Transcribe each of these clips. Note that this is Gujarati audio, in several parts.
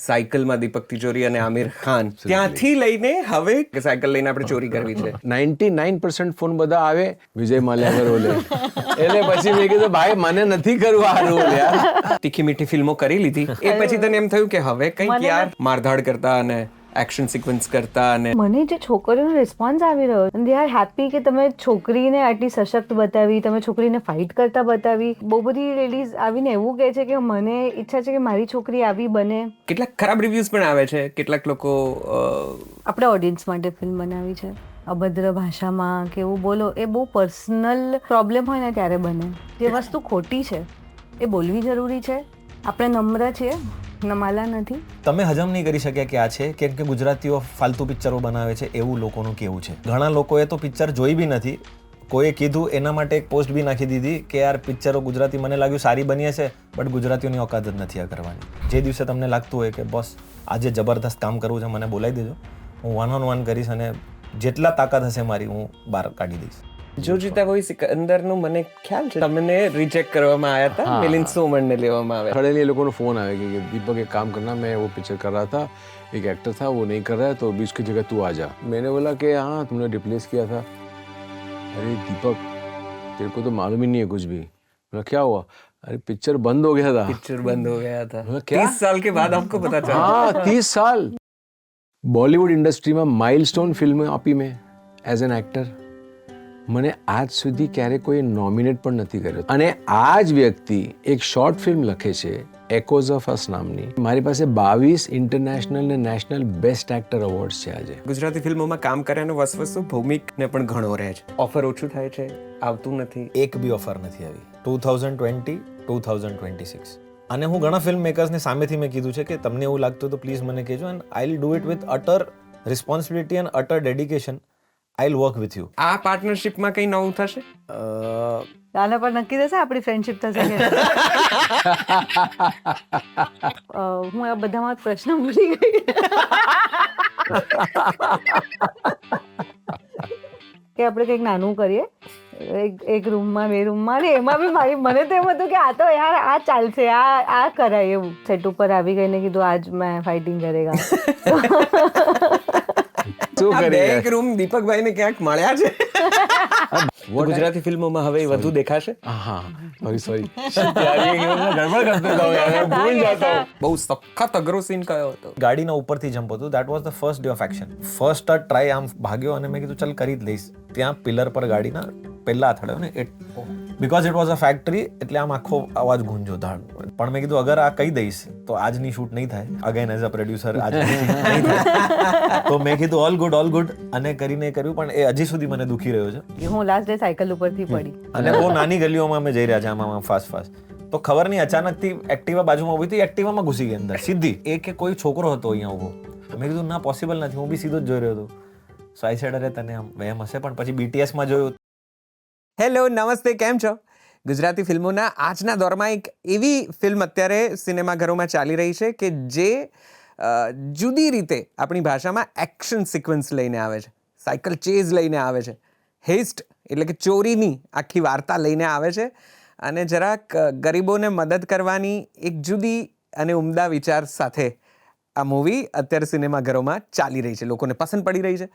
સાયકલમાં દીપક તિજોરી અને આમિર ખાન, ત્યાંથી લઈને હવે સાયકલ લઈને આપણે ચોરી કરવી છે. 99% ફોન બધા આવે વિજય માલ્યા રોલ એટલે પછી મેં કીધું ભાઈ મને નથી કરવું આ રોલ યાર. તીખી મીઠી ફિલ્મો કરી લીધી એ પછી તને એમ થયું કે હવે કંઈક યાર મારધાડ કરતા અને એક્શન સિક્વન્સ કરતા અને મને જે છોકરીઓનો રિસ્પોન્સ આવી રહ્યો દે આર હેપી કે તમે છોકરીને આટલી સશક્ત બતાવી, તમે છોકરીને ફાઇટ કરતા બતાવી. બહુ બધી લેડીઝ આવીને એવું કહે છે કે મને ઈચ્છા છે કે મારી છોકરી આવી બને. કેટલાક ખરાબ રિવ્યુઝ પણ આવે છે. કેટલાક લોકો આપણે ઓડિયન્સ માટે ફિલ્મ બનાવી છે, અભદ્ર ભાષામાં કે એવું બોલો એ બહુ પર્સનલ પ્રોબ્લેમ હોય ને ત્યારે બને. જે વસ્તુ ખોટી છે એ બોલવી જરૂરી છે. આપણે નમ્ર છીએ, નમાલા નથી. તમે હજમ નહીં કરી શક્યા કે આ છે કેમ કે ગુજરાતીઓ ફાલતુ પિક્ચરો બનાવે છે એવું લોકોનું કહેવું છે. ઘણા લોકોએ તો પિક્ચર જોઈ બી નથી. કોઈએ કીધું એના માટે એક પોસ્ટ બી નાખી દીધી કે યાર પિક્ચરો ગુજરાતી મને લાગ્યું સારી બની હશે બટ ગુજરાતીઓની ઓકાત જ નથી આ કરવાની. જે દિવસે તમને લાગતું હોય કે બોસ આજે જબરદસ્ત કામ કરવું છે મને બોલાવી દેજો, હું 1-on-1 કરીશ અને જેટલા તાકાત હશે મારી હું બહાર કાઢી દઈશ. જો જીતા વહી સિકંદરનું મને ખ્યાલ છે તમને રિજેક્ટ કરવામાં આવ્યા હતા, મિલિંદ સોમણને લેવામાં આવ્યા. सडनली ये लोगों को फोन आया कि दीपक एक काम करना, मैं वो पिक्चर कर रहा था, एक एक्टर था वो नहीं कर रहा है तो अभी उसकी जगह तू आ जा. मैंने बोला कि हाँ तुमने रिप्लेस किया था. अरे दीपक तेरे को तो मालूम ही नहीं है कुछ भी. बोला क्या हुआ? अरे पिक्चर बंद हो गया था. पिक्चर बंद हो गया था. बोला, क्या? 30 साल के बाद आपको पता चला. हाँ 30 साल बॉलीवुड इंडस्ट्री में माइलस्टोन फिल्म આપી મેં એઝ એન એક્ટર. મને આજ સુધી ક્યારે કોઈ નોમિનેટ પણ નથી કર્યો. અને આ જ વ્યક્તિ એક શોર્ટ ફિલ્મ લખે છે એકોઝ ઓફ અસ નામની. મારી પાસે 22 ઇન્ટરનેશનલ ને નેશનલ બેસ્ટ એક્ટર એવોર્ડ્સ છે આજે. ગુજરાતી ફિલ્મોમાં કામ કર્યાનો વસવસો ભૌમિકને પણ ઘણો રહે છે. ઓફર ઓછું થાય છે, આવતું નથી. એક બી ઓફર નથી આવી 2020 2026. અને હું ઘણા ફિલ્મ મેકર્સને સામેથી મેં કીધું છે કે તમને એવું લાગતું તો પ્લીઝ મને કહેજો and I will do it with utter responsibility and utter dedication. I will work with you. આ પાર્ટનરશિપમાં કંઈ નવું થશે? આના પર નક્કી થશે આપણી ફ્રેન્ડશિપ થશે કે હું આ બધામાં પ્રશ્ન ભૂલી ગઈ કે આપણે કંઈક નાનું કરીએ એક રૂમમાં 2 રૂમમાં ને એમાં બી મારી મને તો એમ હતું કે આ તો યાર આ ચાલશે, આ કરાય એવું. સેટ ઉપર આવી ગઈને કીધું આજ મેં ફાઇટિંગ કરેગા. એક રૂમ દીપકભાઈને ક્યાંક મળ્યા છે. ગુજરાતી ફિલ્મોમાં હવે વધુ દેખાશે. હા સોરી બહુ સખત અઘરો સીન કયો હતો? ગાડીના ઉપરથી જમ્પ હતું. That was the first day of action. First try આમ ભાગ્યો અને મેં કીધું ચાલ કરી જ લઈશ. ત્યાં પિલર પર ગાડીના પહેલા અથડાયો ને because it was a factory એટલે આમ આખો અવાજ ગુંજો ધાડ. પણ મેં કીધું અગર આ કહી દઈશ તો આજની શૂટ નહીં થાય. અગેન એઝ અ પ્રોડ્યુસર આજ નહીં થાય. તો મેં કીધું ઓલ ગુડ અને કરીને કર્યું પણ એ હજી સુધી મને દુખી રહ્યો છે. હું લાસ્ટ ડે સાયકલ ઉપરથી પડી અને બહુ નાની ગલીઓમાં અમે જઈ રહ્યા છે આમાં ફાસ્ટ તો ખબર નહીં અચાનકથી એક્ટિવા બાજુમાં ઉભી હતી, એક્ટિવામાં ઘૂસી ગઈ અંદર સીધી. એ કે કોઈ છોકરો હતો અહીંયા ઉભો. મેં કીધું ના પોસિબલ નથી, હું બી સીધો જ જોઈ રહ્યો હતો. સો આઈ સેડ અરે તને આમ વહેમ હશે પણ પછી BTSમાં જોયું. હેલો નમસ્તે, કેમ છો? ગુજરાતી ફિલ્મોના આજના દોરમાં એક એવી ફિલ્મ અત્યારે સિનેમાઘરોમાં ચાલી રહી છે કે જે જુદી રીતે આપણી ભાષામાં એક્શન સિક્વન્સ લઈને આવે છે, સાયકલ ચેઝ લઈને આવે છે, હેસ્ટ એટલે કે ચોરીની આખી વાર્તા લઈને આવે છે અને જરાક ગરીબોને મદદ કરવાની એક જુદી અને ઉમદા વિચાર સાથે આ મૂવી અત્યારે સિનેમાઘરોમાં ચાલી રહી છે, લોકોને પસંદ પડી રહી છે.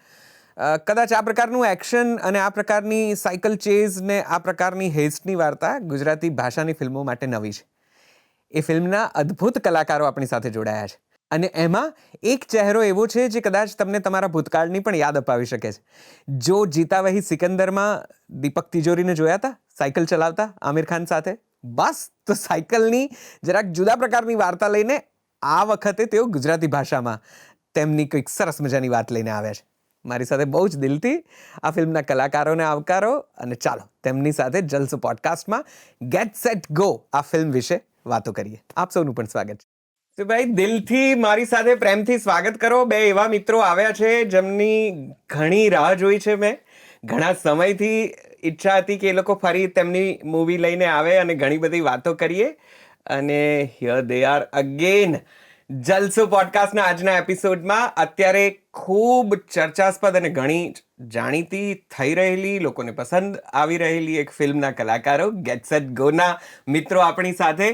કદાચ આ પ્રકારનું એક્શન અને આ પ્રકારની સાયકલ ચેઝ ને આ પ્રકારની હેસ્ટની વાર્તા ગુજરાતી ભાષાની ફિલ્મો માટે નવી છે. એ ફિલ્મના અદ્ભુત કલાકારો આપણી સાથે જોડાયા છે અને એમાં એક ચહેરો એવો છે જે કદાચ તમને તમારા ભૂતકાળની પણ યાદ અપાવી શકે છે. જો જીતા વહી સિકંદરમાં દીપક તિજોરીને જોયા હતા સાયકલ ચલાવતા આમિર ખાન સાથે, બસ તો સાયકલની જરાક જુદા પ્રકારની વાર્તા લઈને આ વખતે તેઓ ગુજરાતી ભાષામાં તેમની કંઈક સરસ મજાની વાત લઈને આવ્યા છે. મારી સાથે બહુ જ દિલથી આ ફિલ્મના કલાકારોને આવકારો અને ચાલો તેમની સાથે જલસો પોડકાસ્ટમાં ગેટ સેટ ગો આ ફિલ્મ વિશે વાતો કરીએ. આપ સૌનું પણ સ્વાગત છે. તો ભાઈ દિલથી મારી સાથે પ્રેમથી સ્વાગત કરો. 2 એવા મિત્રો આવ્યા છે જેમની ઘણી રાહ જોઈ છે મેં. ઘણા સમયથી ઈચ્છા હતી કે એ લોકો ફરી તેમની મૂવી લઈને આવે અને ઘણી બધી વાતો કરીએ અને હિયર દે આર અગેન. જલસો પોડકાસ્ટના આજના એપિસોડમાં અત્યારે ખૂબ ચર્ચાસ્પદ અને ઘણી જાણીતી થઈ રહેલી, લોકોને પસંદ આવી રહેલી એક ફિલ્મના કલાકારો ગેટ સેટ ગોના મિત્રો આપણી સાથે.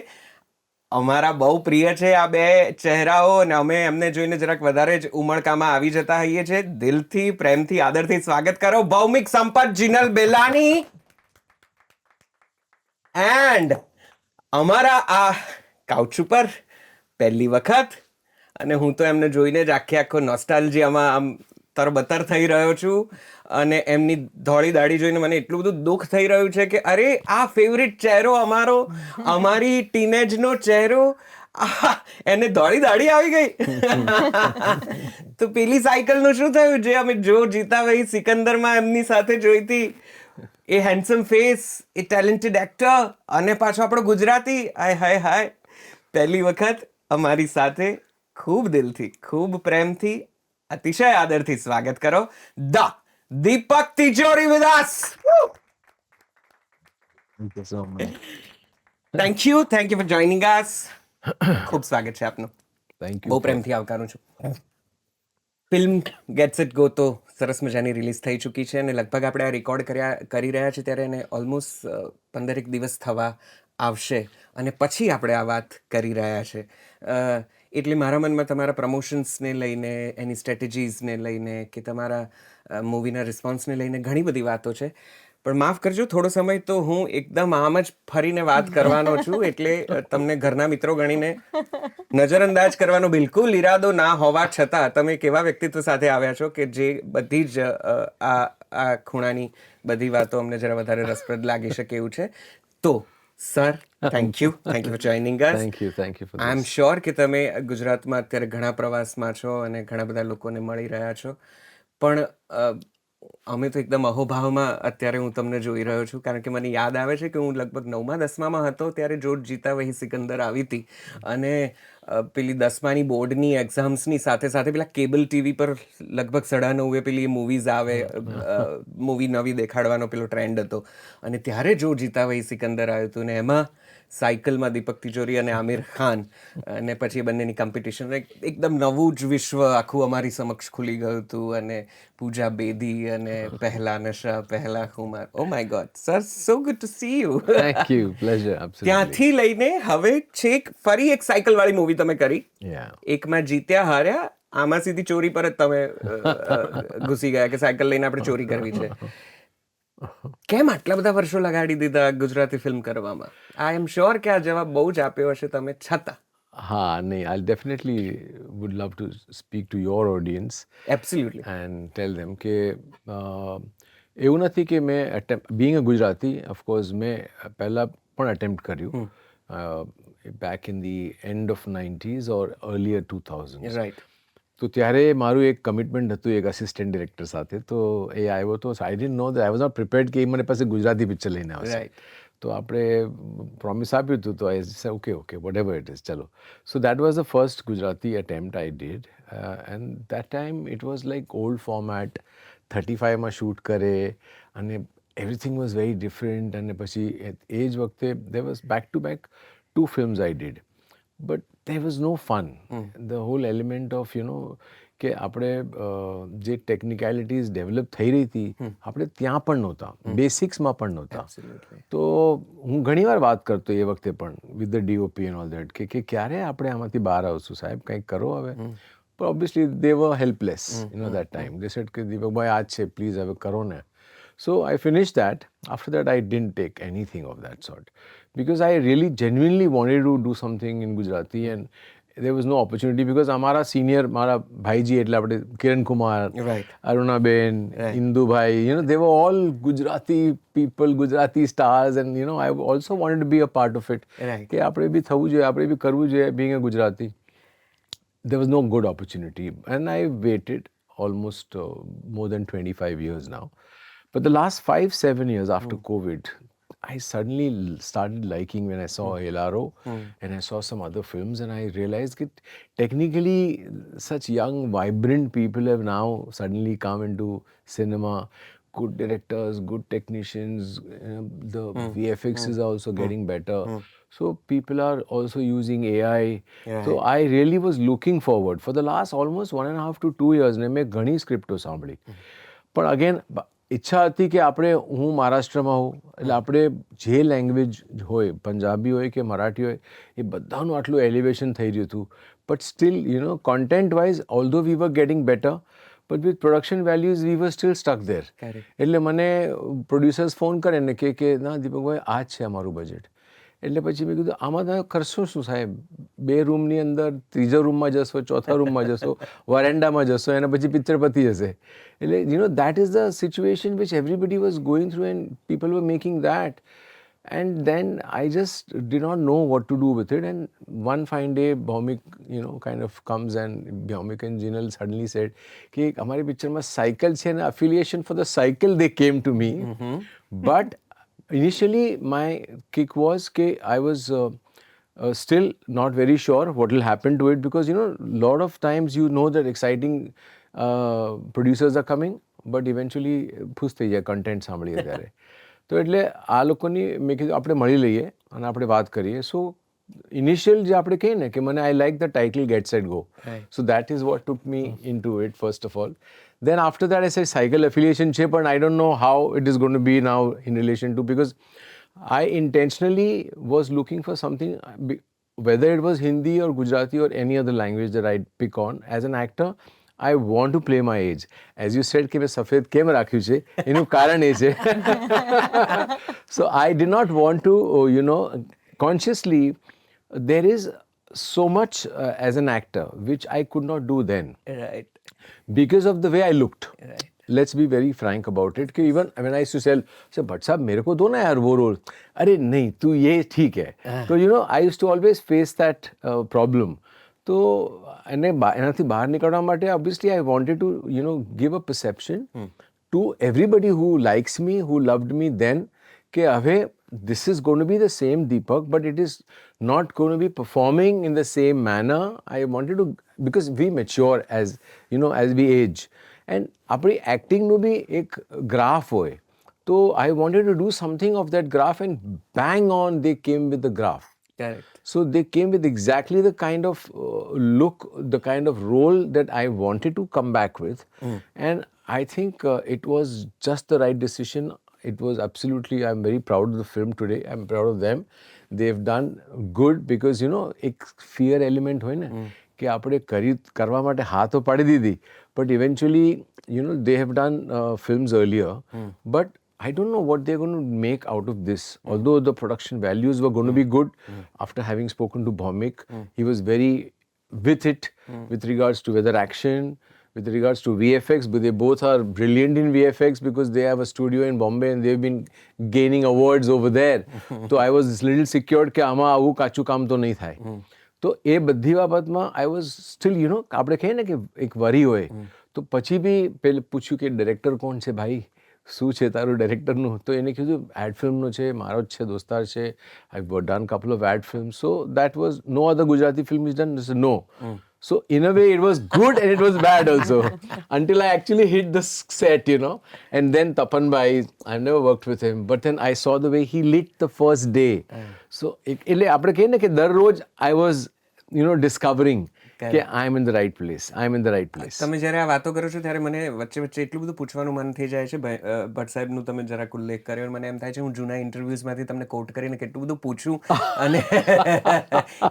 અમારા બહુ પ્રિય છે આ બે ચહેરાઓ અને અમે એમને જોઈને જરાક વધારે જ ઉમળકામાં આવી જતા હોઈએ છીએ. દિલથી, પ્રેમથી, આદરથી સ્વાગત કરો ભૌમિક, સંપત, જીનલ બેલાની એન્ડ અમારા આ કાઉચ ઉપર પહેલી વખત, અને હું તો એમને જોઈને જ આખો નોસ્ટાલ્જિયામાં આમ તરબતર થઈ રહ્યો છું. અને એમની ધોળી દાઢી જોઈને મને એટલું બધું દુઃખ થઈ રહ્યું છે કે અરે આ ફેવરિટ ચહેરો અમારો, અમારી ટીનેજનો ચહેરો, એને ધોળી દાઢી આવી ગઈ. તો પેલી સાયકલનું શું થયું જે અમે જો જીતા વહી સિકંદરમાં એમની સાથે જોઈતી? એ હેન્ડસમ ફેસ, એ ટેલેન્ટેડ એક્ટર, અને પાછો આપણો ગુજરાતી. હાય હાય હાય, પહેલી વખત અમારી સાથે ખૂબ દિલથી, ખૂબ પ્રેમથી, અતિશય આદરથી સ્વાગત કરો ધ દીપક તિજોરી with us. Thank you so much. Thank you for joining us. ખૂબ સ્વાગત છે આપનું. Thank you. બહુ પ્રેમથી આવકારું છું. ફિલ્મ ગેટ્સ ઇટ ગો તો સરસ મજાની રિલીઝ થઈ ચૂકી છે અને લગભગ આપણે આ રેકોર્ડ કરી રહ્યા છે ત્યારે એને ઓલમોસ્ટ 15 દિવસ થવા આવશે અને પછી આપણે આ વાત કરી રહ્યા છે. એટલે મારા મનમાં તમારા પ્રમોશન્સને લઈને, એની સ્ટ્રેટેજીસને લઈને કે તમારા મૂવીના રિસ્પોન્સને લઈને ઘણી બધી વાતો છે. પણ માફ કરજો, થોડો સમય તો હું એકદમ આમ જ ફરીને વાત કરવાનો છું, એટલે તમને ઘરના મિત્રો ગણીને નજરઅંદાજ કરવાનો બિલકુલ ઈરાદો ના હોવા છતાં તમે કેવા વ્યક્તિત્વ સાથે આવ્યા છો કે જે બધી જ આ ખૂણાની બધી વાતો અમને જરા વધારે રસપ્રદ લાગી શકે એવું છે. તો sir, thank you for joining us. Thank you for this. I am sure કે તમે ગુજરાતમાં અત્યારે ઘણા પ્રવાસમાં છો અને ઘણા બધા લોકોને મળી રહ્યા છો, પણ અમે તો એકદમ અહોભાવમાં અત્યારે હું તમને જોઈ રહ્યો છું, કારણ કે મને યાદ આવે છે કે હું લગભગ 9મા 10મામાં હતો ત્યારે જોત જીતા વહી સિકંદર આવી હતી અને પેલી 10માની બોર્ડની એક્ઝામ્સની સાથે સાથે પેલા કેબલ ટીવી પર લગભગ 9:30 પેલી મૂવીઝ આવે, મૂવી નવી દેખાડવાનો પેલો ટ્રેન્ડ હતો અને ત્યારે જો જીતા વહી સિકંદર આવ્યું હતું ને એમાં સાયકલમાં દીપક તિજોરી અને આમિર ખાન, અને પછી એ બંનેની કોમ્પિટિશન, એકદમ નવું જ વિશ્વ આખું અમારી સમક્ષ ખુલી ગયું હતું. અને પૂજા બેદી અને પહેલા નશા પહેલા ખુમાર, oh my God sir, so good to see you. Thank you. Pleasure. Absolutely. ત્યાંથી લઈને હવે છેક ફરી એક સાયકલ વાળી મૂવી તમે કરી. Yeah. એકમાં જીત્યા હાર્યા, આમાં સીધી ચોરી પર જ તમે ઘૂસી ગયા કે સાયકલ લઈને આપણે ચોરી કરવી છે. કેમ આટલા બધા વર્ષો લગાડી દીધા ગુજરાતી ફિલ્મ કરવામાં? આઈ એમ શ્યોર કે આ જવાબ બહુ જ આપ્યો હશે તમે છતાં. હા, નહીં, I definitely would love to speak to your audience absolutely. and tell them કે એવું નથી કે મેં being a Gujarati, of course મેં પહેલાં પણ attempt કર્યું back in the end of 90s or earlier 2000s. Right. તો ત્યારે મારું એક કમિટમેન્ટ હતું એક અસિસ્ટન્ટ ડિરેક્ટર સાથે. તો એ આવ્યો તો I didn't know I was not prepared કે એ મને પાસે ગુજરાતી પિક્ચર લઈને આવશે. Right. તો આપણે પ્રોમિસ આપ્યું હતું તો આઈ ઓકે whatever it is, ચલો. So that was the first Gujarati attempt I did, and that time it was like old format, 35માં શૂટ કરે અને everything was very different. અને પછી એ જ વખતે there was back to back 2 films I did, but there was no fun. The whole element of કે આપણે જે ટેકનિકાલિટીઝ ડેવલપ થઈ રહી હતી આપણે ત્યાં પણ નહોતા, બેસિક્સમાં પણ નહોતા. તો હું ઘણીવાર વાત કરતો એ વખતે પણ with the DOP and all that કે ક્યારે આપણે આમાંથી બહાર આવશું સાહેબ, કંઈક કરો હવે. પણ obviously they were helpless that time. They said કે દીપકભાઈ આ જ છે, પ્લીઝ હવે કરો ને. So I finished that. After that, I didn't take anything of that sort because I really genuinely wanted to do something in Gujarati, and there was no opportunity because हमारा senior, हमारा भाईजी એટલે આપણે કિરણ Kumar, Right. Arunaben, Indubhai, they were all Gujarati people, Gujarati stars, and I also wanted to be a part of it. Right. કે આપણે બી થવું જોઈએ, આપણે બી કરવું જોઈએ being a Gujarati. There was no good opportunity, and I waited almost more than 25 years now. But the last 5-7 years after COVID, I suddenly started liking when I saw Helaro and I saw some other films, and I realized that technically such young, vibrant people have now suddenly come into cinema. Good directors, good technicians, the VFX is also getting better. So people are also using AI. So I really was looking forward. For the last almost 1.5 to 2 years, મેં ઘણી સ્ક્રિપ્ટો સાંભળી. પણ અગેન ઈચ્છા હતી કે આપણે હું મહારાષ્ટ્રમાં હોઉં એટલે આપણે જે લેંગ્વેજ હોય પંજાબી હોય કે મરાઠી હોય એ બધાનું આટલું એલિવેશન થઈ રહ્યું હતું but still content wise although we were getting better but with production values we were still stuck there. એટલે મને પ્રોડ્યુસર્સ ફોન કરે ને કે ના દીપકભાઈ આ જ છે અમારું બજેટ. એટલે પછી મેં કીધું આમાં તમે કરશો શું સાહેબ, 2 રૂમની અંદર ત્રીજા રૂમમાં જશો, ચોથા રૂમમાં જશો, વરેન્ડામાં જશો, એના પછી પિક્ચર પતી જશે. એટલે that is the situation which everybody was going through and people were making that. And then I just did not know what to do with it. And one fine day, Bhaumik, kind of comes and Bhaumik and Jinal suddenly said, कि हमारे पिक्चर में साइकिल छे ना, affiliation for the cycle they came to me. But initially my kick was कि I was still not very sure what will happen to it because lot of times that exciting producers are coming but eventually ફૂસ થઈ જાય કન્ટેન્ટ સાંભળીએ ત્યારે. તો એટલે આ લોકોની મેં કીધું આપણે મળી લઈએ અને આપણે વાત કરીએ. સો ઇનિશિયલ જે આપણે કહીએ ને કે મને I like the title get set go. So that is what took me into it first of all. Then after that I said cycle affiliation છે પણ I don't know how it is going to be now in relation to because I intentionally was looking for something whether it was Hindi or Gujarati or any other language that I pick on as an actor. I want to play my age. As you said કે મેં સફેદ કેમ રાખ્યું છે એનું કારણ એ છે. So I did not want to consciously there is so much as an actor which I could not do then. Right. Because of the way I looked. Right. Let's be very frank about it. कि even when I used to say Bhatt साहब मेरे को दो ना यार वो रोल. अरे नहीं तू ये ठीक है. तो I used to always face that problem. तो એનાથી બહાર નીકળવા માટે obviously I wanted to give a perception to everybody who likes me, who loved me then કે હવે this is going to be the same Deepak but it is not going to be performing in the same manner. I wanted to because we mature as as we age and આપણી એક્ટિંગનું બી એક ગ્રાફ હોય તો I wanted to do something of that graph and bang on they came with the graph. Correct. So they came with exactly the kind of look, the kind of role that I wanted to come back with. And I think it was just the right decision. It was absolutely, I'm very proud of the film today. I'm proud of them. They've done good because, एक fear element હોય ને કે આપણે કરવા માટે હાથો પાડી દીધી. But eventually, they have done films earlier. But I don't know what they're going to make out of this. Although the production values were going to be good, after having spoken to Bhaumik, he was very with it with regards to whether action, with regards to VFX, but they both are brilliant in VFX because they have a studio in Bombay and they've been gaining awards over there. So I was a little secured કે આમાં આવું કાચું કામ તો નહીં થાય. તો એ બધી બાબતમાં I was still, આપણે કહીએ ને કે એક વરી હોય તો પછી બી પેલે પૂછ્યું કે ડિરેક્ટર કોણ છે ભાઈ, શું છે તારું ડાયરેક્ટરનું? તો એને કીધું એડ ફિલ્મનો છે, મારો જ છે, દોસ્તાર છે. I've done couple of ad films. So that was no other Gujarati film is done. I said no. So in a way it was good and it was bad also until I actually hit the set, And then Tapan Bhai, I've never worked with him, but then I saw the way he lit the first day. So એટલે આપણે કહીએ ને કે દરરોજ I was, discovering કે I am in the right place, I am in the right place. તમે જ્યારે આ વાતો કરો છો ત્યારે મને વચ્ચે વચ્ચે એટલું બધું પૂછવાનું મન થઈ જાય છે. ભટ્ટ સાહેબનું તમે જરાક ઉલ્લેખ કર્યો મને એમ થાય છે હું જૂના ઇન્ટરવ્યુઝમાંથી તમને કોટ કરીને કેટલું બધું પૂછું અને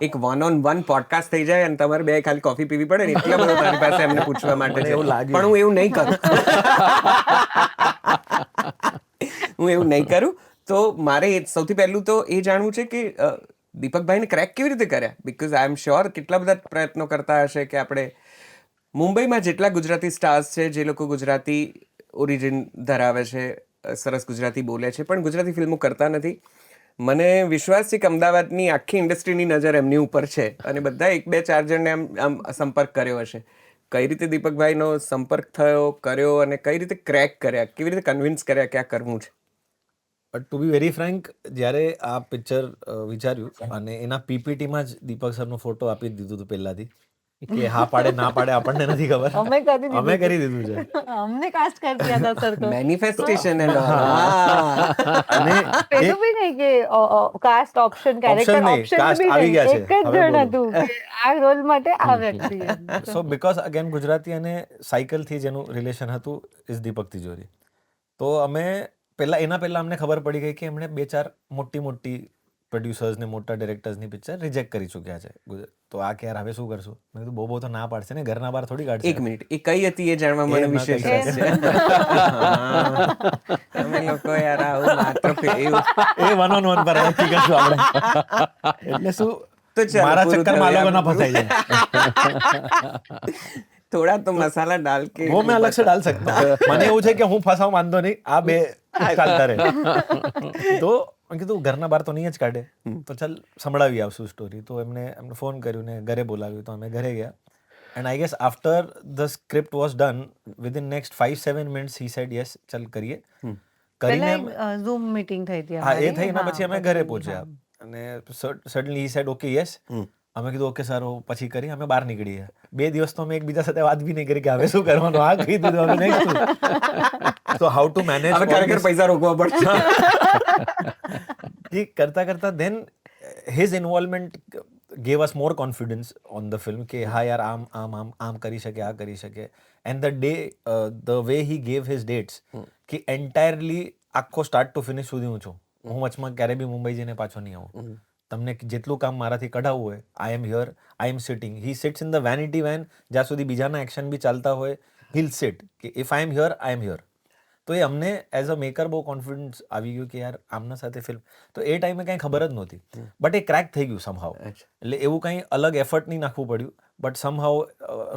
એક 1-on-1 પોડકાસ્ટ થઈ જાય અને તમારે બે ખાલી કોફી પીવી પડે ને એટલા બધું મારી પાસે એમને પૂછવા માટે છે. પણ હું એવું નહીં કરું. હું એવું નહીં કરું. તો મારે સૌથી પહેલું તો એ જાણવું છે કે દીપકભાઈને ક્રેક કેવી રીતે કર્યા? બિકોઝ આઈ એમ શ્યોર કેટલા બધા પ્રયત્નો કરતા હશે કે આપણે મુંબઈમાં જેટલા ગુજરાતી સ્ટાર્સ છે જે લોકો ગુજરાતી ઓરિજિન ધરાવે છે, સરસ ગુજરાતી બોલે છે પણ ગુજરાતી ફિલ્મો કરતા નથી. મને વિશ્વાસ છે કે અમદાવાદની આખી ઇન્ડસ્ટ્રીની નજર એમની ઉપર છે અને બધા 1-2-4 જણને આમ સંપર્ક કર્યો હશે. કઈ રીતે દીપકભાઈનો સંપર્ક થયો, કર્યો અને કઈ રીતે ક્રેક કર્યા, કેવી રીતે કન્વિન્સ કર્યા કે આ કરવું છે? ટુ બી વેરી ફ્રેન્ક, જ્યારે આ પિક્ચર વિચાર્યું અને એના પીપીટીમાં જ દીપક સરનો ફોટો આપી દીધું હતું પહેલાથી કે હા પાડે ના પાડે આપણને નથી ખબર, અમે કરી દીધું છે. हमने कास्ट कर दिया था सर को. મેનિફેસ્ટેશન અને પેલું બી નહીં કે કાસ્ટ ઓપ્શન, કેરેક્ટર ઓપ્શન બી આવી ગયા છે. એક જ જણ હતું કે આ રોલ માટે આ વ્યક્તિ. સો બીકોઝ અગેન ગુજરાતી અને સાયકલથી જેનું રિલેશન હતું ઇઝ દીપક તિજોરી. તો અમે એના પહેલા અમને ખબર પડી ગઈ કે એમણે 2-4 મોટી પ્રોડ્યુસર્સ ને મોટા ડિરેક્ટર્સની પિક્ચર રિજેક્ટ કરી ચૂક્યા છે. તો આ કે યાર હવે શું કરશું? મેં કીધું બહુ તો ના પાડશે ને, ઘરના બહાર થોડી કાઢશે. એક મિનિટ, એ કઈ હતી એ જાણવા મને એ ન વિશેષ કહી રસ છે. તમે લોકો યાર આવું માત્ર એવું એ વન ઓન વન પર નક્કી કરશું આપણે. એટલે શું તો ચાલો, મારા પૂરું ચક્કરમાં આ થયું, લોકો ના આપણું ફસાઈ જાય. થોડા તો મસાલા ડાલ કે वो मैं अलग से डाल सकता हूँ. મને એવું છે કે હું ફસાવું વાંધો નહીં, આ બે ચાલતા રહે. તો મેં કીધું ઘરના બહાર તો નહીં જ કાઢે, તો ચાલ સંભળાવી આવશું સ્ટોરી. તો એમને ફોન કર્યું ને ઘરે બોલાવ્યું. તો અમે ઘરે ગયા. And I guess after the script was done within next 5-7 minutes he said yes ચાલ કરીએ. કરીને પહેલા ઝૂમ મીટિંગ થઈ હતી હા, એ અમારી. થઈ ને હા, પછી અમે ઘરે પહોંચ્યા અને suddenly he said okay yes. અમે કીધું ઓકે સર, પછી કરી અમે બહાર નીકળી ગયા. 2 દિવસ તો અમે એકબીજા સાથે વાત બી નહીં કરી કે હવે શું કરવાનું, આ કહી દીધું હવે નેક્સ્ટ. તો હાઉ ટુ મેનેજ હવે ખરેખર પૈસા રોકવા પડશે. કરતા કરતા then his involvement gave us more confidence on the film કે હા યાર આમ કરી શકે, આ કરી શકે. And the day the way he gave his dates કે એન્ટાયરલી આખો સ્ટાર્ટ ટુ ફિનિશ સુધી હું છું. હું વચમાં ક્યારે બી મુંબઈ જઈને પાછો નહીં આવું. તમને જેટલું કામ મારાથી કઢાવવું હોય, I am here, I am sitting. He sits in the vanity van. જ્યાં સુધી બીજાના એક્શન બી ચાલતા હોય, હીલ સિટ કે if I am here, I am here. તો એ અમને એઝ અ મેકર બહુ કોન્ફિડન્સ આવી ગયું કે યાર આમના સાથે ફિલ્મ. તો એ ટાઈમે કંઈ ખબર જ નહોતી, બટ એ ક્રેક થઈ ગયું સમહાવ. એટલે એવું કંઈ અલગ એફર્ટ નહીં નાખવું પડ્યું, બટ સમહાવ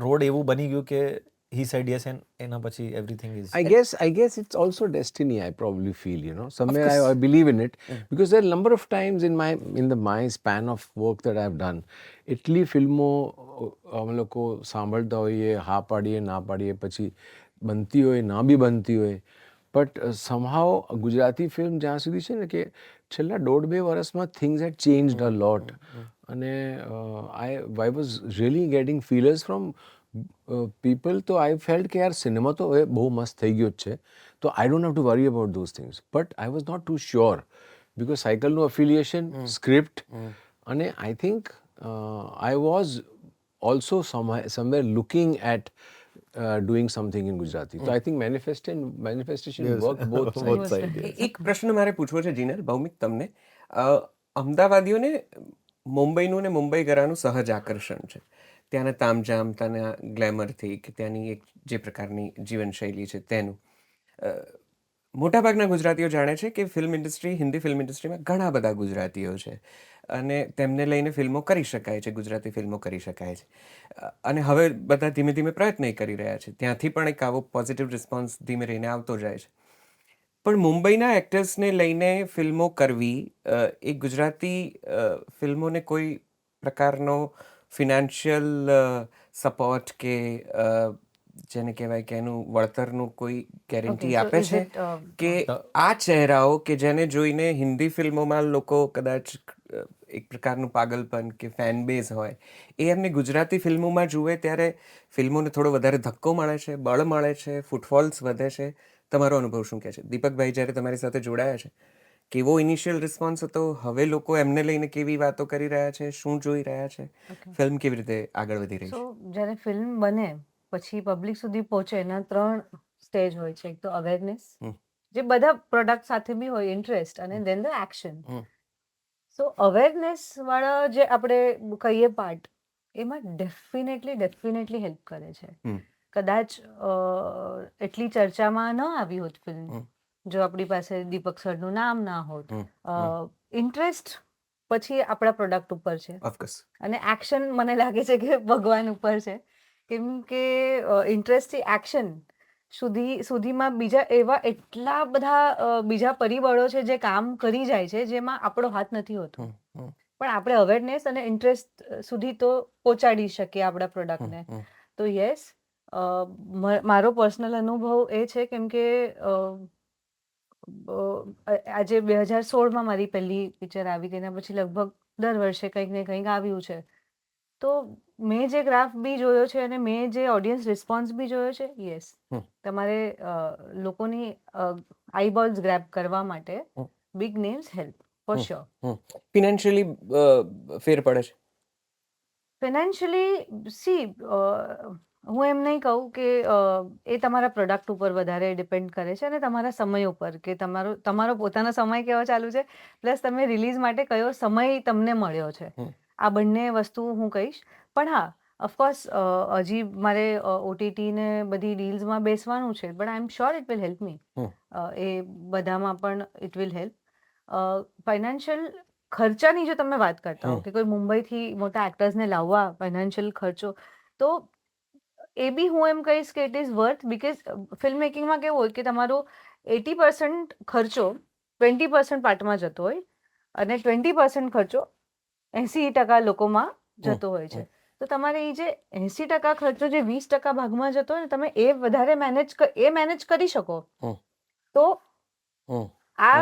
રોડ એવું બની ગયું કે he said yes and એના પછી everything is I guess it's also destiny. I probably feel, somewhere I believe in it, because there are a number of times in my span of work that I've done, એટલી ફિલ્મો અમે લોકો સાંભળતા હોઈએ, હા પાડીએ ના પાડીએ, પછી બનતી હોય ના બી બનતી હોય, બટ somehow ગુજરાતી ફિલ્મ જ્યાં સુધી છે ને કે છેલ્લા 1.5-2 વર્ષમાં things had changed a lot. અને I was really getting feelers from people. તો આઈ ફેલ્ટ કે યાર સિનેમા તો હવે બહુ મસ્ત થઈ ગયો જ છે, તો I don't have to worry about those things. But I was not too sure because સાયકલનું અફિલિએશન, સ્ક્રિપ્ટ, અને I think I was also somewhere looking at doing something in Gujarati. તો I think manifestation work both side. એક પ્રશ્ન મારે પૂછવો છે જીનલ, ભૌમિક, તમને. અમદાવાદીઓને મુંબઈનું ને મુંબઈ ગરાનું સહજ આકર્ષણ છે. ત્યાંના તામઝામ, ત્યાંના ગ્લેમરથી, કે ત્યાંની એક જે પ્રકારની જીવનશૈલી છે તેનું. મોટાભાગના ગુજરાતીઓ જાણે છે કે હિન્દી ફિલ્મ ઇન્ડસ્ટ્રીમાં ઘણા બધા ગુજરાતીઓ છે અને તેમને લઈને ફિલ્મો કરી શકાય છે, ગુજરાતી ફિલ્મો કરી શકાય છે. અને હવે બધા ધીમે ધીમે પ્રયત્ન કરી રહ્યા છે. ત્યાંથી પણ એક આવો પોઝિટિવ રિસ્પોન્સ ધીમે રહીને આવતો જાય છે. પણ મુંબઈના એક્ટર્સને લઈને ફિલ્મો કરવી, એ ગુજરાતી ફિલ્મોને કોઈ પ્રકારનો ફિનાન્શિયલ સપોર્ટ કે જેને કહેવાય કે એનું વળતરનું કોઈ ગેરંટી આપે છે કે આ ચહેરાઓ કે જેને જોઈને હિન્દી ફિલ્મોમાં લોકો કદાચ એક પ્રકારનું પાગલપન કે ફેન બેઝ હોય, એ એમને ગુજરાતી ફિલ્મોમાં જુએ ત્યારે ફિલ્મોને થોડો વધારે ધક્કો મળે છે, બળ મળે છે, ફૂટફોલ્સ વધે છે. તમારો અનુભવ શું કહે છે? દીપકભાઈ, જ્યારે તમારી સાથે જોડાયા છે, કેવો ઇનિશિયલ રિસ્પોન્સ હતો? હવે લોકો એમને લઈને કેવી વાતો કરી રહ્યા છે? શું જોઈ રહ્યા છે? ફિલ્મ કેવી રીતે આગળ વધી રહી છે? સો જ્યારે ફિલ્મ બને પછી પબ્લિક સુધી પહોંચે એના 3 સ્ટેજ હોય છે. એક તો અવેરનેસ, જે બધા પ્રોડક્ટ સાથે બી હોય, ઇન્ટરેસ્ટ, અને દેન ધ એક્શન. સો અવેરનેસ વાળા જે આપણે કહીએ પાર્ટ, એમાં ડેફિનેટલી હેલ્પ કરે છે. કદાચ એટલી ચર્ચામાં ન આવી હોત ફિલ્મ જો આપણી પાસે દીપક સરનું નામ ના હોત. ઇન્ટરેસ્ટ પછી આપણા પ્રોડક્ટ ઉપર છે, ઓફકોર્સ. અને એક્શન મને લાગે છે કે ભગવાન ઉપર છે, કેમ કે ઇન્ટરેસ્ટથી એક્શન સુધીમાં બીજા એવા એટલા બધા બીજા પરિબળો છે જે કામ કરી જાય છે, જેમાં આપણો હાથ નથી હોતો. પણ આપણે અવેરનેસ અને ઇન્ટરેસ્ટ સુધી તો પહોંચાડી શકીએ આપણા પ્રોડક્ટને. તો યસ, મારો પર્સનલ અનુભવ એ છે, કેમ કે આજે 2016માં મારી પહેલી પિક્ચર આવી, તેના પછી લગભગ દર વર્ષે કંઈક ને કંઈક આવ્યું છે. તો મેં જે ગ્રાફ બી જોયો છે અને મેં જે ઓડિયન્સ રિસ્પોન્સ બી જોયો છે, યસ, તમારે લોકોની આઈબોલ્સ ગ્રેબ કરવા માટે big names help for sure. Financially ફેર પડે છે? ફિનાન્શિયલી સી, હું એમ નહીં કહું કે એ તમારા પ્રોડક્ટ ઉપર વધારે ડિપેન્ડ કરે છે અને તમારા સમય ઉપર કે તમારો પોતાનો સમય કેવો ચાલુ છે પ્લસ તમે રિલીઝ માટે કયો સમય તમને મળ્યો છે. આ બંને વસ્તુ હું કહીશ. પણ હા, ઓફકોર્સ હજી મારે ઓટીટી ને બધી ડીલ્સમાં બેસવાનું છે, but I am sure it will help me. એ બધામાં પણ ઇટ વિલ હેલ્પ. ફાઇનાન્શિયલ ખર્ચાની જો તમે વાત કરતા હો કે કોઈ મુંબઈથી મોટા એક્ટર્સને લાવવા ફાઇનાન્શિયલ ખર્ચો, તો એ બી હું એમ કહીશ કે it is worth, because film મેકિંગમાં કેવું હોય કે તમારો 80% ખર્ચો 20% પાર્ટમાં જતો હોય અને 20% ખર્ચો 80% લોકોમાં જતો હોય છે. તો તમારે એ જે 80% ખર્ચો જે 20% ભાગમાં જતો હોય ને, તમે એ વધારે મેનેજ કરી શકો તો આ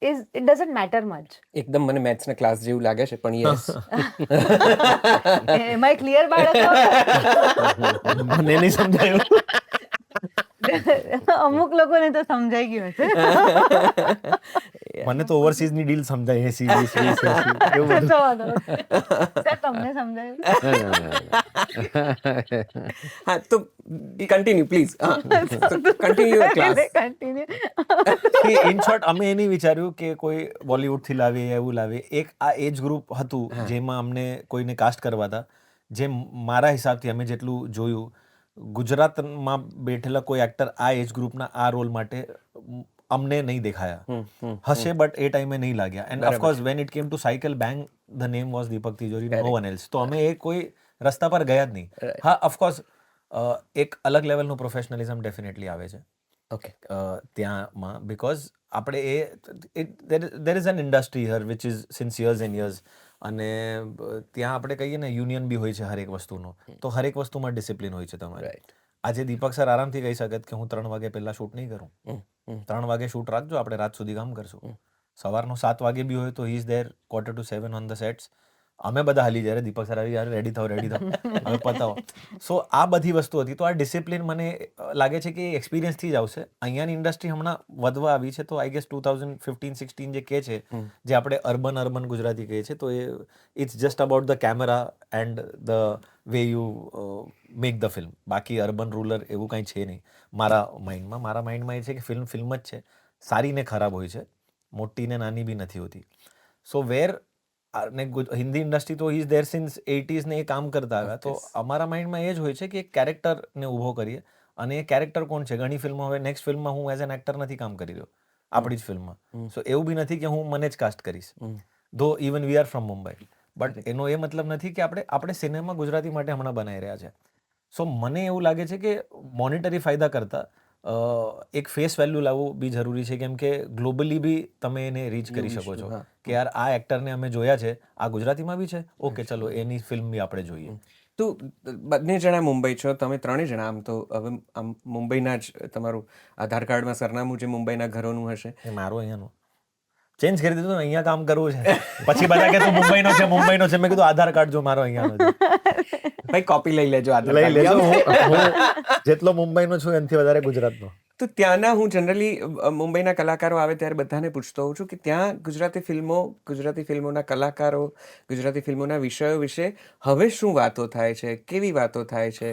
ઇટ ડઝન્ટ મેટર મચ. એકદમ મને મેથ્સના ક્લાસ જેવું લાગે છે, પણ યસ. એમાં ક્લિયર બાળકો મને નહીં સમજાયું. અમુક લોકોને તો સમજાઈ ગયું હશે. મને તો ઓવરસીઝ ની ડીલ સમજાય 80 20 એવું બધું. તો વાંધો નથી. સર, તમને સમજાયું? હા, તો continue please. Continue your class. Continue. In short અમે એ નહીં વિચાર્યું કે કોઈ બોલિવૂડ થી લાવીએ એવું લાવીએ. એક આ એજ ગ્રુપ હતું જેમાં અમને કોઈને કાસ્ટ કરવા હતા, જે મારા હિસાબથી અમે જેટલું જોયું ગુજરાતમાં બેઠેલા કોઈ એક્ટર આ એજ ગ્રુપના આ રોલ માટે અમને નહીં દેખાયા હશે, બટ એ ટાઈમે નહીં લાગ્યા. And of course when it came to Cycle bang the name was Deepak Tijori, no one else. તો અમે એ કોઈ રસ્તા પર ગયા જ નહીં. હા, ઓફકોર્સ એક અલગ લેવલનું પ્રોફેશનલિઝમ ડેફિનેટલી આવે છે ઓકે. ત્યાંમાં, બિકોઝ આપણે there is an industry Har which is since years and years. અને ત્યાં આપણે કહીએ ને યુનિયન બી હોય છે હરેક વસ્તુનો, તો હરેક વસ્તુમાં ડિસિપ્લિન હોય છે તમારે. આજે દીપક સર આરામથી કહી શકે કે હું 3 વાગે પહેલા શૂટ નહીં કરું. 3 વાગે શૂટ રાખજો, આપણે રાત સુધી કામ કરશું. સવારનો 7 વાગે બી હોય તો he is there 6:45 on the sets. અમે બધા હાલી જાય, દીપક સર આવી, યાર રેડી થાવ હવે પતાવો. સો આ બધી વસ્તુ હતી. તો આ ડિસિપ્લિન મને લાગે છે કે એક્સપિરિયન્સથી જ આવશે. અહીંયાની ઇન્ડસ્ટ્રી હમણાં વધવા આવી છે, તો આઈ ગેસ 2015-16 જે કહે છે, જે આપણે અર્બન ગુજરાતી કહીએ છીએ, તો એ it's just about the camera and the way you make the film. બાકી અર્બન રૂરલ એવું કાંઈ છે નહીં મારા માઇન્ડમાં. એ છે કે ફિલ્મ જ છે, સારી ને ખરાબ હોય છે, મોટી ને નાની બી નથી હોતી. સો વેર અને હિન્દી ઇન્ડસ્ટ્રી તો ઇઝ દેર સિન્સ 80s ને એ કામ કરતા આવ્યા. તો અમારા માઇન્ડમાં એ જ હોય છે કે એક કેરેક્ટરને ઊભો કરીએ, અને એ કેરેક્ટર કોણ છે. ઘણી ફિલ્મો હવે નેક્સ્ટ ફિલ્મમાં હું એઝ એન એક્ટર નથી કામ કરી રહ્યો આપણી જ ફિલ્મમાં. સો એવું બી નથી કે હું મને જ કાસ્ટ કરીશ, ધો even we are from Mumbai. But એનો એ મતલબ નથી કે આપણે સિનેમા ગુજરાતી માટે હમણાં બનાવી રહ્યા છે. સો મને એવું લાગે છે કે મોનિટરી ફાયદા કરતાં એક ફેસ વેલ્યુ લાવવું બી જરૂરી છે, કેમ કે ગ્લોબલી બી તમે એને રીચ કરી શકો છો કે યાર આ એક્ટરને અમે જોયા છે, આ ગુજરાતીમાં બી છે, ઓકે ચલો એની ફિલ્મ બી આપણે જોઈએ. તું બંને જણા મુંબઈ છો, તમે 3 જણા. આમ તો હવે આમ મુંબઈના જ તમારું આધાર કાર્ડમાં સરનામું જે મુંબઈના ઘરોનું હશે. એ મારું અહીંયાનું ચેન્જ કરી દીધું, અહીંયા કામ કરવું છે. પછી બધા કે તું મુંબઈનો છે. મેં કીધું આધાર કાર્ડ જો મારો અહીંયાનો છે. ભાઈ કોપી લઈ લેજો આધાર લઈ લેજો. કાર્ડની. હું જેટલો મુંબઈનો છું એનાથી વધારે ગુજરાતનો. તો ત્યાંના હું જનરલી મુંબઈના કલાકારો આવે ત્યારે બધાને પૂછતો હોઉં છું કે ત્યાં ગુજરાતી ફિલ્મોના કલાકારો, ગુજરાતી ફિલ્મોના વિષયો વિશે હવે શું વાતો થાય છે, કેવી વાતો થાય છે.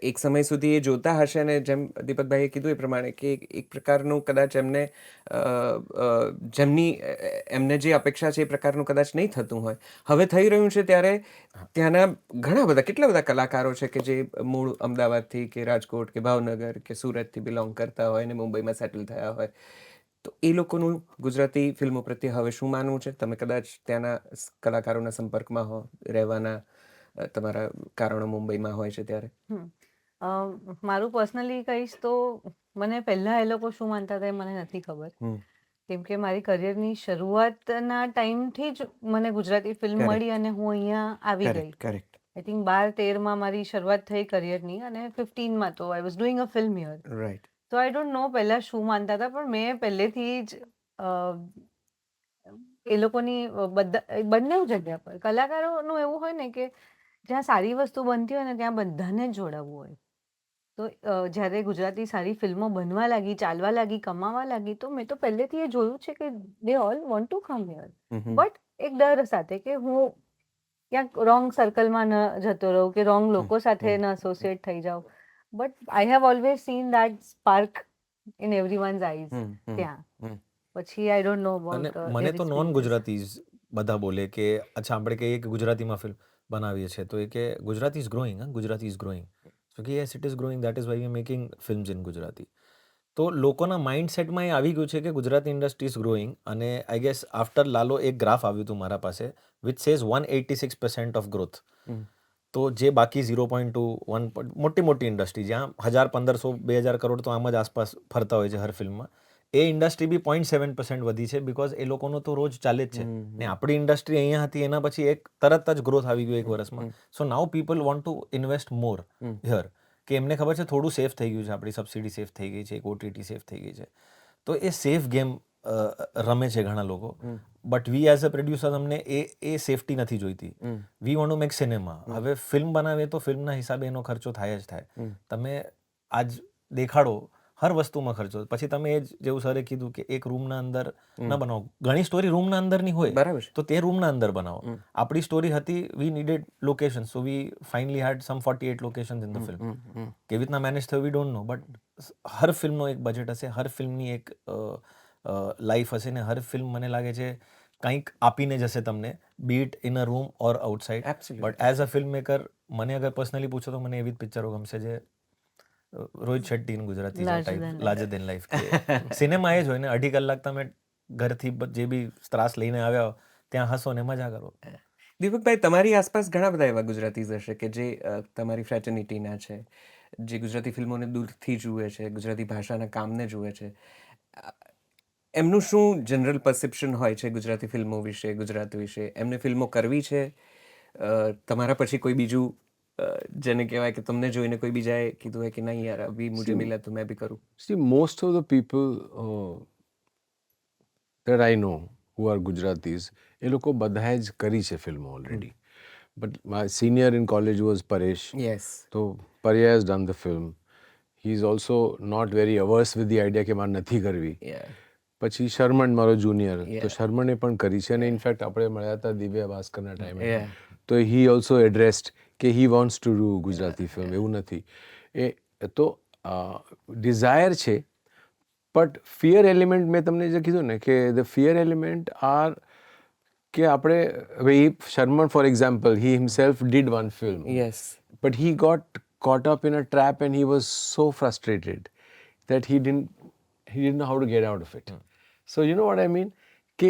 એક સમય સુધી એ જોતા હશે અને જેમ દીપકભાઈએ કીધું એ પ્રમાણે કે એક પ્રકારનું કદાચ એમને જે અપેક્ષા છે એ પ્રકારનું કદાચ નહીં થતું હોય, હવે થઈ રહ્યું છે. ત્યારે ત્યાંના કેટલા બધા કલાકારો છે કે જે મૂળ અમદાવાદથી કે રાજકોટ કે ભાવનગર કે સુરતથી બિલોંગ કરતા હોય અને મુંબઈમાં સેટલ થયા હોય. તો એ લોકોનું ગુજરાતી ફિલ્મો પ્રત્યે હવે શું માનવું છે? તમે કદાચ ત્યાંના કલાકારોના સંપર્કમાં હો, રહેવાના તમારા કારણો મુંબઈમાં હોય છે ત્યારે. મારું પર્સનલી કહીશ તો મને પહેલા એ લોકો શું માનતા હતા એ મને નથી ખબર, કેમ કે મારી કરિયરની શરૂઆતના ટાઈમથી જ મને ગુજરાતી ફિલ્મ મળી અને હું અહીંયા આવી ગઈ. કરેક્ટ. આઈ થિંક 12-13માં મારી શરૂઆત થઈ કરિયરની અને 15માં તો I was doing a film here. Right. તો આઈ ડોન્ટ નો પહેલા શું માનતા હતા, પણ મેં પહેલેથી જ એ લોકોની બંને જગ્યા પર કલાકારોનું એવું હોય ને કે જ્યાં સારી વસ્તુ બનતી હોય ને ત્યાં બધાને જ જોડાવવું હોય. તો જ્યારે ગુજરાતી સારી ફિલ્મો બનવા લાગી, ચાલવા લાગી, કમાવા લાગી, તો મેં તો પહેલેથી એ જોયું છે કે they all want to come here, but એક ડર સાથે કે હું ક્યાંક રોંગ સર્કલમાં ન જતો રહું કે રોંગ લોકો સાથે ન એસોસિએટ થઈ જાઉં. But I have always seen that spark in everyone's eyes ત્યાં. પછી આઈ ડોન્ટ નો અને અબાઉટ મને તો નોન ગુજરાતીઝ બધા બોલે કે અચ્છા આપણે કહીએ કે ગુજરાતીમાં ફિલ્મ બનાવીએ છીએ તો એ કે Gujarati is growing, Gujarati is growing. તો કે yes it is growing, that is why we are making films in Gujarati. તો લોકોના માઇન્ડસેટમાં એ આવી ગયું છે કે ગુજરાતી ઇન્ડસ્ટ્રી ઇઝ ગ્રોઈંગ. અને આઈ ગેસ આફ્ટર લાલો એક ગ્રાફ આવ્યું હતું મારા પાસે વિચ સેઝ 186% ઓફ ગ્રોથ. તો જે બાકી 0.2 1 મોટી મોટી ઇન્ડસ્ટ્રી જ્યાં 1000 1500 2000 કરોડ તો આમ જ આસપાસ ફરતા હોય છે હર ફિલ્મમાં, એ ઇન્ડસ્ટ્રી બી 0.7% વધી છે બિકોઝ એ લોકોનો તો રોજ ચાલે જ છે. ને આપણી ઇન્ડસ્ટ્રી અહીંયા હતી એના પછી એક તરત જ ગ્રોથ આવી ગયો એક વર્ષમાં. So now people want to invest more here, કે એમને ખબર છે થોડું સેફ થઈ ગયું છે, આપણી સબસિડી સેફ થઈ ગઈ છે, એક ઓટીટી સેફ થઈ ગઈ છે. તો એ સેફ ગેમ રમે છે ઘણા લોકો. But we as a producer અમને એ સેફટી નથી જોઈતી. વી વોન્ટ ટુ મેક સિનેમા. હવે ફિલ્મ બનાવીએ તો ફિલ્મના હિસાબે એનો ખર્ચો થાય જ થાય. તમે આજ દેખાડો હર વસ્તુમાં ખર્ચો. પછી તમે એ જ જેવું સરે કીધું કે એક રૂમના અંદર ન બનાવો. ઘણી સ્ટોરી રૂમના અંદરની હોય, બરાબર છે. તો તે રૂમના અંદર બનાવો. આપણી સ્ટોરી હતી we needed location, so we finally had some 48 locations in the film. કેવી રીતના મેનેજ થયું વી ડોન્ટ નો, બટ હર ફિલ્મનો એક બજેટ હશે, હર ફિલ્મની એક લાઈફ હશે, ને હર ફિલ્મ મને લાગે છે કંઈક આપીને જશે તમને, bit in a room or outside. But as a film maker મને અગર પર્સનલી પૂછો તો મને એવી જ પિક્ચરો ગમશે જે Rohit Shetty in Gujarati larger than life. Cinema એ જ હોય ને, 2.5 કલાક તમે ઘરથી જે બી ત્રાસ લઈને આવ્યા હો ત્યાં હસો ને મજા કરો. દીપકભાઈ, તમારી આસપાસ ઘણા બધા એવા ગુજરાતીઝ હશે કે જે તમારી ફ્રેટર્નિટીના છે, જે ગુજરાતી ફિલ્મોને દૂરથી જુએ છે, ગુજરાતી ભાષાના કામને જુએ છે. એમનું શું જનરલ પરસેપ્શન હોય છે ગુજરાતી ફિલ્મો વિશે, ગુજરાત વિશે? એમને ફિલ્મો કરવી છે? તમારા પછી કોઈ બીજું જેને કહેવાય કે તમને જોઈને કોઈ બીજાએ કીધું હોય કે નહીં યાર અભી મુझे मिला तो मैं भी करूँ? See, most of the people that I know who are Gujaratis, એ લોકો બધાએ જ કરી છે ફિલ્મો already. But my senior in college was Paresh. Yes. So Parya has done the film. He is also not very averse with the idea કે મારે નથી કરવી. Yeah. પછી શર્મન મારો જુનિયર, તો Yeah. શર્મણે પણ કરી છે. અને ઇનફેક્ટ આપણે મળ્યા હતા દિવ્ય ભાસ્કરના ટાઈમે, Yeah. તો હી ઓલ્સો એડ્રેસ્ડ કે he wants to do Gujarati film. એવું નથી, એ તો ડિઝાયર છે. બટ ફિયર એલિમેન્ટ મેં તમને જે કીધું ને કે ધ ફિયર એલિમેન્ટ આર કે આપણે હવે Sharman for example he himself did one film, Yes. but he got caught up in a trap and he was so frustrated that he didn't know how to get out of it. So you know what I mean? કે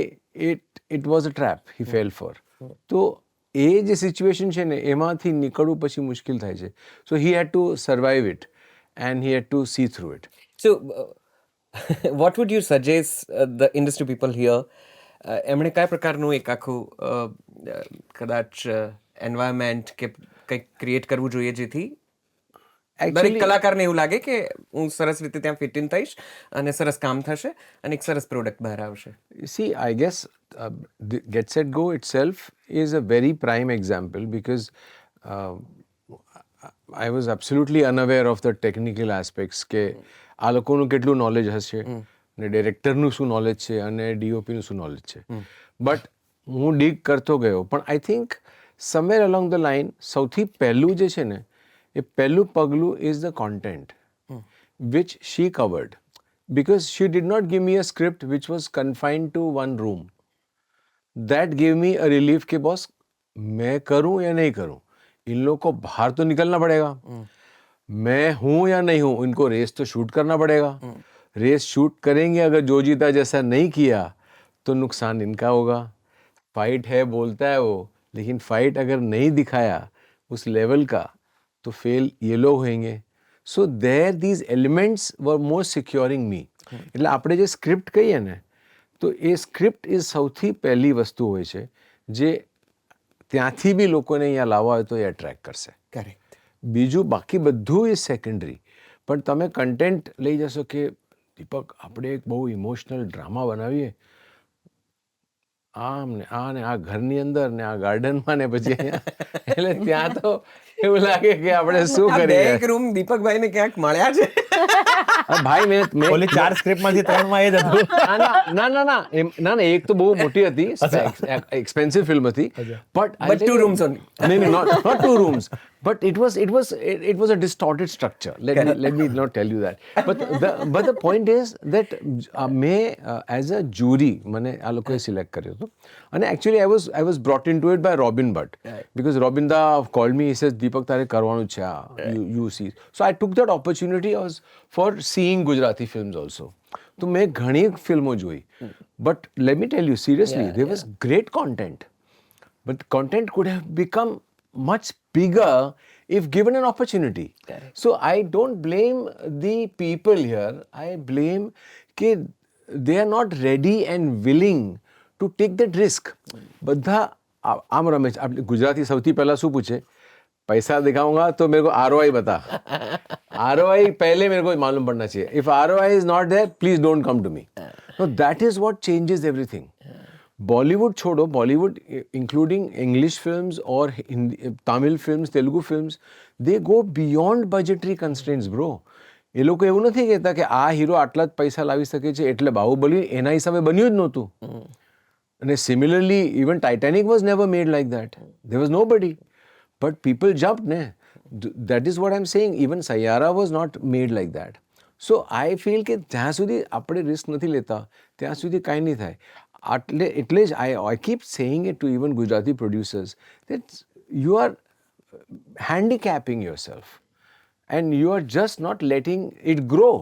it was a trap he fell for. તો એ જે સિચ્યુએશન છે ને એમાંથી નીકળવું પછી મુશ્કેલ થાય છે. So he had to survive it and he had to see through it. So, what would you suggest the industry people here? એમણે કયા પ્રકારનું એક આખું કદાચ એન્વાયરમેન્ટ કે કંઈક ક્રિએટ કરવું જોઈએ જેથી દરેક કલાકારને એવું લાગે કે હું સરસ રીતે ત્યાં ફિટ ઇન થઈશ અને સરસ કામ થશે અને એક સરસ પ્રોડક્ટ બહાર આવશે? See, I guess Get Set Go itself is a very prime example because I was absolutely unaware of the technical aspects કે આ લોકોનું કેટલું નોલેજ હશે ને ડિરેક્ટરનું શું નોલેજ છે અને ડીઓપીનું શું નોલેજ છે. બટ હું ડીગ કરતો ગયો. પણ I think somewhere along the line સૌથી પહેલું જે છે ને એ પહેલું પગલું is the content which she covered because she did not give me a script which was confined to one room. That gave me a relief कि बॉस मैं करूं या नहीं करूं, इन लोगों को बाहर तो निकलना पड़ेगा, मैं हूं या नहीं हूं, इनको रेस तो शूट करना पड़ेगा. रेस शूट करेंगे, अगर जो जीता जैसा नहीं किया तो नुकसान इनका होगा. फाइट है बोलता है वो, लेकिन फाइट अगर नहीं दिखाया उस लेवल का तो फेल ये लोग होंगे. So there these elements were more securing me. એટલે આપણે જે સ્ક્રિપ્ટ કહીએ ને તો એ સ્ક્રિપ્ટ એ સૌથી પહેલી વસ્તુ હોય છે જે ત્યાંથી બી લોકોને અહીંયા લાવવા હોય તો એ અટ્રેક્ટ કરશે. કરેક્ટ. બીજું બાકી બધું એ સેકન્ડરી. પણ તમે કન્ટેન્ટ લઈ જશો કે દીપક આપણે એક બહુ ઇમોશનલ ડ્રામા બનાવીએ, આમ ને આ ઘરની અંદર ને આ ગાર્ડનમાં ને પછી એટલે ત્યાં તો એવું લાગે કે આપણે શું કરીએ. એક રૂમ દીપકભાઈને ક્યાંક મળ્યા છે. ભાઈ મેં ઓલી 4 સ્ક્રિપ્ટમાંથી 3 માં એ જ હતું. ના એક તો બહુ મોટી હતી, એક્સપેન્સિવ ફિલ્મ હતી, But 2 rooms only. not 2 rooms, but it was a distorted structure. Let me not tell you that. But the point is that મેં as a jury મને આ લોકોએ સિલેક્ટ કર્યો હતો, અને actually I was brought into it by Robin Butt, because Robin da called me, he says Deepak તારે કરવાનું છે આ, you see. So I took that opportunity for seeing Gujarati films also. તો મેં ઘણી ફિલ્મો જોઈ, but let me tell you seriously, there was great content. But content could have become much bigger if given an opportunity. So I don't blame the people here. I blame that they are not ready and willing to take that risk. બધા આમ રમેશ, આપણે ગુજરાતી સૌથી પહેલા શું પૂછે? पैसा दिखाऊंगा तो मेरे को ROI बता. ROI पहले मेरे को मालूम पड़ना चाहिए. If ROI is not there, please don't come to me. So that is what changes everything. Bollywood छोड़ो, Bollywood including English films or Hindi, Tamil films, Telugu films, they go beyond budgetary constraints, bro. એ લોકો એવું નથી કહેતા કે આ હીરો આટલા જ પૈસા લાવી શકે છે એટલે બાહુબલી એના હિસાબે બન્યું જ નહોતું. અને similarly even Titanic was never made like that. There was nobody. But people jumped, ne? That is what I'm saying. Even Sayyara was not made like that. So I feel કે જ્યાં સુધી આપણે રિસ્ક નથી લેતા ત્યાં સુધી કાંઈ નહીં થાય. એટલે જ I keep saying it to even Gujarati producers that you are handicapping yourself and you are just not letting it grow.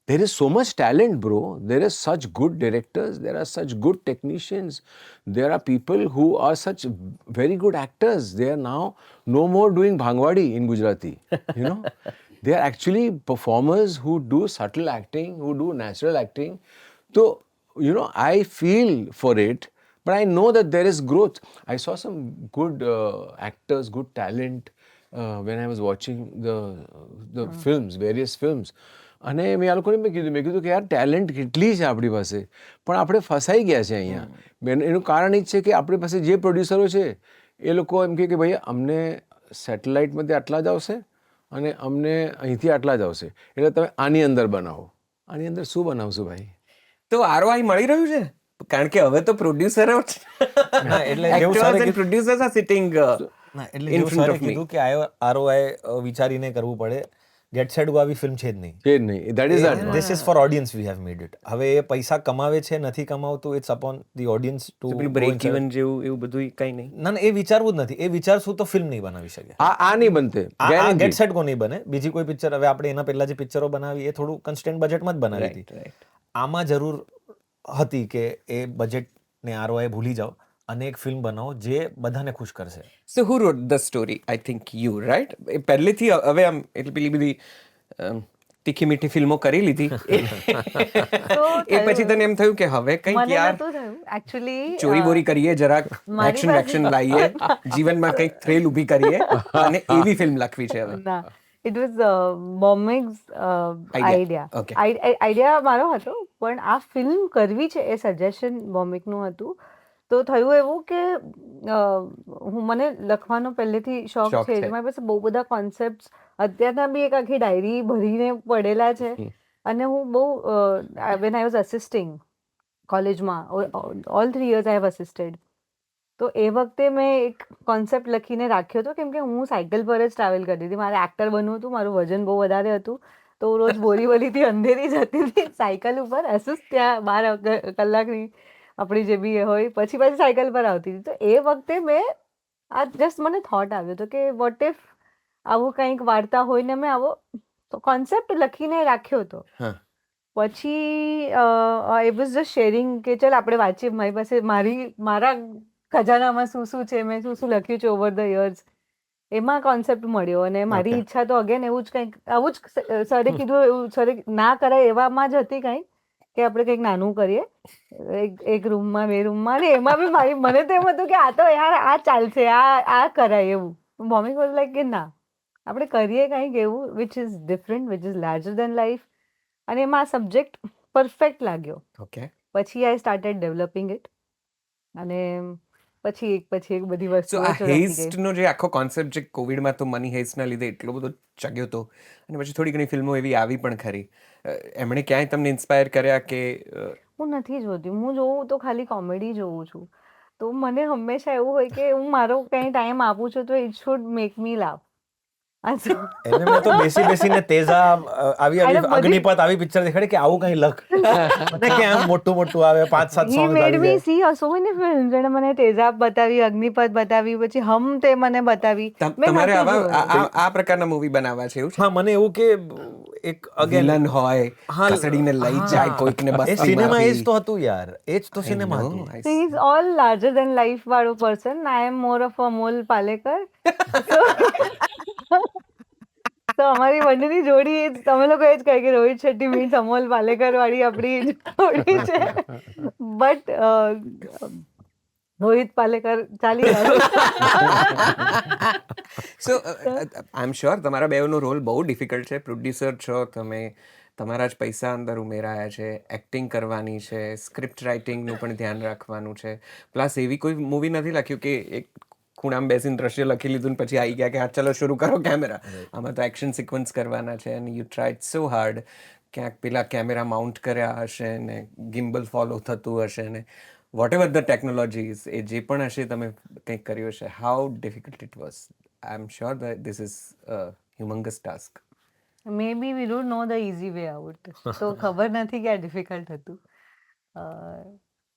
There is so much talent, bro. There are such good directors. There are such good technicians. There are people who are such very good actors. They are now no more doing Bhangwadi in Gujarati. You know, they are actually performers who do subtle acting, who do natural acting. So, you know, I feel for it, but I know that there is growth. I saw some good actors, good talent when I was watching the films, various films. અને મેં આ લોકોને મેં કીધું કે યાર ટેલેન્ટ કેટલી છે આપણી પાસે, પણ આપણે ફસાઈ ગયા છે અહીંયા. એનું કારણ એ જ છે કે આપણી પાસે જે પ્રોડ્યુસરો છે એ લોકો એમ કહે કે ભાઈ અમને સેટેલાઇટમાંથી આટલા જ આવશે અને અમને અહીંથી આટલા જ આવશે, એટલે તમે આની અંદર બનાવો. આની અંદર શું બનાવશું ભાઈ? તો ROI મળી રહ્યું છે, કારણ કે હવે તો પ્રોડ્યુસરો ના, એટલે જેવું સારે કીધું- પ્રોડ્યુસર્સ આર સિટિંગ ના, એટલે જેવું સારે કીધું કે ROI વિચારીને કરવું પડે. ગેટ સેટ ગો આવી ફિલ્મ છે જ નહીં. છે જ નહીં. That is that. This is for audience we have made it. હવે એ પૈસા કમાવે છે નથી કમાવતું, it's upon the audience to break even જેવું એવું બધું કંઈ નહીં. ના ના, એ વિચારવું જ નથી. એ વિચારશું તો ફિલ્મ નહીં બનાવી શકે. આ નહીં બનતે. ગેટ સેટ કો નહીં બને. બીજી કોઈ પિક્ચર, હવે આપણે એના પહેલા જે પિક્ચરો બનાવી એ થોડું કન્સ્ટન્ટ બજેટમાં જ બનાવી હતી. આમાં જરૂર હતી કે એ બજેટને ROI ભૂલી જાઓ અને એક ફિલ્મ બનાવો જે બધાને ખુશ કરશે. So who wrote the story? I think you, right? એ પહેલેથી હવે આમ એટલે પેલી બધી તીખી મીઠી ફિલ્મો કરી લીધી એ પછી તને એમ થયું કે હવે કંઈક મને યાર નહોતું થયું એકચ્યુઅલી. ચોરી બોરી કરીએ, જરાક એક્શન વેક્શન લાવીએ, જીવનમાં કંઈક થ્રિલ ઊભી કરીએ અને એવી ફિલ્મ લખવી છે હવે. ના, it was bombing's idea. Okay. Idea મારો હતો, પણ આ ફિલ્મ કરવી છે એ સજેશન બોમ્બિકનું હતું. તો થયું એવું કે મને લખવાનો પહેલેથી શોખ શોખ છે. છે. મારી પાસે બહુ બધા કોન્સેપ્ટ અત્યારના બી એક આખી ડાયરી ભરીને પડેલા છે. અને હું બહુ વેન આઈ વોઝ અસિસ્ટિંગ કોલેજમાં, ઓલ 3 years આઈ હેવ અસિસ્ટેડ. તો એ વખતે મેં એક કોન્સેપ્ટ લખીને રાખ્યો હતો, કેમ કે હું સાયકલ પર જ ટ્રાવેલ કરતી હતી. મારે એક્ટર બનવું હતું, મારું વજન બહુ વધારે હતું, તો હું રોજ બોરીવલીથી અંધેરી જતી હતી સાયકલ ઉપર, અસુસ ત્યાં 12 કલાકની આપણી જે બી હોય, પછી પાછી સાયકલ પર આવતી હતી. તો એ વખતે મેં આ જસ્ટ મને થોટ આવ્યો હતો કે વોટ ઇફ આવું કંઈક વાર્તા હોય ને મેં આવો કોન્સેપ્ટ લખીને રાખ્યો હતો. પછી એ વોઝ જસ્ટ શેરિંગ કે ચાલ આપણે વાંચીએ, મારી પાસે મારા ખજાનામાં શું શું છે, મેં શું શું લખ્યું છે ઓવર ધ યર્સ, એમાં કોન્સેપ્ટ મળ્યો. અને મારી ઈચ્છા તો અગેન એવું જ કંઈક આવું જ સરે કીધું, એવું સરે ના કરાય એવામાં જ હતી કંઈક કે આપણે કંઈક નાનું કરીએ, એક રૂમમાં 2 રૂમમાં. અને એમાં બી મને તો એમ હતું કે આ તો યાર આ ચાલશે, આ કરાય એવું. મમ્મી વોઝ લાઈક કે ના, આપણે કરીએ કંઈક એવું which is different, which is larger than life. અને એમાં આ સબ્જેક્ટ પરફેક્ટ લાગ્યો. ઓકે. પછી આઈ સ્ટાર્ટેડ ડેવલપિંગ ઇટ. અને પછી એક બધી સો વસ્તુઓ આ ચોરાતી ગઈ. હેસ્ટનો જે આખો કોન્સેપ્ટ જે કોવિડમાં તો મની હેસ્ટના લીધે એટલો બધો ચગ્યો હતો અને પછી થોડી ઘણી ફિલ્મો એવી આવી પણ ખરી. એમણે ક્યાંય તમને ઇન્સ્પાયર કર્યા કે હું નથી જોતી, હું જોઉં તો ખાલી કોમેડી જોઉં છું. તો મને હંમેશા એવું હોય કે હું મારો કંઈ ટાઈમ આપું છું તો it should make me laugh. એને મેં તો બેસીને તેજાબ આવી એને બધી- અગ્નિપથ આવી પિક્ચર દેખાડી કે આવું કંઈ લખ મને કે આમ મોટું આવે 5-7 He સોંગ made આવી me જાય. see so many films. એણે મને તેજાબ બતાવી, અગ્નિપથ બતાવી, પછી હમ તે મને બતાવી. મેં તમારે નથી આવા જોયું. આ પ્રકારના મૂવી બનાવવા છે એવું છે? હા, મને એવું કે એક અગેન વિલન હોય, ખસેડીને લઈ જાય, કોઈકને એ બસ્તી સિનેમા એ જ માંથી. તો હતું યાર, એ જ તો સિનેમા No, હતું. I So he's all larger than life વાળું person. I am more of a Amol Palekar. તો અમારી બંનેની જોડી એ જ, તમે લોકો એ જ કહે કે રોહિત શેટ્ટી મીન્સ અમોલ પાલેકર વાળી આપણી જોડી છે. બટ રોહિત પાલેકર ચાલી જાય. સો આઈ એમ શ્યોર તમારા બેવનો રોલ બહુ ડિફિકલ્ટ છે. પ્રોડ્યુસર છો તમે, તમારા જ પૈસા અંદર ઉમેરાયા છે, એક્ટિંગ કરવાની છે, સ્ક્રિપ્ટ રાઇટિંગનું પણ ધ્યાન રાખવાનું છે. પ્લસ એવી કોઈ મૂવી નથી લખ્યું કે એક ખૂણામાં બેસીને દ્રશ્ય લખી લીધું ને પછી આવી ગયા કે હા ચલો શરૂ કરો કેમેરા. આમાં તો એક્શન સિક્વન્સ કરવાના છે અને યુ ટ્રાઈડ સો હાર્ડ. ક્યાંક પેલા કેમેરા માઉન્ટ કર્યા હશે ને ગિમ્બલ ફોલો થતું હશે ને વોટ એવર ધ ટેકનોલોજીસ એ જે પણ હશે તમે કંઈક કર્યું હશે. How difficult it was. I am sure that this is humongous task. Maybe we don't know the easy way out. તો ખબર નથી કે આ ડિફિકલ્ટ હતું.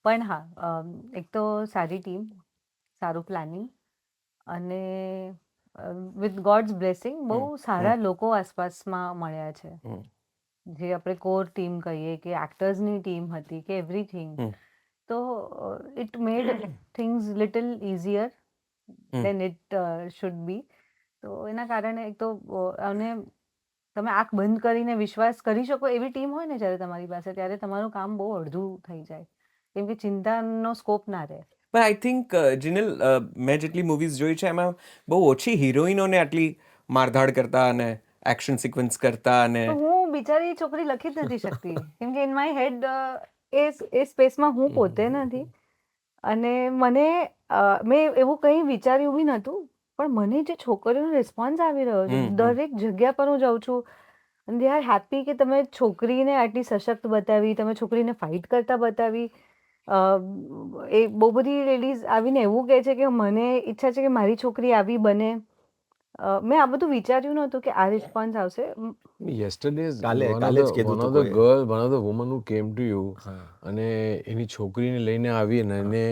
પણ હા, એક તો સારી ટીમ, સારું પ્લાનિંગ અને વિથ ગોડ્સ બ્લેસિંગ બહુ સારા લોકો આસપાસમાં મળ્યા છે. જે આપણે કોર ટીમ કહીએ કે એક્ટર્સની ટીમ હતી કે એવરીથિંગ. તો it made things little easier than it should be. તો એના કારણે એક તો અને તમે આંખ બંધ કરીને વિશ્વાસ કરી શકો એવી ટીમ હોય ને જ્યારે તમારી પાસે, ત્યારે તમારું કામ બહુ અડધું થઈ જાય. કેમ કે ચિંતાનો સ્કોપ ના રહે. પણ આઈ થિંક જીનલ, મેં જેટલી મૂવીઝ જોઈ છે એમાં બહુ ઓછી હિરોઈનોને આટલી મારધાડ કરતા અને એક્શન સિક્વન્સ કરતા અને તો હું બિચારી છોકરી લખી જ નથી શકતી. કેમ કે ઇન માય હેડ એ સ્પેસમાં હું પોતે નથી. અને મને મેં એવું કંઈ વિચાર્યું બી નહોતું, પણ મને જે છોકરીઓનો રિસ્પોન્સ આવી રહ્યો છે દરેક જગ્યા પર હું જાઉં છું અને દે આર હેપી કે તમે છોકરીને આટલી સશક્ત બતાવી, તમે છોકરીને ફાઇટ કરતા બતાવી. એ બહુ બધી લેડીઝ આવીને એવું કહે છે કે મને ઈચ્છા છે કે મારી છોકરી આવી બને. મેં આ બધું વિચાર્યું નહોતું કે આ રિસ્પોન્સ આવશે. Yesterday, કાલે one જ of કીધું હતું the કોઈએ. girl, one of the woman who came to you અને એની છોકરીને લઈને આવી અને એને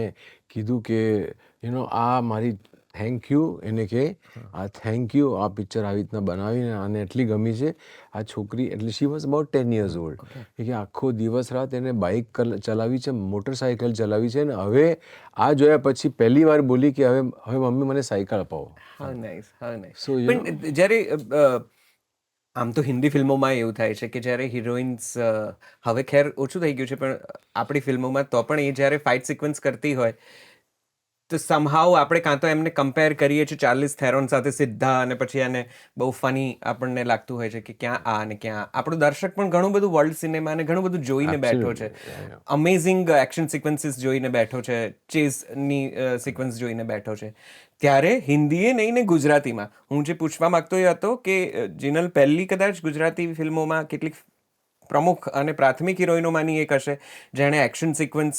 કીધું કે આ મારી થેન્ક યુ, એને કે આ થેન્ક યુ, આ પિક્ચર આવી રીતના બનાવીને આને એટલી ગમી છે. આ છોકરી એટલે she was about 10 years old. કે આખો દિવસ રાત એને બાઇક ચલાવી છે, મોટરસાઇકલ ચલાવી છે અને હવે આ જોયા પછી પહેલી વાર બોલી કે હવે મમ્મી મને સાયકલ અપાવો. હા નાઇસ, હા નાઇસ. So, you પણ જ્યારે આમ તો હિન્દી ફિલ્મોમાં એવું થાય છે કે જ્યારે હિરોઈન્સ, હવે ખેર ઓછું થઈ ગયું છે પણ આપણી ફિલ્મોમાં તો પણ એ જ્યારે ફાઇટ સિક્વન્સ કરતી હોય તો સમહાઉ આપણે કાં તો એમને કમ્પેર કરીએ છીએ ચાર્લિસ થેરોન સાથે સીધા અને પછી એને બહુ ફની આપણને લાગતું હોય છે કે ક્યાં આ અને ક્યાં આ. આપણો દર્શક પણ ઘણું બધું વર્લ્ડ સિનેમા અને ઘણું બધું જોઈને બેઠો છે. અમેઝિંગ એક્શન સિક્વન્સીસ જોઈને બેઠો છે, ચેઝની સિક્વન્સ જોઈને બેઠો છે. ત્યારે હિન્દીએ નહીં ને ગુજરાતીમાં હું જે પૂછવા માંગતો એ હતો કે જીનલ પહેલી કદાચ ગુજરાતી ફિલ્મોમાં કેટલીક પ્રમુખ અને પ્રાથમિક હિરોઈનોમાંની એક હશે જેણે એક્શન સિક્વન્સ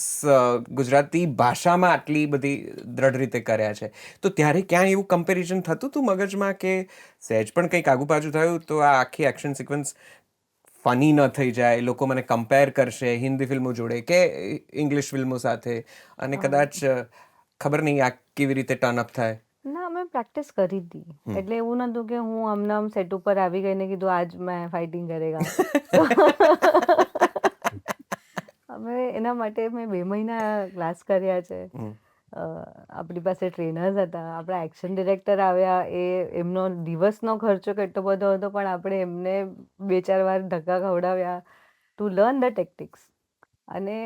ગુજરાતી ભાષામાં આટલી બધી દ્રઢ રીતે કર્યા છે. તો ત્યારે ક્યાં એવું કમ્પેરિઝન થતું હતું મગજમાં કે સહેજ પણ કંઈક આગુ પાછું થયું તો આ આખી એક્શન સિક્વન્સ ફની ન થઈ જાય, લોકો મને કમ્પેર કરશે હિન્દી ફિલ્મો જોડે કે ઇંગ્લિશ ફિલ્મો સાથે અને કદાચ ખબર નહીં આ કેવી રીતે ટર્ન અપ થાય? ના, મેં પ્રેક્ટિસ કરી હતી. એટલે એવું નહોતું કે હું આમ સેટ ઉપર આવી ગઈને કીધું આજ મેં ફાઇટિંગ કરેગા. અમે એના માટે મેં 2 મહિના ક્લાસ કર્યા છે. આપણી પાસે ટ્રેનર્સ હતા, આપણા એક્શન ડિરેક્ટર આવ્યા, એમનો દિવસનો ખર્ચો કેટલો બધો હતો પણ આપણે એમને 2-4 વાર ધક્કા ખવડાવ્યા ટુ લર્ન ધ ટેક્ટિક્સ. અને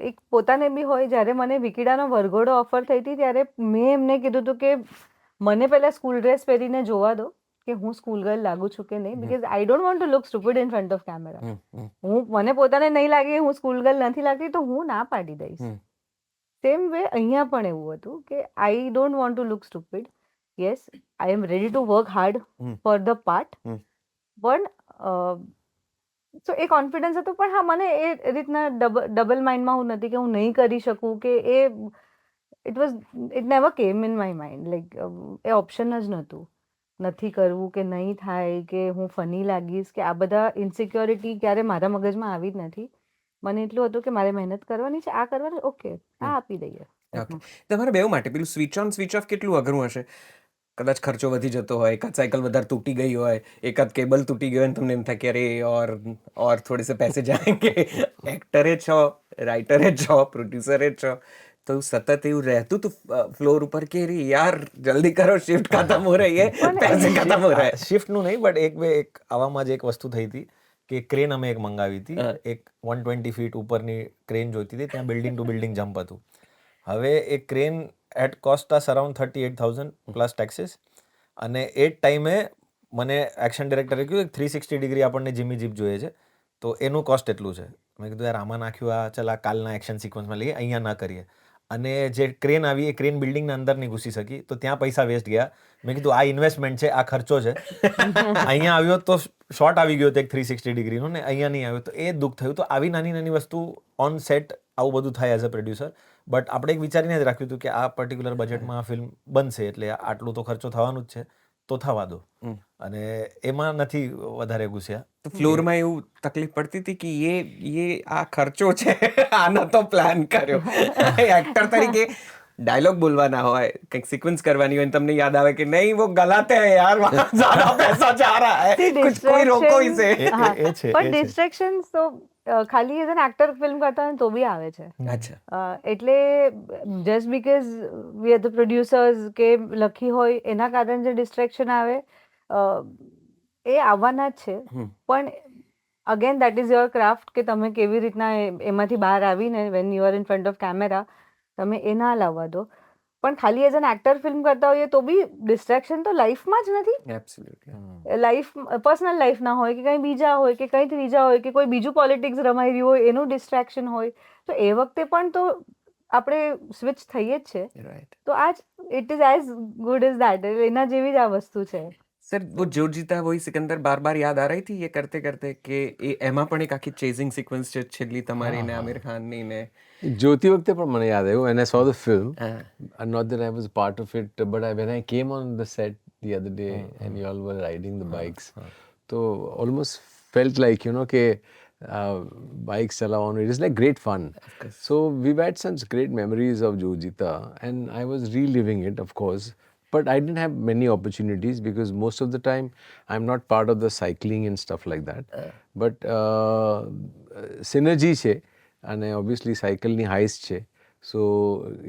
એક પોતાને બી હોય, જ્યારે મને વિકીડાનો વરઘોડો ઓફર થઈ હતી ત્યારે મેં એમને કીધું હતું કે મને પહેલાં સ્કૂલ ડ્રેસ પહેરીને જોવા દો કે હું સ્કૂલ ગર્લ લાગુ છું કે નહીં, because I don't want to look stupid in front of camera. મને પોતાને નહીં લાગે હું સ્કૂલ ગર્લ નથી લાગતી તો હું ના પાડી દઈશ. સેમ વે અહીંયા પણ એવું હતું કે I don't want to look stupid. Yes, I am ready to work hard for the part. પણ સો એ કોન્ફિડન્સ હતો, પણ હા મને એ રીતના ડબલ માઇન્ડમાં હું નથી કે હું નહીં કરી શકું કે ઇટ નેવર કેમ in my mind. Like A option જ નહોતું, નથી કરવું કે નહીં થાય કે હું ફની લાગીશ કે આ બધા ઇન્સિક્યોરિટી ક્યારે મારા મગજમાં આવી જ નથી. મને એટલું હતું કે મારે મહેનત કરવાની છે, આ કરવાની, ઓકે આ આપી દઈએ. ઓકે, તમારે બેવ માટે પેલું સ્વિચ ઓન સ્વિચ ઓફ કેટલું અઘરું હશે? કદાચ ખર્ચો વધી જતો હોય, એકાદ સાયકલ વધારે તૂટી ગઈ હોય, એકાદ કેબલ તૂટી ગયો હોય, તમને એમ થાય કે અરે और थोड़े से पैसे जाएंगे. એક્ટરે છો, રાઇટરે છો, પ્રોડ્યુસરે છો, તો સતત એવું રહેતું તું ફ્લોર ઉપર કે રે યાર જલ્દી કરો, શિફ્ટ ખતમ હો રહી है, पैसे खत्म हो रहा है. શિફ્ટનું નહીં, બટ એક આવામાં જ એક વસ્તુ થઈ હતી કે ક્રેન અમે એક મંગાવી હતી. એક 120 ફીટ ઉપરની ક્રેન જોઈતી હતી, ત્યાં બિલ્ડિંગ ટુ બિલ્ડિંગ જમ્પ હતું. હવે એ crane at cost us around 38,000 plus taxes. અને એ જ ટાઈમે મને એક્શન ડિરેક્ટરે કહ્યું 360 ડિગ્રી આપણને જીમી જીપ જોઈએ છે, તો એનું કોસ્ટ એટલું છે. મેં કીધું યાર આમાં નાખ્યું, આ ચાલ આ કાલના એક્શન સિક્વન્સમાં લઈએ, અહીંયા ના કરીએ. અને જે ક્રેન આવી એ ક્રેન બિલ્ડિંગના અંદર નહીં ઘૂસી શકી, તો ત્યાં પૈસા વેસ્ટ ગયા. મેં કીધું આ ઇન્વેસ્ટમેન્ટ છે, આ ખર્ચો છે. અહીંયા આવ્યો તો શોર્ટ આવી ગયો એક 360 ડિગ્રીનો, ને અહીંયા નહીં આવ્યો તો એ દુઃખ થયું. તો આવી નાની નાની વસ્તુ ઓન સેટ આવું બધું થાય એઝ અ પ્રોડ્યુસર. બટ આપણે એક વિચારીને જ રાખ્યું હતું કે આ પર્ટિક્યુલર બજેટમાં ફિલ્મ બનશે એટલે આટલું તો ખર્ચો થવાનું જ છે, તો થવા દો. અને એમાં નથી વધારે ઘૂસ્યા. તો ફ્લોરમાં એવું તકલીફ પડતી હતી કે ये આ ખર્ચો છે, આનો તો પ્લાન કર્યો. એક્ટર તરીકે ડાયલોગ બોલવાના હોય, કંઈક સિક્વન્સ કરવાની હોય, તમને યાદ આવે કે નહીં वो गलत है यार, वहाँ ज़्यादा पैसा जा रहा है, कुछ कोई रोको इसे. પણ ડિસ્ટ્રેક્શન્સ તો ખાલી એઝ એન એક્ટર ફિલ્મ કરતા હોય ને તો બી આવે છે. અચ્છા, એટલે just because we are the producers કે લખી હોય એના કારણે જે ડિસ્ટ્રેક્શન આવે એ આવવાના જ છે. પણ again that is your craft કે તમે કેવી રીતના એમાંથી બહાર આવીને when you are in front of camera તમે એ ના લાવવા દો. પણ ખાલી એઝ એન એક્ટર ફિલ્મ કરતા હોઈએ તો બી ડિસ્ટ્રેક્શન તો લાઈફમાં જ નથી. એબ્સોલ્યુટલી. લાઈફ પર્સનલ લાઈફના હોય કે કંઈ બીજા હોય કે કંઈ ત્રીજા હોય કે કોઈ બીજું પોલિટિક્સ રમાઈ રહ્યું હોય એનું ડિસ્ટ્રેક્શન હોય, તો એ વખતે પણ તો આપણે સ્વિચ થઈએ જ છે. રાઈટ. તો આ જ it is as good is that, એના જેવી જ આ વસ્તુ છે. सर वो जो जीता वही सिकंदर बार बार याद आ रही थी ये करते करते કે એ એમાં પણ એક આખી ચેઝિંગ સિક્વન્સ છે છેલ્લી તમારી ને આમિર ખાનની ને જ્યોતિ વખતે પણ મને યાદ આવ્યું, and I saw the film, not that I was part of it, but when I came on the set the other day and you all were riding the bikes, so almost felt like કે bikes ચલાવવાનું, it is like great fun. So we've had such great memories of Jo Jeeta, and I was reliving it, of course. But I didn't have many opportunities because most of the time I'm not part of the cycling and stuff like that. But synergy છે અને obviously cycle ની heist છે. So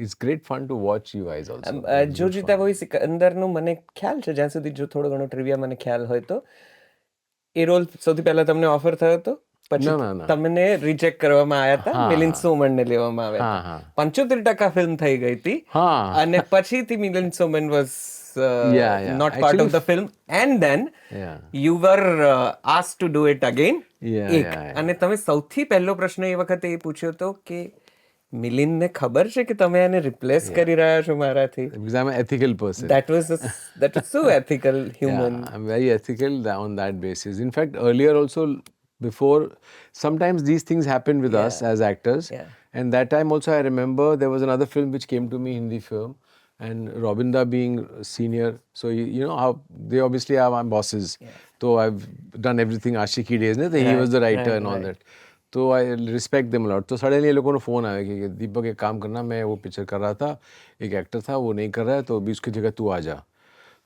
it's great fun to watch you guys also. જો જીતા વહી સિકંદરનું મને ખ્યાલ છે, જ્યાં સુધી જો થોડો ઘણો ટ્રિવિયા મને ખ્યાલ હોય તો એ રોલ સૌથી પહેલા તમને ઓફર થયો હતો, પછી તમને રિજેક્ટ કરવામાં આવ્યા હતા, મિલિંદ સોમણને લેવામાં આવ્યા હતા. 75% ફિલ્મ થઈ ગઈ હતી અને પછીથી Milind Soman was not part of the film, and then you were asked to do it again. અને તમે સૌથી પહેલો પ્રશ્ન એ વખતે એ પૂછ્યો હતો કે મિલિંદને ખબર છે કે તમે એને રિપ્લેસ કરી રહ્યા છો મારાથી? Because I'm an ethical person. That was so ethical, human. Yeah, I'm very ethical on that basis. In fact, earlier also, before, sometimes these things happen with us as actors. And that time also I remember there was another film which came to me, Hindi film, and Robinda being senior, so you know how they obviously are my bosses. So I've done everything Ashiki days, ne? He was the writer and all that. So I respect them a lot. तो suddenly ये लोगों ने फोन आया कि दीपक एक काम करना, मैं वो पिक्चर कर रहा था, एक एक्टर था वो नहीं कर रहा है, तो अभी उसकी जगह तू आ जा.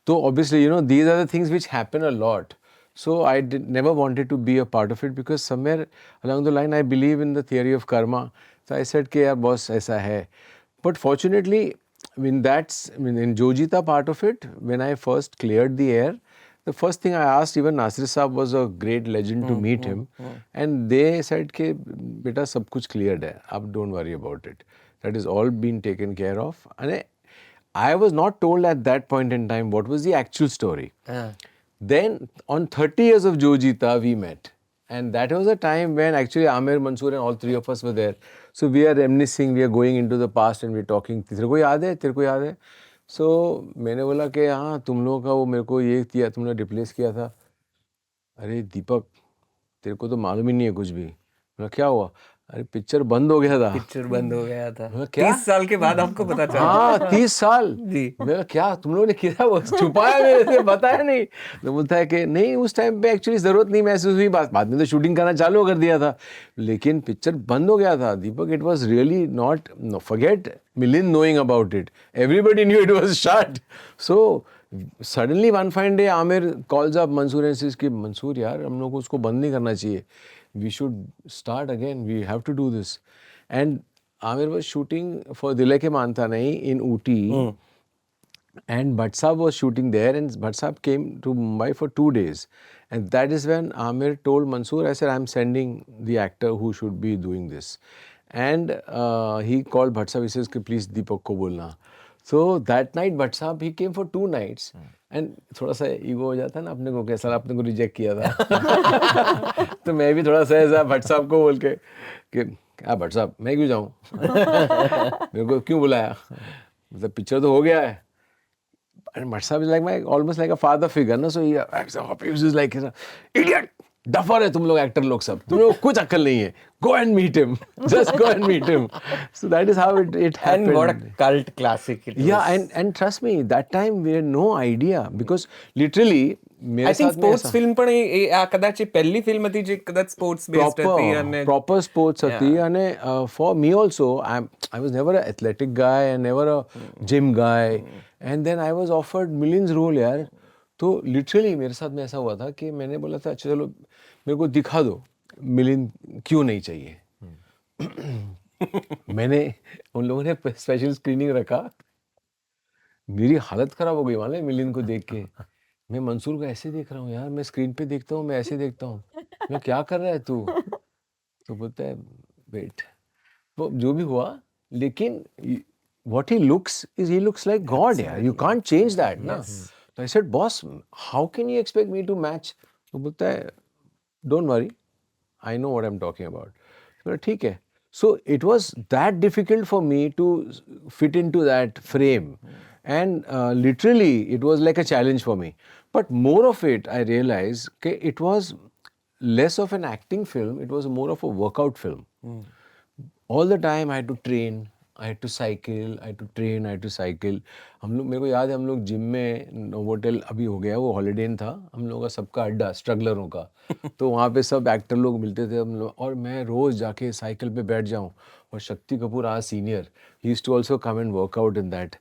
तो obviously these are the things which happen a lot. So I never wanted to be a part of it because somewhere along the line I believe in the theory of karma. So I said कि यार boss ऐसा है. But fortunately in Jo Jeeta part of it, when I first cleared the air, the first thing I asked, even Nasir Saab was a great legend to meet him, and they said कि बेटा सब कुछ cleared है, आप don't worry about it. That is all been taken care of. And I was not told at that point in time what was the actual story. Then on 30 years of Jo Jeeta we met, And that was a time when actually Amir, Mansoor and all three of us were there. So we are reminiscing, we are going into the past and we are talking. तेरे को याद है? तेरे को याद है? So मैंने बोला कि हाँ तुम लोगों का वो मेरे को ये किया, तुमने रिप्लेस किया था. अरे दीपक, तेरे को तो मालूम ही नहीं है कुछ भी. बोला क्या हुआ? अरे पिक्चर बंद हो गया था. पिक्चर बंद हो गया था क्या? 30 साल के बाद आपको पता चला. हाँ 30 साल. जी. मेरा क्या तुम लोगों ने किया, वो छुपाया मेरे से, बताया नहीं. तो बोलता है कि नहीं उस टाइम पे एक्चुअली जरूरत नहीं महसूस हुई, बाद में तो शूटिंग करना चालू कर दिया था, लेकिन पिक्चर बंद हो गया था. Deepak, it was really not, forget Milind knowing about it, everybody knew it was shot. So suddenly one fine day Aamir calls up Mansoor and says कि मंसूर यार हम लोग को उसको बंद नहीं करना चाहिए, we should start again, we have to do this. And Amir was shooting for Dil Hai Ke Manta Nahi in Ooty, and Bhatt Sahab was shooting there, and Bhatt Sahab came to Mumbai for 2 days. And that is when Amir told Mansoor, I said, I'm sending the actor who should be doing this. And he called Bhatt Sahab, he says, please Deepak ko bolna. So that night Bhatt Sahab, he came for 2 nights. And थोड़ा सा ईगो हो जाता है ना अपने को, कैसा आपने को रिजेक्ट किया था. तो मैं भी थोड़ा सा ऐसा भट्ट साहब को बोल के कि क्या भट्ट साहब मैं क्यों जाऊँ, मेरे को क्यों बुलाया, मतलब पिक्चर तो हो गया है. And Bhatt Sahab is like my almost like a father figure ना. So he is like idiot, duffer है तुम लोग, एक्टर लोग सब, तुम लोग कुछ अक्ल नहीं है, go and meet him, just go and meet him. So that is how it happened. And what a cult classic it was. Yeah, and trust me, that time we had no idea, because literally मेरे I think साथ में sports ऐसा- film પણ આ કદાચ એ પહેલી ફિલ્મ હતી જે કદાચ સ્પોર્ટ્સ બેઝડ હતી અને proper sports હતી. અને for me also, I was never an athletic guy and never a gym guy, and then I was offered millions role यार. तो लिटरली मेरे साथ में ऐसा हुआ था कि मैंने बोला था अच्छा चलो मेरे को दिखा दो मिलिंद क्यों नहीं चाहिए. मैंने उन लोगों ने स्पेशल स्क्रीनिंग रखा, मेरी हालत खराब हो गई वाले मिलिंद को देख के. मैं मंसूर को ऐसे देख रहा हूँ यार, मैं स्क्रीन पे देखता हूँ, मैं ऐसे देखता हूँ, मैं क्या कर रहा है तू. तो बोलता है वेट, वो जो भी हुआ, लेकिन what he looks is he looks like God. Yeah, you can't change that, ना. So I said, boss, how can you expect me to match? तो बोलता है don't worry, I know what I'm talking about. तो ठीक है. So it was that difficult for me to fit into that frame, and literally it was like a challenge for me. But more of it, I realized that it was less of an acting film, it was more of a workout film. All the time I had to train, I had to cycle, I had to train, I had to cycle. हम लोग, मेरे को याद है हम लोग जिम में, नोवोटेल अभी हो गया, वो हॉलीडे इन था, हम लोगों का सबका अड्डा स्ट्रगलरों का. तो वहाँ पे सब एक्टर लोग मिलते थे हम लोग, और मैं रोज़ जाके साइकिल पे बैठ जाऊँ. और शक्ति कपूर आज senior, he used to also come and work out in that.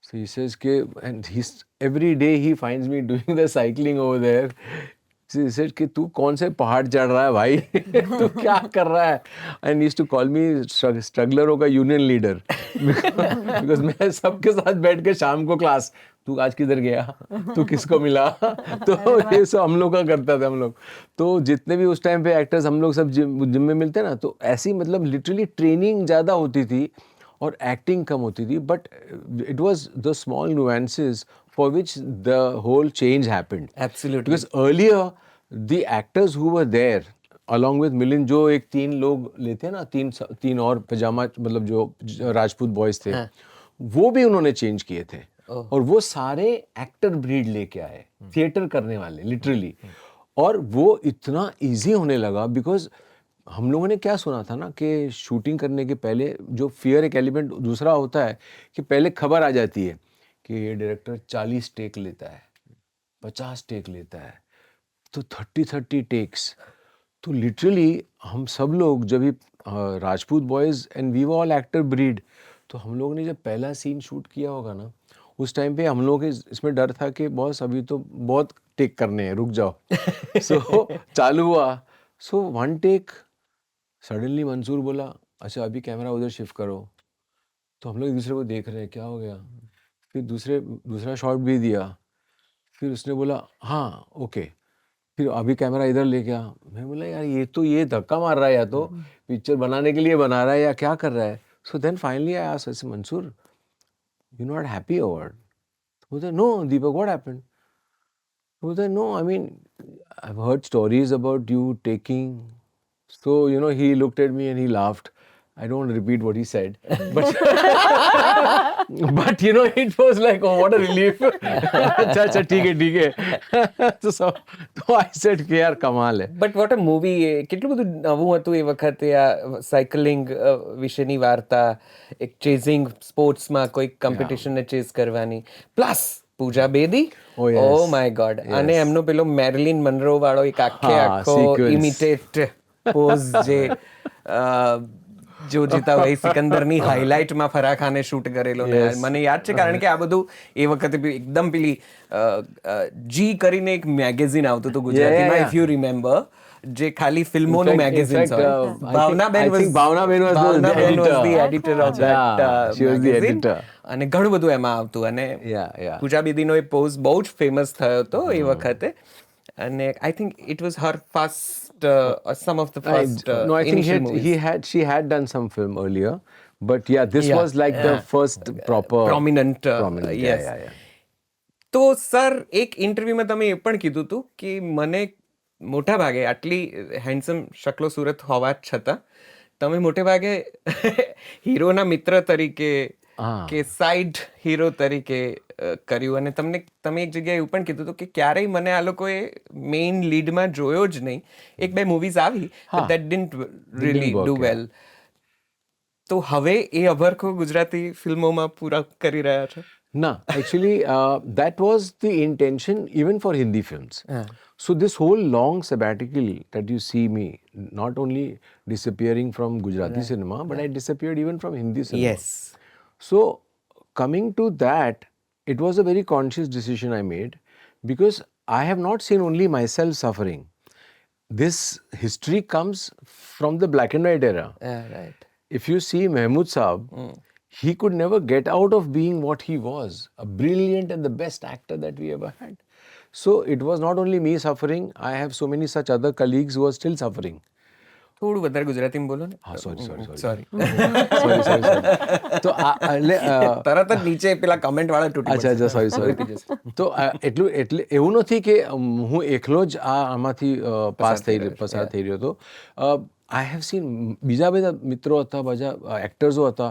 So he says कि, and he's every day he finds me doing the cycling over there. So he said कि तू कौन से पहाड़ चढ़ रहा है भाई, तू क्या कर रहा है. And he used to call me स्ट्रगलरों का यूनियन लीडर, because मैं सबके साथ बैठ के शाम को क्लास, तू आज किधर गया, तू किसको मिला. तो ये सब हम लोग का करता था हम लोग. तो जितने भी उस टाइम पे एक्टर्स हम लोग सब जिम में मिलते ना, तो ऐसी मतलब लिटरली ट्रेनिंग ज़्यादा होती थी और एक्टिंग कम होती थी. But it was the small nuances for which the whole change happened. Absolutely. Because earlier the actors who were there along with Milind, जो एक 3 लोग लेते हैं ना, 3 और पजामा, मतलब जो राजपूत बॉयज थे, वो भी उन्होंने चेंज किए थे. और वो सारे एक्टर ब्रीड लेके आए, थिएटर करने वाले लिटरली. और वो इतना ईजी होने लगा, बिकॉज हम लोगों ने क्या सुना था ना कि शूटिंग करने के पहले जो फियर एक एलिमेंट दूसरा होता है कि पहले खबर आ जाती है कि ये डायरेक्टर 40 टेक लेता है, 50 टेक लेता है, तो 30 टेक्स. तो लिटरली हम सब लोग जब भी Rajput boys and we were all actor breed, तो हम लोगों ने जब पहला सीन शूट किया होगा ना, उस टाइम पे हम लोग के इसमें डर था कि बॉस अभी तो बहुत टेक करने हैं, रुक जाओ. सो चालू हुआ. सो 1 टेक, सडनली मंसूर बोला अच्छा अभी कैमरा उधर शिफ्ट करो. तो हम लोग एक दूसरे को देख रहे हैं क्या हो गया. फिर दूसरा शॉट भी दिया. फिर उसने बोला हाँ ओके, फिर अभी कैमरा इधर ले गया. मैं बोला यार ये धक्का मार रहा है, या तो पिक्चर बनाने के लिए बना रहा है या क्या कर रहा है. So then finally I asked, ऐसे Mansoor you not happy over. बोलते no Deepak what happened. He was like, no, I mean, I've heard stories about you taking. So, you know, he looked at me and he laughed. I don't want to repeat what he said. But, but you know, it was like, oh, what a relief. अच्छा अच्छा ठीक है तो I said કે યાર કમાલ હે. બટ વોટ અ મૂવી, કેટલું બધું નવું હતું એ વખતે, આ સાયકલિંગ વિશેની વાર્તા, એક ચેઝિંગ, સ્પોર્ટ્સમાં કોઈ કોમ્પિટિશનને ચેઝ કરવાની, plus Pooja Bedi. Oh, yes. Oh my god. અને એમનો પેલો મેરિલિન મનરો વાળો એક આખો sequence. ઇમિટેટ પોઝ જે જો જીતા વહી સિકંદરની હાઇલાઇટમાં ફરા ખાને શૂટ કરેલો ને મને યાદ છે, કારણ કે આ બધું એ વખતે બી એકદમ પેલી જી કરીને એક મેગેઝિન આવતું હતું ગુજરાતીમાં, ઇફ યુ રિમેમ્બર, જે ખાલી ફિલ્મોનું મેગેઝિન હોય. Bhavnaben was the editor of that she was the magazine. editor. અને ઘણું બધું એમાં આવતું, અને Yeah. પૂજા બેદીનો એ પોઝ બહુ જ ફેમસ થયો હતો એ વખતે. અને I think it was her first some of the first No, I think initial movies. she had done some film earlier, but yeah, this was like the first proper prominent, prominent. yes. Yeah. તો સર, એક ઇન્ટરવ્યુમાં તમે એ પણ કીધું હતું કે મને મોટા ભાગે આટલી હેન્ડસમ શક્લો સુરત હોવા છતાં તમે મોટે ભાગે હીરોના મિત્ર તરીકે કે સાઇડ હીરો તરીકે કર્યું, અને તમે એક જગ્યાએ એવું પણ કીધું હતું કે ક્યારેય મને આ લોકોએ મેઇન લીડમાં જોયો જ નહીં. એક બે મૂવીઝ આવી, દેટ ડિડન્ટ રીલી ડુ વેલ. તો હવે એ અભરખો ગુજરાતી ફિલ્મોમાં પૂરા કરી રહ્યા છો? No, actually, that was the intention even for Hindi films. So this whole long sabbatical that you see me, not only disappearing from Gujarati cinema, but I disappeared even from Hindi cinema. Yes. So coming to that, it was a very conscious decision I made, because I have not seen only myself suffering. This history comes from the black and white era. Right. If you see Mahmood Saab, he could never get out of being what he was, a brilliant and the best actor that we ever had. So it was not only me suffering, I have so many such other colleagues who are still suffering. થોડું વધારે ગુજરાતીમાં બોલો ને. હા, sorry. સોરી. તો તરત જ નીચે પેલા કમેન્ટ વાળા તૂટી અચ્છા સોરી તો એટલે એવું નથી કે હું એકલો જ આમાંથી પસાર થઈ રહ્યો હતો. આઈ હેવ સીન બીજા બધા મિત્રો હતા, બીજા એક્ટર્સો હતા,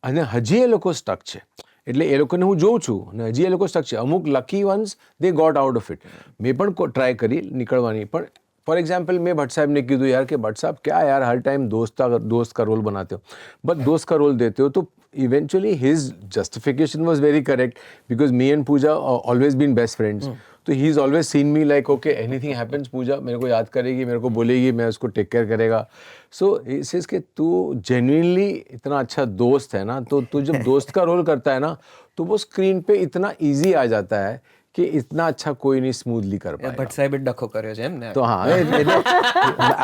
અને હજી એ લોકો સ્ટક છે. એટલે એ લોકોને હું જોઉં છું અને હજી એ લોકો સ્ટક છે. અમુક lucky ones they got out of it. મેં પણ ટ્રાય કરી નીકળવાની, પણ फॉर एग्जाम्पल मैं भट्ट साहब ने कीधु यार कि भट्ट साहब क्या यार हर टाइम दोस्त का रोल बनाते हो, बट दोस्त का रोल देते हो. तो eventually his justification was very correct, because me and Pooja always been best friends. तो he is always seen me like okay anything happens Pooja मेरे को याद करेगी, मेरे को बोलेगी, मैं उसको टेक केयर करेगा. सो ही सेज कि तू जेन्युइनली इतना अच्छा दोस्त है ना, तो तू जब दोस्त का रोल करता है ना, तो वो स्क्रीन पे इतना ईजी आ जाता है कि इतना अच्छा कोई नहीं स्मूथली कर पाएगा. ભટ્ટ સાહેબે ડખો કર્યો છે એમ ને? तो हाँ,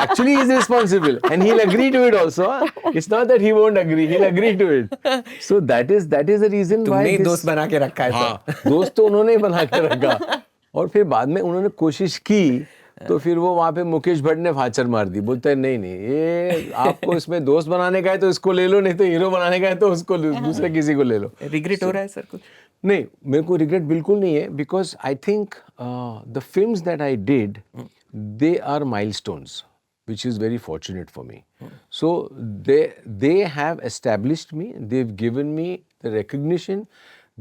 actually he is responsible and he'll agree to it also. It's not that he won't agree, he'll agree to it. So that is the reason why तुमने दोस्त बना के रखा है. हाँ, दोस्त तो उन्होंने ही बना के रखा, और फिर बाद में उन्होंने कोशिश की, तो फिर वो वहाँ पे मुकेश भट्ट ने फाचर मार दी. बोलता है नहीं ये आपको इसमें दोस्त बनाने का है तो इसको ले लो, नहीं तो हीरो बनाने का है तो उसको दूसरे किसी को ले लो. रिग्रेट हो रहा है सर कुछ? नहीं, मेरे को रिग्रेट बिल्कुल नहीं है, because I think the films that I did they are milestones, which is very fortunate for me. So they have established me, they've given me the recognition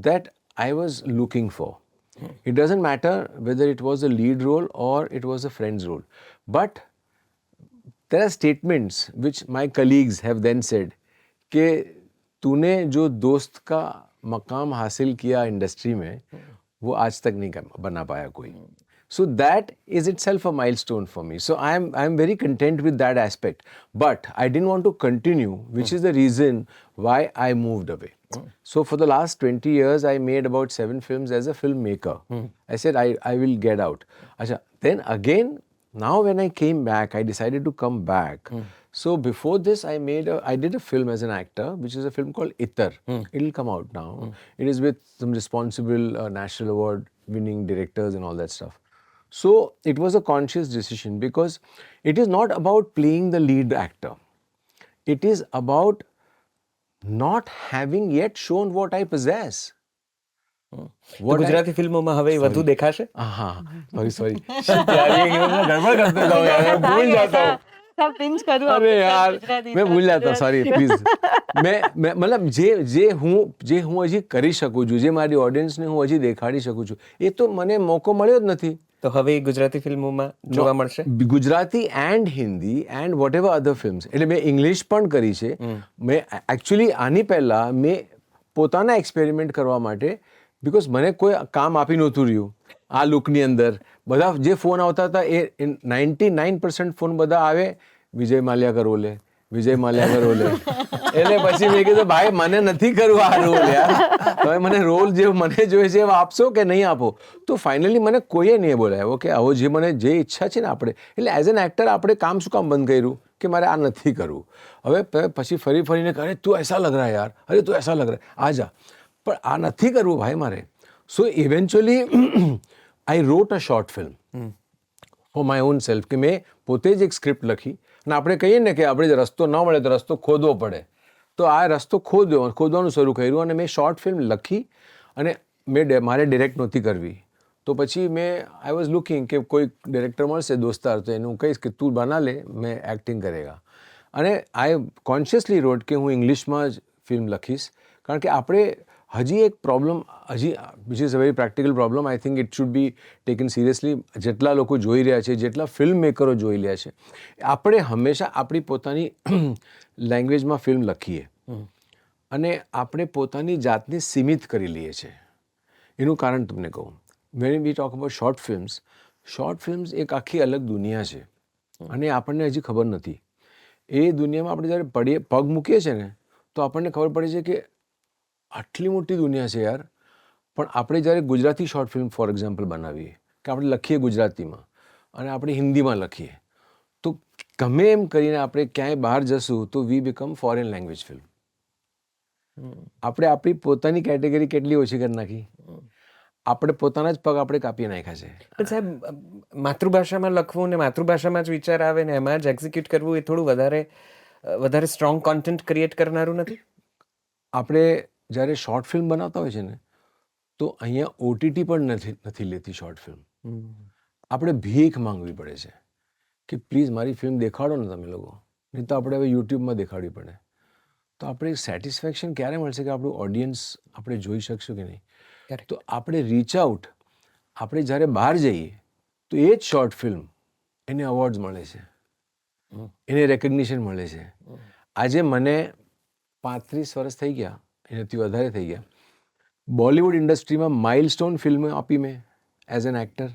that I was looking for. It doesn't matter whether it was a lead role or it was a friend's role. But there are statements which my colleagues have then said कि तूने जो दोस्त का मकाम हासिल किया इंडस्ट्री में, वो आज तक नहीं बना पाया कोई. So that is itself a milestone for me. So I am very content with that aspect. But I didn't want to continue, which is the reason why I moved away. So for the last 20 years, I made about 7 films as a filmmaker. I said I will get out. Achha, then again, now when I came back, I decided to come back. So before this, I did a film as an actor, which is a film called Itar. It'll come out now. It is with some responsible National Award winning directors and all that stuff. So it was a conscious decision, because it is not about playing the lead actor. It is about not having yet shown what I possess. તો ગુજરાતી ફિલ્મોમાં હવે એ વધુ દેખાશે. हाँ सॉरी गड़बड़ करते था यार, भूल जाता हूँ. अरे यार मैं भूल जाता हूँ, सॉरी प्लीज. मैं मतलब જે હું હજી કરી શકું છું, જે મારી ઓડિયન્સને હું હજી દેખાડી શકું છું, એ તો મને મોકો મળ્યો જ નથી. તો હવે એ ગુજરાતી ફિલ્મોમાં જોવા મળશે. Gujarati and Hindi and what ever other films, એટલે મેં ઇંગ્લિશ પણ કરી છે. મેં એકચ્યુઅલી આની પહેલા મેં પોતાના એક્સપેરિમેન્ટ કરવા માટે, બિકોઝ મને કોઈ કામ આપી નહોતું રહ્યું આ લુકની અંદર. બધા જે ફોન આવતા હતા એ 99% ફોન બધા આવે, વિજય માલ્યા કરો લે, વિજય માલ્યા કરો લે. એટલે પછી મેં કીધું ભાઈ મને નથી કરવું આ રોલ યાર, તમે મને રોલ જે મને જોઈએ છે એવા આપશો કે નહીં આપો. તો ફાઇનલી મને કોઈએ નહીં બોલાવ્યો કે આવો જે મને જે ઈચ્છા છે ને આપણે, એટલે એઝ એન એક્ટર આપણે કામ શું કામ બંધ કર્યું કે મારે આ નથી કરવું. હવે પછી ફરીને અરે તું એસા લગ રહા યાર, અરે તું એસા લગ રહા, આ જા. પણ આ નથી કરવું ભાઈ મારે. So eventually I wrote a short film for my own self, કે મેં પોતે જ એક સ્ક્રિપ્ટ લખી. અને આપણે કહીએ ને કે આપણે જે રસ્તો ન મળે તો રસ્તો ખોદવો પડે, તો આ રસ્તો ખોદવાનું શરૂ કર્યું અને મેં શોર્ટ ફિલ્મ લખી. અને મારે ડિરેક્ટ નહોતી કરવી, તો પછી આઈ વોઝ લુકિંગ કે કોઈ ડિરેક્ટર મળશે દોસ્તાર, તો એને હું કહીશ કે તું બના લે, મેં એક્ટિંગ કરેગા. અને આઈ કોન્શિયસલી રોટ કે હું ઇંગ્લિશમાં જ ફિલ્મ લખીશ, કારણ કે આપણે હજી એક problem which is a very practical problem, I think it should be taken seriously. જેટલા લોકો જોઈ રહ્યા છે, જેટલા ફિલ્મ મેકરો જોઈ રહ્યા છે, આપણે હંમેશા આપણી પોતાની લેંગ્વેજમાં ફિલ્મ લખીએ અને આપણે પોતાની જાતને સીમિત કરી લઈએ છીએ. એનું કારણ તમને કહું, van we talk about short films એક આખી અલગ દુનિયા છે અને આપણને હજી ખબર નથી. એ દુનિયામાં આપણે જ્યારે પગ મૂકીએ છીએ ને, તો આપણને ખબર પડે છે કે આટલી મોટી દુનિયા છે યાર. પણ આપણે જ્યારે Gujarati short film for example બનાવીએ, કે આપણે લખીએ ગુજરાતીમાં અને આપણે હિન્દીમાં લખીએ, તો ગમે એમ કરીને આપણે ક્યાંય બહાર જશું તો we become foreign language film. આપણે આપણી પોતાની કેટેગરી કેટલી ઓછી કરી નાખી. આપણે પોતાના જ પગ આપણે કાપી નાખ્યા છે. પણ સાહેબ, માતૃભાષામાં લખવું ને માતૃભાષામાં જ વિચાર આવે ને એમાં જ એક્ઝિક્યુટ કરવું, એ થોડું વધારે સ્ટ્રોંગ કોન્ટેન્ટ ક્રિએટ કરનારું નથી. આપણે જ્યારે શોર્ટ ફિલ્મ બનાવતા હોય છે ને, તો અહીંયા ઓટીટી પણ નથી લેતી શોર્ટ ફિલ્મ. આપણે ભીખ માંગવી પડે છે કે પ્લીઝ મારી ફિલ્મ દેખાડો ને તમે લોકો, નહીં તો આપણે હવે યુટ્યુબમાં દેખાડવી પડે. તો આપણે સેટિસ્ફેક્શન ક્યારે મળશે કે આપણું ઓડિયન્સ આપણે જોઈ શકશું કે નહીં. તો આપણે રીચ આઉટ, આપણે જ્યારે બહાર જઈએ તો એ જ શોર્ટ ફિલ્મ એને અવોર્ડ્સ મળે છે, એને રેકગ્નિશન મળે છે. આજે મને 35 વર્ષ થઈ ગયા, એનાથી વધારે થઈ ગયા. બોલિવૂડ ઇન્ડસ્ટ્રીમાં માઇલસ્ટોન ફિલ્મ આપી મેં એઝ એન એક્ટર.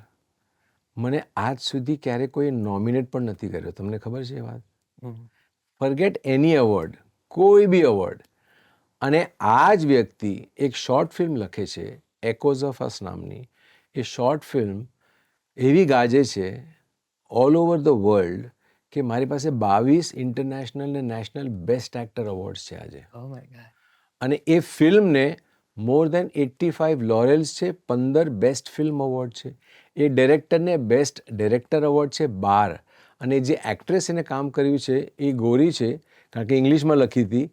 મને આજ સુધી ક્યારે કોઈ નોમિનેટ પણ નથી કર્યો. તમને ખબર છે એ વાત? ફરગેટ એની એવોર્ડ, કોઈ બી એવોર્ડ. અને આ જ વ્યક્તિ એક શોર્ટ ફિલ્મ લખે છે, એકોઝ ઓફ અસ નામની. એ શોર્ટ ફિલ્મ એવી ગાજે છે ઓલ ઓવર ધ વર્લ્ડ કે મારી પાસે 22 ઇન્ટરનેશનલ ને નેશનલ બેસ્ટ એક્ટર એવોર્ડ્સ છે આજે. અને એ ફિલ્મને મોર દેન 85 લોરેલ્સ છે, 15 બેસ્ટ ફિલ્મ એવોર્ડ છે. એ ડિરેક્ટરને બેસ્ટ ડિરેક્ટર એવોર્ડ છે 12. અને જે એક્ટ્રેસ એને કામ કર્યું છે એ ગોરી છે, કારણ કે ઇંગ્લિશમાં લખી હતી,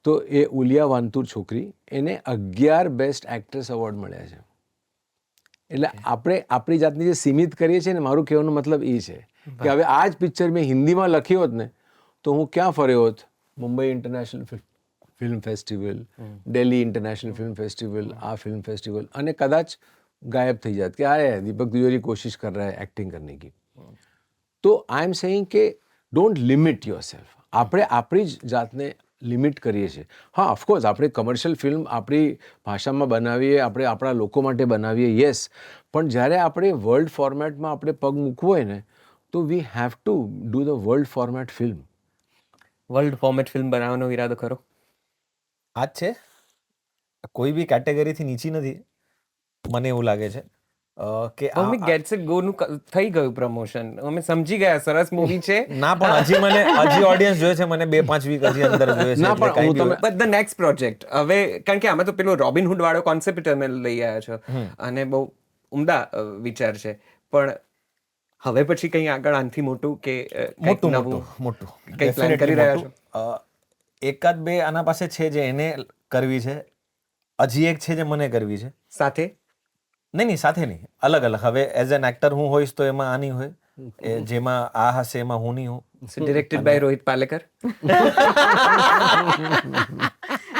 તો એ ઉલિયા વાંતુર છોકરી, એને 11 બેસ્ટ એક્ટ્રેસ એવોર્ડ મળ્યા છે. એટલે આપણે આપણી જાતની જે સીમિત કરીએ છીએ ને, મારું કહેવાનો મતલબ એ છે કે હવે આ જ પિક્ચર મેં હિન્દીમાં લખી હોત ને, તો હું ક્યાં ફર્યો હોત? Mumbai international film festival, Delhi international film festival, આ ફિલ્મ ફેસ્ટિવલ, અને કદાચ ગાયબ થઈ જાત કે આ દીપક તિવારી કોશિશ કર રહા है एक्टिंग करने की. તો આઈ એમ સેઇંગ કે ડોન્ટ લિમિટ યોર સેલ્ફ. આપણે આપણી જ જાતને લિમિટ કરીએ છીએ. હા, ઓફકોર્સ આપણે કમર્શિયલ ફિલ્મ આપણી ભાષામાં બનાવીએ, આપણે આપણા લોકો માટે બનાવીએ, યસ. પણ જ્યારે આપણે વર્લ્ડ ફોર્મેટમાં આપણે પગ મૂકવો હોય ને, તો we have to do the world format film. World format film બનાવવાનો ઈરાદો ખરો? આ જ છે, કોઈ બી કેટેગરીથી નીચી નથી, મને એવું લાગે છે કે અમે ગેટ્સ ઇટ ગો નું થઈ ગયું પ્રમોશન, અમે સમજી ગયા સરસ મૂવી છે. ના, પણ હજી ઓડિયન્સ જોઈએ છે, મને 2-5 વીક હજી અંદર જોઈએ છે. ના, પણ હું તમે બટ ધ નેક્સ્ટ પ્રોજેક્ટ હવે, કારણ કે આમાં તો પેલો રોબિનહુડ વાળો કોન્સેપ્ટ તમે લઈ આવ્યા છો અને બહુ ઉમદા વિચાર છે. પણ હવે પછી કંઈ આગળ આનાથી મોટું કે મોટું કંઈ પ્લાન કરી રહ્યા છો? એકાદ બે આના પાસે છે જે એને કરવી છે. હજી એક છે જે મને કરવી છે. સાથે નહીં સાથે નહીં, અલગ અલગ. હવે એઝ એન એક્ટર હું હોઈશ તો એમાં આની હોય, જેમાં આ હશે એમાં હું નહીં હોઉં. Directed by Rohit Palekar.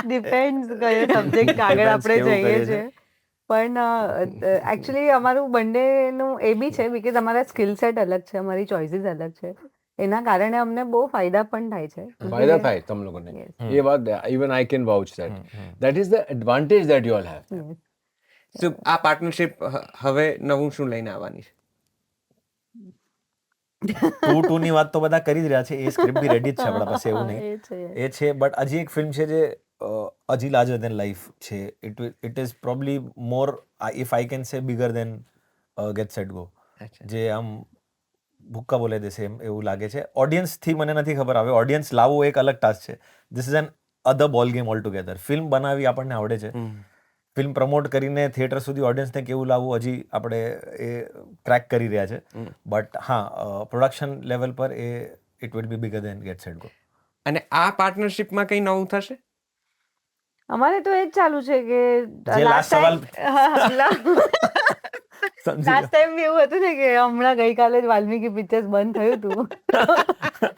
Depends કયો સબ્જેક્ટ આગળ આપણે કેવું જઈએ કરીએ છીએ. પણ એકચ્યુઅલી અમારું બંનેનું એ બી છે બીકોઝ અમારા સ્કિલ સેટ અલગ છે, અમારી ચોઇસીસ અલગ છે. એના કારણે અમને બહુ ફાયદા પણ થાય છે. ફાયદા થાય તમ લોકોને. એ વાત even I can વાઉચ that is the advantage that you all have. Yes. So, આ પાર્ટનરશિપ હવે નવું શું લઈને આવવાની છે? 2 ની વાત તો બધા કરી જ રહ્યા છે, એ સ્ક્રિપ્ટ બી રેડી જ છે આપણા પાસે, એવું નહીં. એ છે. એ છે, બટ હજી એક ફિલ્મ છે જે હજી લાર્જર દેન લાઈફ છે. It is probably more, if I can say, bigger than get set go. જે આમ ભૂક્કા બોલાઈ દેશે એમ એવું લાગે છે. ઓડિયન્સથી મને નથી ખબર, હવે ઓડિયન્સ લાવવું એક અલગ ટાસ્ક છે. ધીસ ઇઝ એન અધર બોલ ગેમ ઓલ ટુગેધર. ફિલ્મ બનાવી આપણને આવડે છે, ફિલ્મ પ્રમોટ કરીને થિયેટર સુધી ઓડિયન્સને કેવું લાવવું હજી આપણે એ ક્રેક કરી રહ્યા છે. બટ હા, પ્રોડક્શન લેવલ પર it will be bigger than get set go. અને આ પાર્ટનરશિપમાં કંઈ નવું થશે? અમારે તો એ જ ચાલુ છે કે જે last સવાલ લાસ્ટ ટાઈમ બી એવું હતું ને કે હમણાં ગઈકાલે જ વાલ્મીકી પિક્ચર્સ બંધ થયું હતું.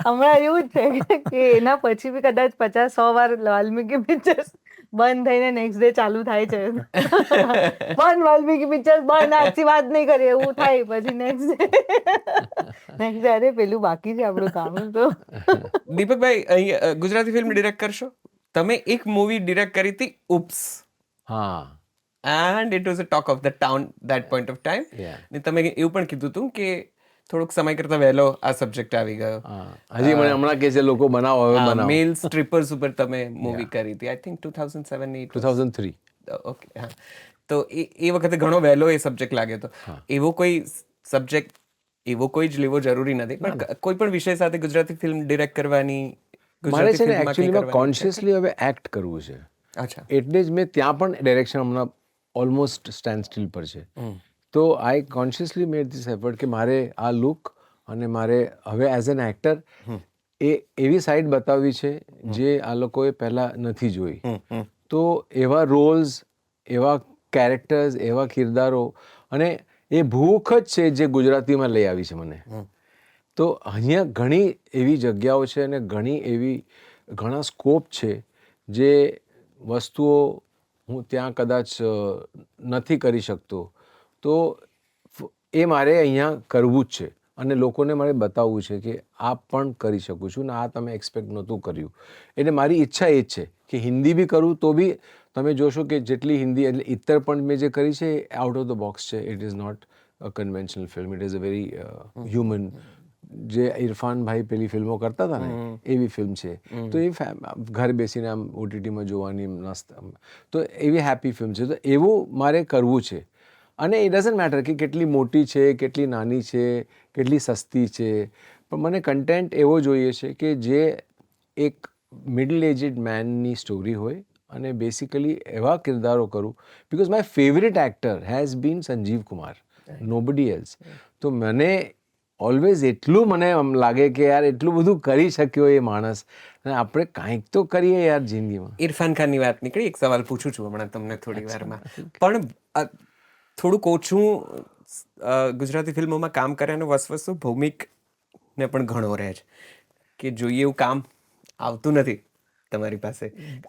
હમણાં એવું જ છે કે એના પછી બી કદાચ 50-100 વાર વાલ્મીકી પિક્ચર્સ બંધ થઈને નેક્સ્ટ ડે ચાલુ થાય છે. બંધ વાલ્મીકી પિક્ચર્સ બંધ, આજથી વાત નહીં કરીએ એવું થાય. પછી નેક્સ્ટ ડે અરે પેલું બાકી છે આપણું કામ. તો દીપકભાઈ, અહીં ગુજરાતી ફિલ્મ ડિરેક્ટ કરશો? તમે એક મૂવી ડિરેક્ટ કરી હતી, ઉપ્સ, હા. And it was a talk of the town that point of time. Yeah. ને તમે એવું પણ કીધું હતું કે થોડુંક સમય કરતા વહેલો આ સબ્જેક્ટ આવી ગયો. હજી મને હમણાં કે છે લોકો બનાવો, હવે બનાવો. મેલ સ્ટ્રીપર્સ ઉપર તમે મૂવી કરી હતી, આઈ થિંક 2007 2003. ઓકે, હા. તો એ વખતે ઘણો વહેલો એ સબ્જેક્ટ લાગ્યો હતો. એવો કોઈ સબ્જેક્ટ એવો કોઈ જ લેવો જરૂરી નથી, પણ કોઈ પણ વિષય સાથે ગુજરાતી ફિલ્મ ડિરેક્ટ કરવાની, મારે ગુજરાતી છે ને ફિલ્મમાં કંઈ એકચ્યુઅલીમાં કરવાની કોન્શિયસલી હવે એક્ટ કરવું છે. અચ્છા. એટલે જ મેં ત્યાં પણ ડાયરેક્શન હમણાં ઓલમોસ્ટ સ્ટેન્ડ સ્ટીલ પર છે. તો આઈ કોન્શિયસલી મેડ ધીસ એફર્ટ કે મારે આ લુક અને મારે હવે એઝ એન એક્ટર એ એવી સાઈડ બતાવવી છે જે આ લોકોએ પહેલાં નથી જોઈ. તો એવા રોલ્સ, એવા કેરેક્ટર્સ, એવા કિરદારો, અને એ ભૂખ જ છે જે ગુજરાતીમાં લઈ આવી છે મને. તો અહીંયા ઘણી એવી જગ્યાઓ છે અને ઘણા સ્કોપ છે જે વસ્તુઓ હું ત્યાં કદાચ નથી કરી શકતો. તો એ મારે અહીંયા કરવું જ છે અને લોકોને મારે બતાવવું છે કે આ પણ કરી શકું છું ને આ તમે એક્સપેક્ટ નહોતું કર્યું. એટલે મારી ઈચ્છા એ જ છે કે હિન્દી બી કરું તો બી તમે જોશો કે જેટલી હિન્દી, એટલે ઇત્તર પણ મેં જે કરી છે આઉટ ઓફ ધ બોક્સ છે. It is not a conventional film, it is a very human. જે ઇરફાનભાઈ પેલી ફિલ્મો કરતા હતા ને એવી ફિલ્મ છે. તો એ ઘરે બેસીને આમ ઓટીટીમાં જોવાની મસ્ત, તો એવી હેપી ફિલ્મ છે. તો એવું મારે કરવું છે. અને ઇટ ડઝન્ટ મેટર કે કેટલી મોટી છે, કેટલી નાની છે, કેટલી સસ્તી છે, પણ મને કન્ટેન્ટ એવો જોઈએ છે કે જે એક મિડલ એજડ મેનની સ્ટોરી હોય અને બેસિકલી એવા કિરદારો કરું. Because my favourite actor has been Sanjeev Kumar, nobody else. તો મને ઓલવેઝ એટલું મને આમ લાગે કે યાર એટલું બધું કરી શક્યો એ માણસ, અને આપણે કાંઈક તો કરીએ યાર જિંદગીમાં. ઇરફાન ખાનની વાત નીકળી, એક સવાલ પૂછું છું હમણાં તમને થોડી વારમાં. પણ થોડુંક ઓછું ગુજરાતી ફિલ્મોમાં કામ કર્યાનું વસવસો ભૌમિકને પણ ઘણો રહે છે કે જોઈએ એવું કામ આવતું નથી તમારી પાસે,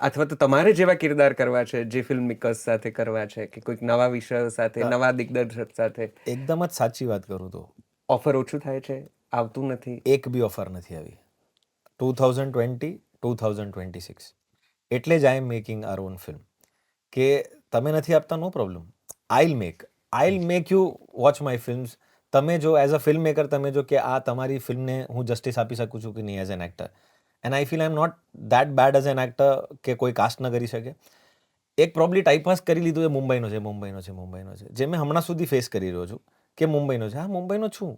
અથવા તો તમારે જેવા કિરદાર કરવા છે, જે ફિલ્મ મેકર્સ સાથે કરવા છે, કે કોઈક નવા વિષયો સાથે, નવા દિગ્દર્શક સાથે. એકદમ જ સાચી વાત કરું તો ઓફર ઓછું થાય છે, આવતું નથી. એક બી ઓફર નથી આવી 2020-2026. એટલે જ I am making our own film. કે તમે નથી આપતા, no problem, I'll make you watch my films. તમે જો એઝ અ ફિલ્મ મેકર તમે જો કે આ તમારી ફિલ્મને હું જસ્ટિસ આપી શકું છું કે નહીં as an actor. And I feel I am not that bad as an actor કે કોઈ કાસ્ટ ન કરી શકે. એક પ્રોબ્લી ટાઈપપાસ કરી લીધું એ મુંબઈનો છે. જે મેં હમણાં સુધી ફેસ કરી રહ્યો છું કે મુંબઈનો છે. હા, મુંબઈનો છું.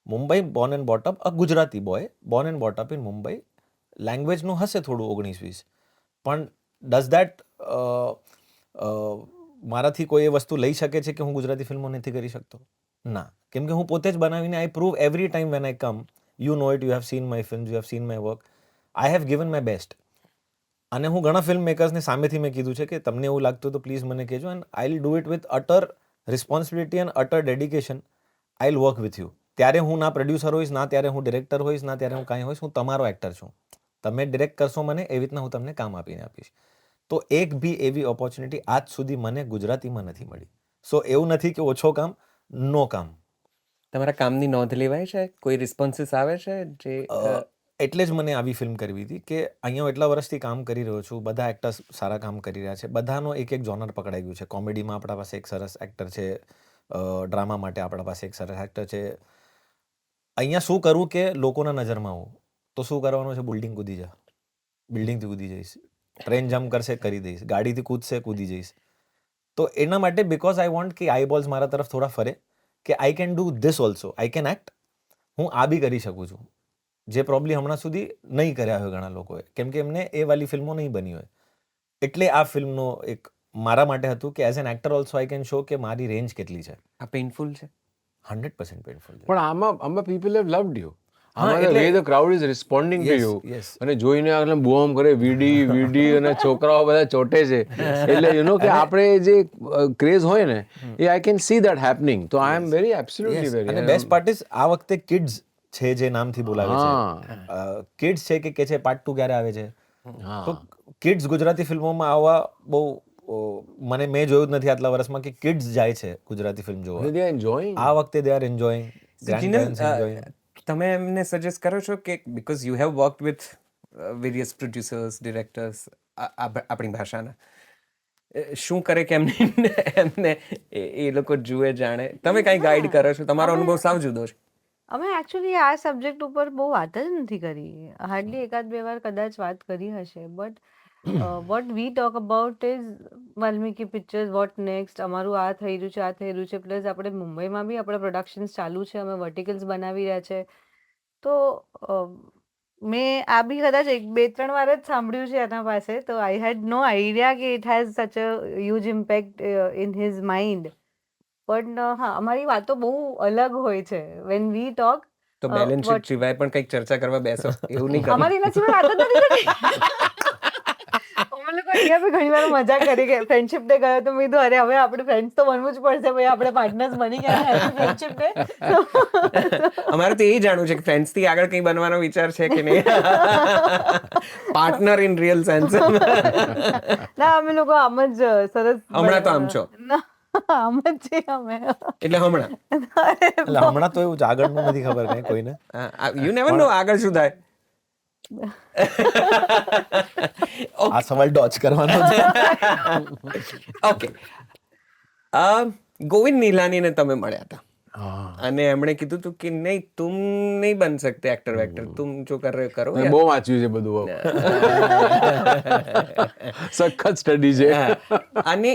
Mumbai born and brought up, a Gujarati boy born and brought up in Mumbai. લેંગ્વેજનું હશે થોડું 19-20, પણ ડઝ દેટ મારાથી કોઈ એ વસ્તુ લઈ શકે છે કે હું ગુજરાતી ફિલ્મો નથી કરી શકતો? ના, કેમ કે હું પોતે જ બનાવીને I prove every time when I come. You know it, you have seen my films, you have seen my work. I have given my best. અને હું ઘણા ફિલ્મ મેકર્સને સામેથી મેં કીધું છે કે તમને એવું લાગતું હોય તો પ્લીઝ મને કહેજો and I will do it with utter responsibility and utter dedication. I will work with you. ત્યારે હું ના પ્રોડ્યુસર હોઈશ, ના ત્યારે હું ડિરેક્ટર હોઈશ, ના ત્યારે હું કાંઈ હોઈશ. હું તમારો એક્ટર છું. તમે ડિરેક્ટ કરશો મને, એવી રીતના હું તમને કામ આપીને આપીશ. તો એક બી એવી ઓપોર્ચ્યુનિટી આજ સુધી મને ગુજરાતીમાં નથી મળી. સો એવું નથી કે ઓછો કામ, નો કામ. તમારા કામની નોંધ લેવાય છે? કોઈ રિસ્પોન્સીસ આવે છે જે એટલે જ મને આવી ફિલ્મ કરવી હતી કે અહીંયા હું એટલા વર્ષથી કામ કરી રહ્યો છું. બધા એક્ટર્સ સારા કામ કરી રહ્યા છે. બધાનો એક એક જોનર પકડાઈ ગયું છે. કોમેડીમાં આપણા પાસે એક સરસ એક્ટર છે, ડ્રામા માટે આપણા પાસે એક સરસ એક્ટર છે. અહીંયા શું કરવું કે લોકોના નજરમાં આવું તો શું કરવાનું છે? બિલ્ડિંગ કૂદી જા, બિલ્ડિંગથી કૂદી જઈશ, ટ્રેન જમ્પ કરશે કરી દઈશ, ગાડીથી કૂદશે કૂદી જઈશ. તો એના માટે બિકોઝ આઈ વોન્ટ કે આઈબોલ્સ મારા તરફ થોડા ફરે કે I can do this also, I can act. હું આ બી કરી શકું છું, જે પ્રોબ્લી હમણાં સુધી નહીં કર્યા હોય ઘણા લોકોએ, કેમ કે એમને એ વાલી ફિલ્મો નહીં બની હોય. એટલે આ ફિલ્મનો એક મારા માટે હતું કે as an actor also I can show કે મારી રેન્જ કેટલી છે. આ પેઇનફુલ છે? 100% પેઇનફુલ છે. પણ આમાં પીપલ હેવ લવ્ડ યુ. હા, આમાં એટલે- way the crowd is responding to Yes, you. yes. અને જોઈને આગળ બોમ કરે વીડી અને છોકરાઓ બધા ચોટે છે. એટલે યુ નો કે આપણે જે ક્રેઝ હોય ને એ I can see that happening. તો I am very absolutely Yes. Very અને બેસ્ટ પાર્ટ ઇઝ આ વખતે કિડ્સ છે જે નામથી બોલાવે છે. કિડ્સ છે કે છે પાર્ટ 2 ક્યારે આવે છે. તો કિડ્સ ગુજરાતી ફિલ્મોમાં આવવા બહુ મેં જોયું જ નથી આટલા વર્ષમાં કે કિડ્સ જાય છે ગુજરાતી ફિલ્મ જોવા. They are enjoying. આ વખતે દે આર એન્જોયિંગ, ગ્રેન્ડપેરેન્ટ્સ એન્જોયિંગ. તમે એમને સજેસ્ટ કરો છો કે because you have worked with various producers, directors આપણી ભાષાના, શું કરે કે એમને એ લોકો જુએ જાણે? તમે કાંઈ ગાઈડ કરો છો? તમારો અનુભવ સાવ જુદો છે. અમે એકચ્યુઅલી આ સબ્જેક્ટ ઉપર બહુ વાત જ નથી કરી. હાર્ડલી એકાદ બે વાર કદાચ વાત કરી હશે. But what we talk about is Valmiki pictures, what next, અમારું આ થઈ રહ્યું છે, આ થઈ રહ્યું છે. પ્લસ આપણે મુંબઈમાં બી આપણા પ્રોડક્શન્સ ચાલુ છે, અમે વર્ટિકલ્સ બનાવી રહ્યા છે. તો મેં આ બી કદાચ 2-3 વાર જ સાંભળ્યું છે એના પાસે. તો આઈ હેડ નો આઈડિયા કે it has such a huge impact in his mind. પણ હા, અમારી વાતો બહુ અલગ હોય છે. વેન વી ટોક તો બેલેન્સ શીટ સિવાય પણ કંઈક ચર્ચા કરવા બેસો એવું નહીં કરો. અમારી એના સિવાય વાતો જ નથી થતી. અમે લોકો અહીંયા બી ઘણી વાર મજા કરી કે ફ્રેન્ડશિપ ડે ગયો તો મેં કીધું અરે હવે આપણે ફ્રેન્ડ્સ તો બનવું જ પડશે ભાઈ, આપણે પાર્ટનર્સ બની ગયા, હેપી ફ્રેન્ડશિપ ડે. અમારે તો એ જાણવું છે કે ફ્રેન્ડ્સ થી આગળ કંઈ બનવાનો વિચાર છે કે નહીં? Partner in real sense. ના, અમે લોકો આમ જ સરસ હમણાં તો આમ છો. ના, આમ જ છીએ અમે. એટલે હમણાં એટલે હમણાં તો એવું જ, આગળનું નથી ખબર કંઈ કોઈને. યુ નેવર નો આગળ શું થાય. આ સવાલ ડોચ કરવાનો છે. ઓકે, ગોવિંદ નિહલાનીને તમે મળ્યા હતા અને એમણે કીધું હતું કે નહીં તુમ નહીં બન सकते एक्टर वेक्टर, तुम जो कर रहे हो करो. મેં બહુ વાંચ્યું છે બધું. સખત સ્ટડી છે. અને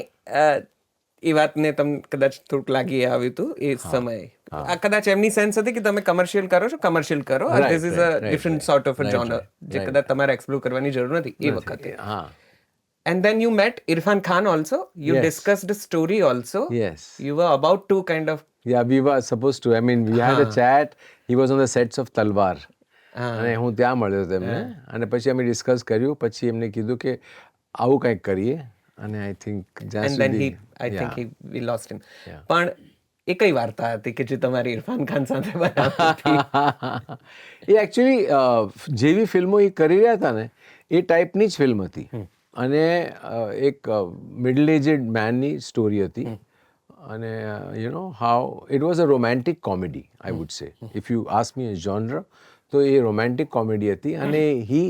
એ વાતને તમને કદાચ થોડુંક લાગી આવ્યું હતું એ સમયે. આ કદાચ એમની સેન્સ હતી કે તમે કમર્શિયલ કરો છો, કમર્શિયલ કરો. This is a different sort of a genre જે કદાચ તમારે એક્સપ્લોર કરવાની જરૂર નથી એ વખતે. હા. And then you met Irfan Khan also. You Yes. discussed a story also. Yes. You were about to kind of. Yeah, we were supposed to. I mean, we had a chat. He was on the sets of Talwar. અને હું ત્યાં મળ્યો હતો એમને. અને પછી અમે ડિસ્કસ કર્યું. પછી એમને કીધું કે આવું કંઈક કરીએ. અને આઈ થિંક જ્યાં And then સુધી I think we lost him. પણ એ કઈ વાર્તા હતી કે જે તમારી ઇરફાન ખાન સાથે બનાવી હતી? એ એકચ્યુઅલી જેવી ફિલ્મો એ કરી રહ્યા હતા ને એ ટાઈપની જ ફિલ્મ હતી. અને એક મિડલ એજડ મેનની સ્ટોરી હતી. અને you know how it was a romantic comedy I would say. If you ask me a genre તો એ રોમેન્ટિક કોમેડી હતી. અને he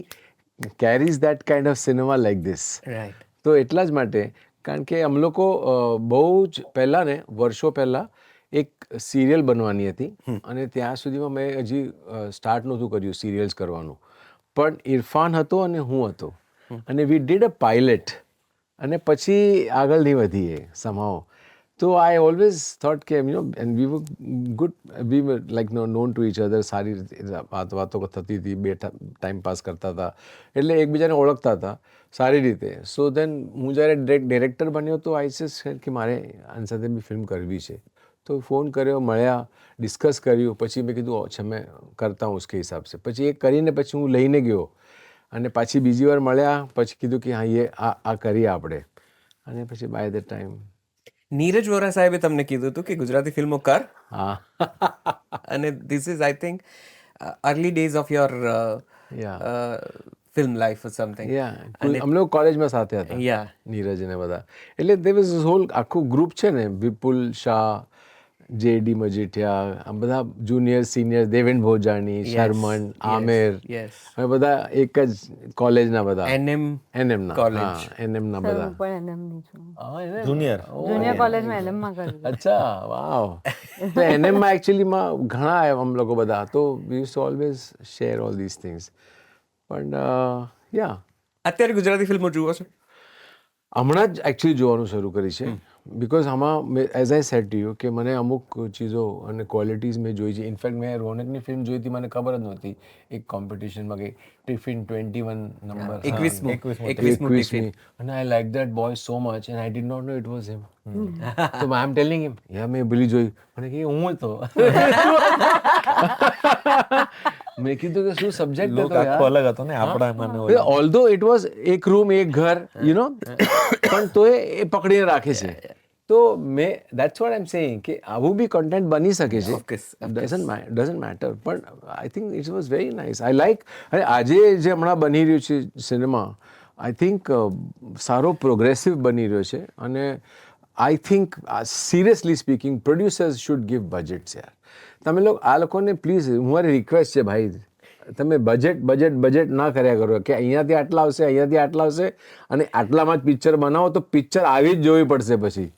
carries that kind of cinema like this. Right. તો એટલા જ માટે, કારણ કે અમે લોકો બહુ જ પહેલાં ને વર્ષો પહેલાં એક સિરિયલ બનવાની હતી. અને ત્યાં સુધીમાં મેં હજી સ્ટાર્ટ નહોતું કર્યું સિરિયલ્સ કરવાનું. પણ ઇરફાન હતો અને હું હતો. અને વી ડીડ અ પાયલટ. અને પછી આગળ નહીં વધીએ સમહાઉ. તો આઈ ઓલવેઝ થોટ કે you know and we were good, we were like known to each other. સારી રીતે વાતો થતી હતી, બેઠા ટાઈમ પાસ કરતા હતા, એટલે એકબીજાને ઓળખતા હતા સારી રીતે. સો દેન હું જ્યારે ડિરેક્ટર બન્યો તો આઈ સેસ કે મારે આની સાથે બી ફિલ્મ કરવી છે. તો ફોન કર્યો, મળ્યા, ડિસ્કસ કર્યું. પછી મેં કીધું અચ્છા મેં કરતા હું ઉસકે હિસાબ સે. પછી એ કરીને પછી હું લઈને ગયો. અને પાછી બીજી વાર મળ્યા પછી કીધું કે હા આ કરીએ આપણે, અને પછી by the time Neeraj Vora સાહેબે તમને કીધું હતું કે ગુજરાતી ફિલ્મો કર, હા અને this is I think early days of your film life or something. અમે લોકો કોલેજમાં સાથે હતા, યા નીરજ ને બધા. એટલે દે વોઝ હોલ આખું ગ્રુપ છે ને, વિપુલ શાહ, JD મજીઠિયા, આ બધા junior senior, Deven Bhojani, Sharman, Aamir, yes અમે બધા એક જ કોલેજના બધા, NM NM ના college. NM ના સર બધા. હું પણ NM ની છું, જુનિયર જુનિયર કોલેજમાં NM માં કરું. અચ્છા, વાવ. તો NM માં એકચ્યુઅલીમાં ઘણા અમે લોકો બધા, તો વી use to always share all this things. પણ યા અત્યારે ગુજરાતી ફિલ્મો જુઓ છો? હમણાં જ એકચ્યુઅલી જોવાનું શરૂ કરી છે, બિકોઝ આમાં as I said to you કે મને અમુક ચીજો અને ક્વોલિટીઝ મેં જોઈ છે. ઇનફેક્ટ મેં રોનકની ફિલ્મ જોઈ હતી, મને ખબર જ નહોતી એક કોમ્પિટિશનમાં કે ટિફિન 21 નંબર 21મું ટિફિન, અને I like that boy so much and I did not know it was him. તો આઈ એમ ટેલિંગ હિમ, યા મેં ભૂલી જોઈ, મને કે હું હતો. મેં કીધું કે શું સબ્જેક્ટ લોક હતો આખો યાર. અલગ હતો ને આપણા મને ઓલ્ધો ઇટ વોઝ એક રૂમ એક ઘર, યુ નો, પણ તોય એ પકડીને રાખે છે. તો મેં that's what I am saying કે આવું બી કન્ટેન્ટ બની શકે છે, ડઝન્ટ મેટર, પણ I think it was very nice. I like. અને આજે જે હમણાં બની રહ્યું છે સિનેમા, આઈ થિંક સારો પ્રોગ્રેસિવ બની રહ્યો છે, અને I think seriously speaking producers should give budgets યાર. તમે લોકો આ લોકોને પ્લીઝ, મારી રિક્વેસ્ટ છે ભાઈ, તમે બજેટ ના કર્યા કરો કે અહીંયાથી આટલા આવશે, અહીંયાથી આટલા આવશે, અને આટલામાં જ પિક્ચર બનાવો તો પિક્ચર આવી જ જોવી પડશે પછી.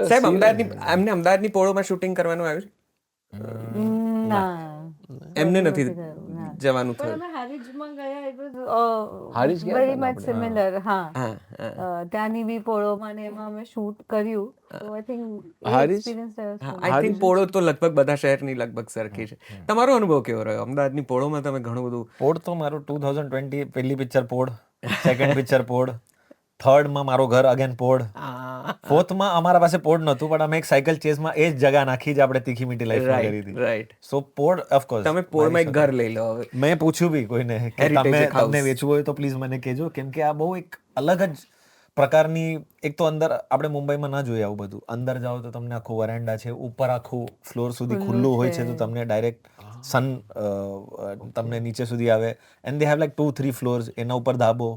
સાહેબ, અમદાવાદની પોળોમાં શૂટિંગ કરવાનું આવ્યું છે? ના, એમને નથી જવાનું પણ થયું? અમે હારીજમાં ગયા, ઇટ હારીજ વોઝ ગયા વેરી હતા ને મચ સિમિલર. હા, હા. ત્યાંની બી પોળોમાં ને એમાં અમે શૂટ કર્યું, તો I think Harij? Experience I think Polo તો લગભગ બધા શહેરની લગભગ સરખી છે. તમારો અનુભવ કેવો રહ્યો અમદાવાદની પોળોમાં? તમે ઘણું બધું પોડ તો મારું 2020 પહેલી પિક્ચર પોડ, સેકન્ડ પિક્ચર પોડ, થર્ડમાં મારો ઘર અગેન પોડ, ફોર્થમાં અમારા પાસે પોડ નહોતું, પણ અમે એક સાયકલ ચેસમાં એ જ જગા નાખી જ આપણે તીખી મીઠી લાઈફમાં કરી હતી. રાઈટ. સો પોડ ઓફકોર્સ તમે પોળમાં એક ઘર લઈ લો હવે. મેં પૂછ્યું બી કોઈને કે Heritage તમને house. વેચવું હોય તો પ્લીઝ મને કહેજો, કેમ કે આ બહુ એક અલગ જ પ્રકારની, એક તો અંદર આપણે મુંબઈમાં ના જોઈએ આવું બધું. અંદર જાઓ તો તમને આખું વરાંડા છે, ઉપર આખું ફ્લોર સુધી ખુલ્લું હોય છે, તો તમને ડાયરેક્ટ સન તમને નીચે સુધી આવે, એન્ડ દે હેવ લાઈક 2-3 ફ્લોર્સ, એના ઉપર ધાબો,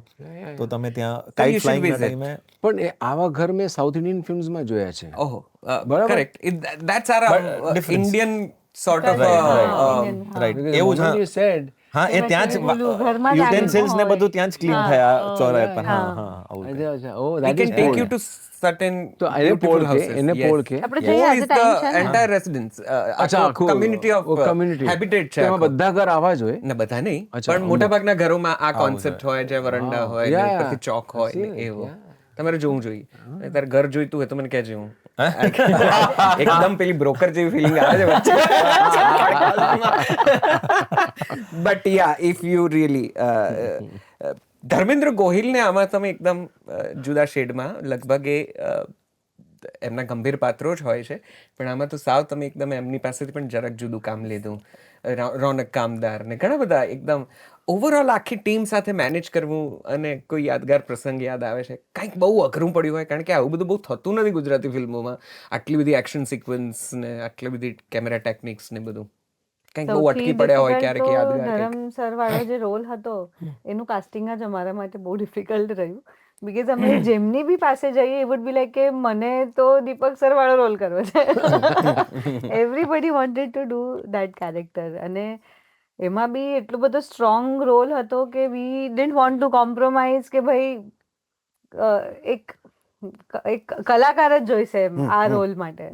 તો તમે ત્યાં કાઇટ ફ્લાઇંગના ટાઈમે. પણ એ આવા ઘર મેં સાઉથ ઇન્ડિયન ફિલ્મ્સમાં જોયા છે. ઓહો, બરાબર. Correct. That's our Indian sort of right, એવું જ. You said હા, એ ત્યાં જ યુટેન્સિલ્સ ને બધું ત્યાં જ ક્લીન થયા ચોરાય પર. હા, આવું અચ્છા, oh, we that can is take cool. you to certain તો એને beautiful પોળ કે, houses. એને Yes. પોળ કે. આપણે Pole જઈએ, આજે is ટાઈમ the છે ને? entire residence. અચ્છા, આખું community of community. habitat છે તેમાં આખો. બધા ઘર આવા જ હોય. ના, બધા નહીં, અચ્છા, પણ મોટાભાગના ઘરોમાં આ કોન્સેપ્ટ હોય, જે વરંડા હોય, ને Yeah, ઉપરથી ચોક હોય, ને yeah. એવો. તમારે જોવું જોઈએ. તારે ઘર જોઈતું હોય તો મને કહેજે. હું એકદમ પેલી બ્રોકર જેવી ફિલિંગ આવે છે વચ્ચે. But yeah, if you really Dharmendra ગોહિલને આમાં તમે એકદમ જુદા શેડમાં, લગભગ એ એમના ગંભીર પાત્રો જ હોય છે, પણ આમાં તો સાવ તમે એકદમ એમની પાસેથી પણ જરાક જુદું કામ લીધું. રોનક કામદાર ને ઘણા બધા એકદમ ઓવરઓલ આખી ટીમ સાથે મેનેજ કરવું, અને કોઈ યાદગાર પ્રસંગ યાદ આવે છે? કંઈક બહુ અઘરું પડ્યું હોય, કારણ કે આવું બધું બહુ થતું નથી ગુજરાતી ફિલ્મોમાં. આટલી બધી એક્શન સિક્વન્સ ને આટલી બધી કેમેરા ટેકનિક્સ ને બધું. કંઈક બહુ અટકી પડ્યા હોય ક્યારેક યાદગાર કંઈક. ધરમ સર વાળો જે રોલ હતો, એનું કાસ્ટિંગ જ અમારા માટે બહુ ડિફિકલ્ટ રહ્યું, બીકોઝ અમે જેમની બી પાસે જઈએ, એ વુડ બી લાઈક કે મને તો દીપક સર વાળો રોલ કરવો છે. Everybody wanted to do that character, અને એમાં બી એટલો બધો સ્ટ્રોંગ રોલ હતો કે વી ડિડન્ટ વોન્ટ ટુ કોમ્પ્રોમાઇઝ, કે ભાઈ એક કલાકાર જ જોઈશે એમ આ રોલ માટે.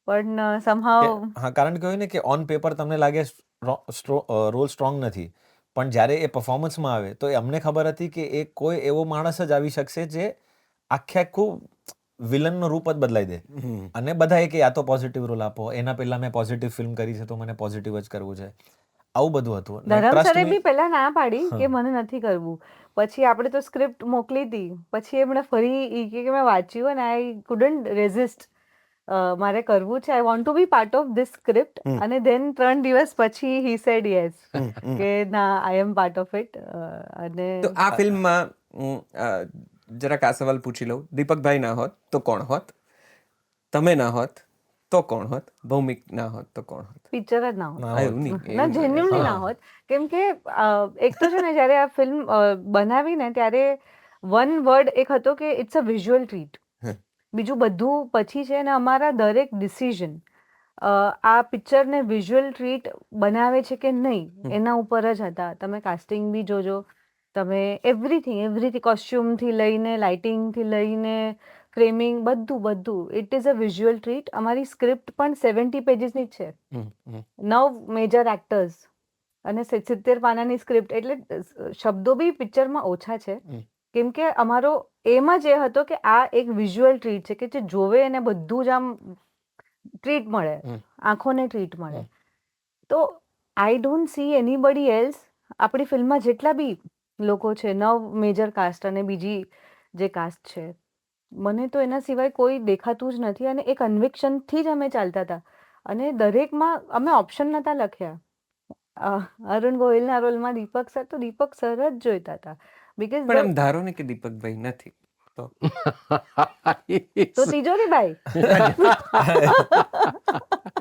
પણ સમહાવ હા, કારણ કે હોય ને કે ઓન પેપર તમને લાગે રોલ સ્ટ્રોંગ નથી, પણ જ્યારે એ પરફોર્મન્સમાં આવે તો અમને ખબર હતી કે એ કોઈ એવો માણસ જ આવી શકશે જે આખું વિલનનો રૂપ જ બદલાઈ દે. અને બધા કે યા તો પોઝિટિવ રોલ આપો, એના પહેલા મેં પોઝિટિવ ફિલ્મ કરી છે તો મને પોઝિટિવ જ કરવું છે, આવું બધું હતું. ધરમ સરે બી પહેલા ના પાડી કે મને નથી કરવું, પછી આપણે તો સ્ક્રિપ્ટ મોકલી હતી, પછી એમણે ફરી કે મેં વાંચ્યું અને આઈ કુડન્ટ રેઝિસ્ટ મારે કરવું છે, I want to be part of this script. And then 3 દિવસ પછી હી સેડ યસ કે ના I am part of it. અને તો આ ફિલ્મમાં હું જરાક આ સવાલ પૂછી લઉં, દીપકભાઈ ના હોત તો કોણ હોત? તમે ના હોત તો કોણ હોત? ભૌમિક ના હોત તો કોણ હોત? પિક્ચર જ ના હોત. આ એવું નહીં, ના એવું જેન્યુઅલી ના હોત. કેમ કે એક તો છે ને જ્યારે આ ફિલ્મ બનાવી ને ત્યારે વન વર્ડ એક હતો કે ઇટ્સ અ વિઝ્યુઅલ ટ્રીટ. બીજું બધું પછી છે ને અમારા દરેક ડિસિઝન આ પિક્ચરને વિઝ્યુઅલ ટ્રીટ બનાવે છે કે નહીં એના ઉપર જ હતા. તમે કાસ્ટિંગ બી જોજો, તમે એવરીથિંગ કોસ્ચ્યુમથી લઈને લાઇટિંગથી લઈને ફ્રેમિંગ બધું it is a visual treat. અમારી સ્ક્રિપ્ટ પણ 70 પેજીસની જ છે, 9 મેજર એક્ટર્સ અને 70 પાનાની સ્ક્રિપ્ટ. એટલે શબ્દો બી પિક્ચરમાં ઓછા છે. કેમ કે અમારો એમ જ એ હતો કે આ એક વિઝ્યુઅલ ટ્રીટ છે કે જે જોવે એને બધું જ આમ ટ્રીટ મળે, આંખોને ટ્રીટ મળે. તો I don't see anybody else. આપણી ફિલ્મમાં જેટલા બી લોકો છે, 9 મેજર કાસ્ટ અને બીજી જે કાસ્ટ છે, મને તો એના સિવાય કોઈ દેખાતું જ નથી. અને એ કન્વિક્શનથી જ અમે ચાલતા હતા. અને દરેકમાં અમે ઓપ્શન નહોતા લખ્યા. અરુણ ગોહિલના રોલમાં દીપક સર, તો દીપક સર જ જોઈતા હતા. પણ બીકોઝ આમ ધારો ને કે દીપકભાઈ નથી તો તો તિજોરીભાઈ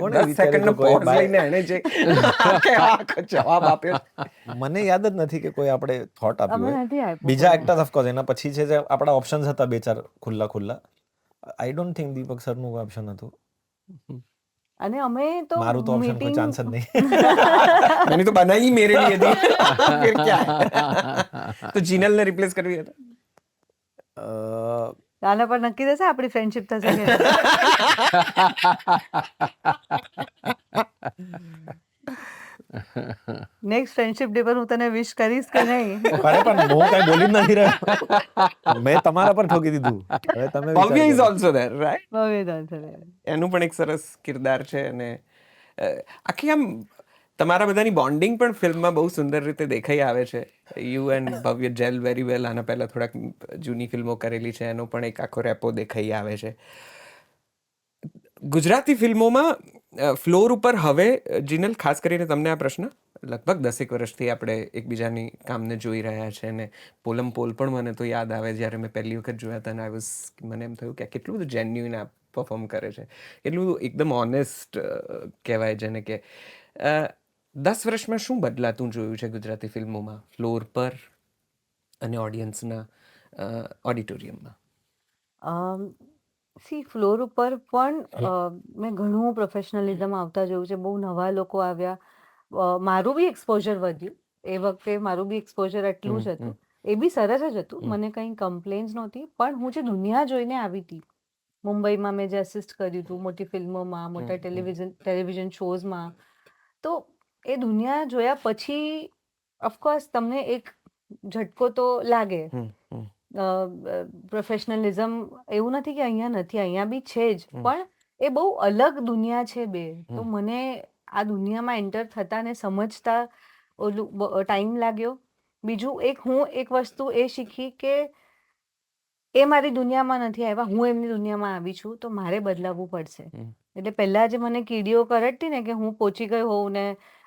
10 સેકન્ડનો pause લઈને એણે જે આખો જવાબ આપ્યો. મને યાદ જ નથી કે કોઈ આપણે થોટ આપ્યું અમે હોય. નથી આપ્યું. બીજા એક્ટર્સ ઓફકોર્સ એના પછી છે જે આપણા ઓપ્શન્સ હતા 2-4 ખુલ્લા. આઈ ડોન્ટ થિંક દીપક સરનું કોઈ ઓપ્શન હતું. અને અમે તો મારું તો ઓપ્શન કોઈ meeting- ચાન્સ જ નહીં. मैंने तो बनाई ही मेरे लिए थी. फिर क्या है? तो जीनल ने रिप्लेस करવી હતા. આના પર નક્કી થશે આપણી ફ્રેન્ડશિપ થશે કે નેક્સ્ટ ફ્રેન્ડશિપ ડે પર હું તને વિશ કરીશ કે નહીં? અરે પણ હું કઈ બોલી જ નથી રહ્યો. મેં તમારા પર ઠોકી દીધું. હવે તમે વિચાર ભવ્ય ઇઝ કરો. Also there, right? ભવ્ય દાસ. એનું પણ એક સરસ કિરદાર છે. અને આખી આમ તમારા બધાની બોન્ડિંગ પણ ફિલ્મમાં બહુ સુંદર રીતે દેખાઈ આવે છે. યુ એન્ડ ભવ્ય જેલ વેરી વેલ. આના પહેલાં થોડાક જૂની ફિલ્મો કરેલી છે, એનો પણ એક આખો રેપો દેખાઈ આવે છે. ગુજરાતી ફિલ્મોમાં ફ્લોર ઉપર હવે, જીનલ, ખાસ કરીને તમને આ પ્રશ્ન, લગભગ 10 વર્ષથી આપણે એકબીજાની કામને જોઈ રહ્યા છે. અને પોલમ પોલ પણ મને તો યાદ આવે જ્યારે મેં પહેલી વખત જોયા હતા. અને મને એમ થયું કે આ કેટલું બધું જેન્યુઇન આ પરફોર્મ કરે છે, કેટલું બધું એકદમ ઓનેસ્ટ કહેવાય જેને કે. 10 વર્ષમાં શું બદલાતું જોયું છે ગુજરાતી ફિલ્મોમાં, ફ્લોર પર અને ઓડિયન્સના ઓડિટોરિયમમાં? સી ફ્લોર ઉપર પણ મેં ઘણું પ્રોફેશનલિઝમ આવતા જોયું છે. બહુ નવા લોકો આવ્યા. મારું બી એક્સપોઝર વધ્યું. એ વખતે મારું બી એક્સપોઝર એટલું જ હતું. એ બી સરસ જ હતું. મને કંઈ કમ્પ્લેન્સ નહોતી. પણ હું જે દુનિયા જોઈને આવી હતી, મુંબઈમાં મેં જે અસિસ્ટ કર્યું હતું મોટી ફિલ્મોમાં, મોટા ટેલિવિઝન શોઝમાં, તો એ દુનિયા જોયા પછી ઓફકોર્સ તમને એક ઝટકો તો લાગે. પ્રોફેશનલિઝમ એવું નથી કે અહીંયા નથી, અહીંયા બી છે જ. પણ એ બહુ અલગ દુનિયા છે બે. તો મને આ દુનિયામાં એન્ટર થતા ને સમજતા ઓલું ટાઈમ લાગ્યો. બીજું એક વસ્તુ એ શીખી કે એ મારી દુનિયામાં નથી આવ્યા, હું એમની દુનિયામાં આવી છું, તો મારે બદલાવવું પડશે. એટલે પહેલા જે મને કીડીઓ કરડતી ને કે હું પહોંચી ગઈ હોઉં ને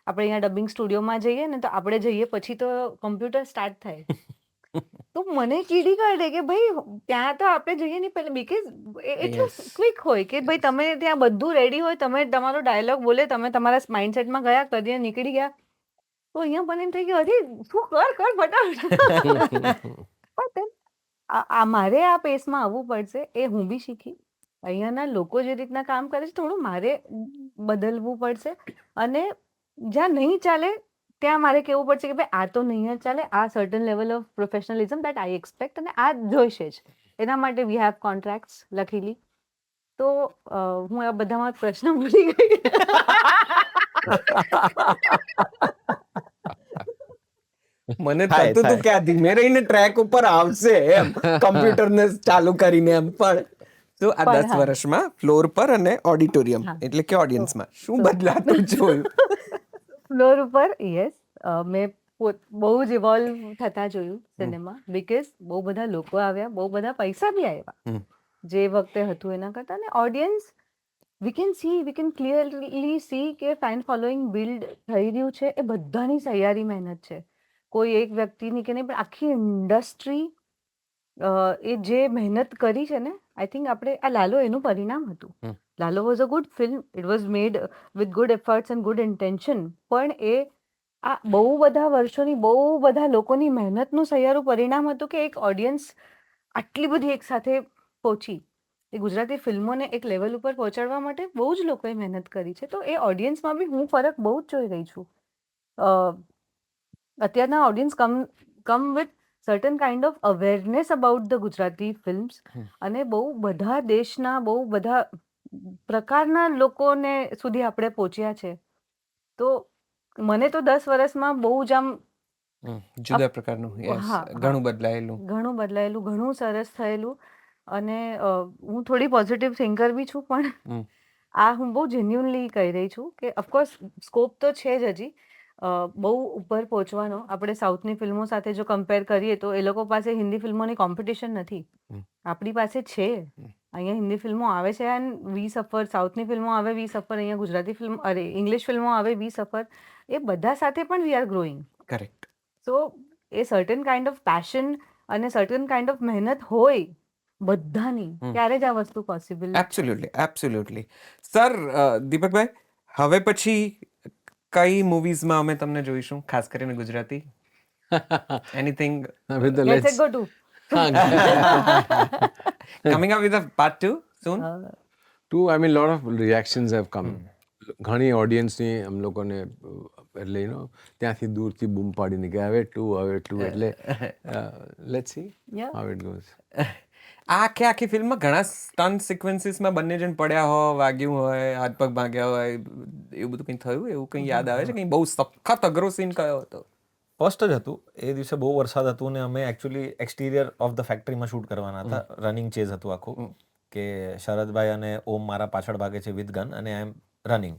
આપણે અહીંયા ડબિંગ સ્ટુડિયોમાં જઈએ ને તો આપણે જઈએ પછી તો કમ્પ્યુટર સ્ટાર્ટ થાય. તો મને કીડી કરડે કે ભાઈ ત્યાં તો આપણે જઈએ નહીં પહેલા, બીકોઝ એટલું ક્વિક હોય કે ભાઈ તમે ત્યાં બધું રેડી હોય, તમે તમારો ડાયલોગ બોલે, તમે તમારા માઇન્ડસેટમાં ગયા, કરીને નીકળી ગયા. તો અહીંયા મને એમ થઈ ગયું, અરે શું કર ફટાફટ. પણ મારે આ પેસમાં આવવું પડશે, એ હું બી શીખી. અહીંયાના લોકો જે રીતના કામ કરે છે થોડું મારે બદલવું પડશે. અને જ્યાં નહીં ચાલે ત્યાં મારે કહેવું પડશે કે ભાઈ આ તો નહીં જ ચાલે, આ certain level of professionalism that I expect, અને આ જોઈશે જ. એના માટે વી હેવ કોન્ટ્રાક્ટ્સ લખેલી. તો હું આ બધામાં પ્રશ્ન ભૂલી ગઈ. મને થતું હતું કે આ ધીમે રહીને ટ્રેક ઉપર આવશે એમ, કમ્પ્યુટરને ચાલુ કરીને એમ. પણ તો આ 10 વર્ષમાં ફ્લોર પર અને ઓડિટોરિયમ એટલે કે ઓડિયન્સમાં શું બદલાતું જોયું? ફ્લોર ઉપર યસ, મેં બહુ જ ઇવોલ્વ થતા જોયું સિનેમા. બીકોઝ બહુ બધા લોકો આવ્યા, બહુ બધા પૈસા બી આવ્યા જે વખતે હતું એના કરતા. અને audience we can clearly C કે ફેન ફોલોઈંગ બિલ્ડ થઈ રહ્યું છે. એ બધાની સહિયારી મહેનત છે, કોઈ એક વ્યક્તિની કે નહીં, પણ આખી ઇન્ડસ્ટ્રી એ જે મહેનત કરી છે ને, આઈ થિંક આપણે આ લાલો એનું પરિણામ હતું. Lalo was a good film, it was made with good efforts and good intention, પણ એ આ બહુ બધા વર્ષોની બહુ બધા લોકોની મહેનતનું સહિયારું પરિણામ હતું કે એક ઓડિયન્સ આટલી બધી એક સાથે પહોંચી. એ ગુજરાતી ફિલ્મોને એક લેવલ ઉપર પહોંચાડવા માટે બહુ જ લોકોએ મહેનત કરી છે. તો એ ઓડિયન્સમાં બી હું ફરક બહુ જ જોઈ રહી છું. અત્યારના audience come with certain kind of awareness about the Gujarati films, અને બહુ બધા દેશના બહુ બધા પ્રકારના લોકોને સુધી આપણે પહોંચ્યા છે. તો મને તો 10 વર્ષમાં બહુ જ આમ જુદા પ્રકારનું yes, હા, ઘણું બદલાયેલું. ઘણું બદલાયેલું, ઘણું સરસ થયેલું. અને હું થોડી પોઝિટિવ થિંકર બી છું, પણ આ હું બહુ જેન્યુઅનલી કહી રહી છું કે ઓફકોર્સ સ્કોપ તો છે જ હજી બહુ ઉપર પહોંચવાનો. આપણે સાઉથની ફિલ્મો સાથે જો કમ્પેર કરીએ તો એ લોકો પાસે હિન્દી ફિલ્મોની કોમ્પિટિશન નથી, આપણી પાસે છે. અહીંયા હિન્દી ફિલ્મો આવે છે એન્ડ વી સફર, સાઉથની ફિલ્મો આવે વી સફર, અહીંયા ગુજરાતી ફિલ્મ ઇંગ્લિશ ફિલ્મો આવે વી સફર. એ બધા સાથે પણ we are growing. Correct. So A certain kind of passion અને સર્ટન કાઇન્ડ ઓફ મહેનત હોય બધાની, ત્યારે જ આ વસ્તુ પોસિબલ. એબ્સોલ્યુટલી. સર, દીપકભાઈ, હવે પછી કઈ મૂવીઝમાં અમે તમને જોઈશું, ખાસ કરીને ગુજરાતી? એનીથિંગ હવે તો let's let's go to coming up with a part 2 soon? I mean, lot of reactions have come. ઘણી ઓડિયન્સની અમ લોકોને એટલે ત્યાંથી દૂરથી બૂમ પાડીને કે હવે ટુ એટલે let's see Yeah. How it goes. આ આખી ફિલ્મમાં ઘણા સ્ટન્ટ સિક્વન્સીસમાં બંને જણ પડ્યા હોય, વાગ્યું હોય, હાથ પગ ભાગ્યા હોય, એવું બધું કંઈ થયું? એવું કંઈ યાદ આવે છે? કંઈ બહુ સખત અઘરો સીન કયો હતો? ફર્સ્ટ જ હતું. એ દિવસે બહુ વરસાદ હતું ને અમે એકચ્યુઅલી એક્સટિરિયર ઓફ ધ ફેક્ટરીમાં શૂટ કરવાના હતા. રનિંગ ચેઝ હતું આખું, કે શરદભાઈ અને ઓમ મારા પાછળ ભાગે છે વિથ ગન અને આઈ એમ રનિંગ.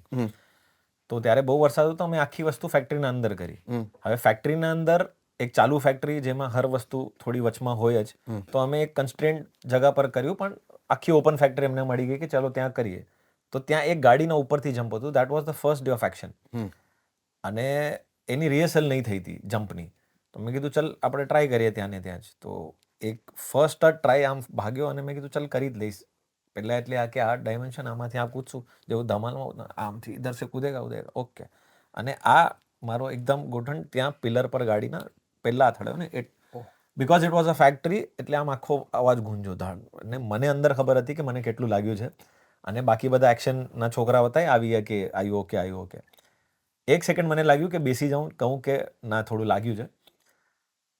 તો ત્યારે બહુ વરસાદ હતો, અમે આખી વસ્તુ ફેક્ટરીના અંદર કરી. હવે ફેક્ટરીના અંદર એક ચાલુ ફેક્ટરી જેમાં હર વસ્તુ થોડી વચમાં હોય જ, તો અમે એક કન્સ્ટ્રેન્ટ જગા પર કર્યું, પણ આખી ઓપન ફેક્ટરી એમને મળી ગઈ કે ચલો ત્યાં કરીએ. તો ત્યાં એક ગાડીના ઉપરથી જમ્પ હતું. That was the first day of action. અને એની રિહર્સલ નહીં થઈ હતી જમ્પની. તો મેં કીધું ચલ આપણે ટ્રાય કરીએ ત્યાં ને ત્યાં જ. તો એક ફર્સ્ટ ટ્રાય આમ ભાગ્યો અને મેં કીધું ચલ કરી જ લઈશ. પહેલાં એટલે આ કે આ ડાયમેન્શન આમાંથી આ કૂદશું, જેવું ધમાલમાં આમથી ઇધર સે કૂદેગા ઉદેગા, ઓકે. અને આ મારો એકદમ ગોઠણ ત્યાં પિલર પર ગાડીના પહેલા થડ્યો ને, because it was a factory, એટલે આમ આખો અવાજ ગુંજો ધાડ. અને મને અંદર ખબર હતી કે મને કેટલું લાગ્યું છે. અને બાકી બધા એક્શનના છોકરા હતા આવી ગયા કે આયુ ઓકે. એક સેકન્ડ મને લાગ્યું કે બેસી જાઉં, કહું કે ના થોડું લાગ્યું છે,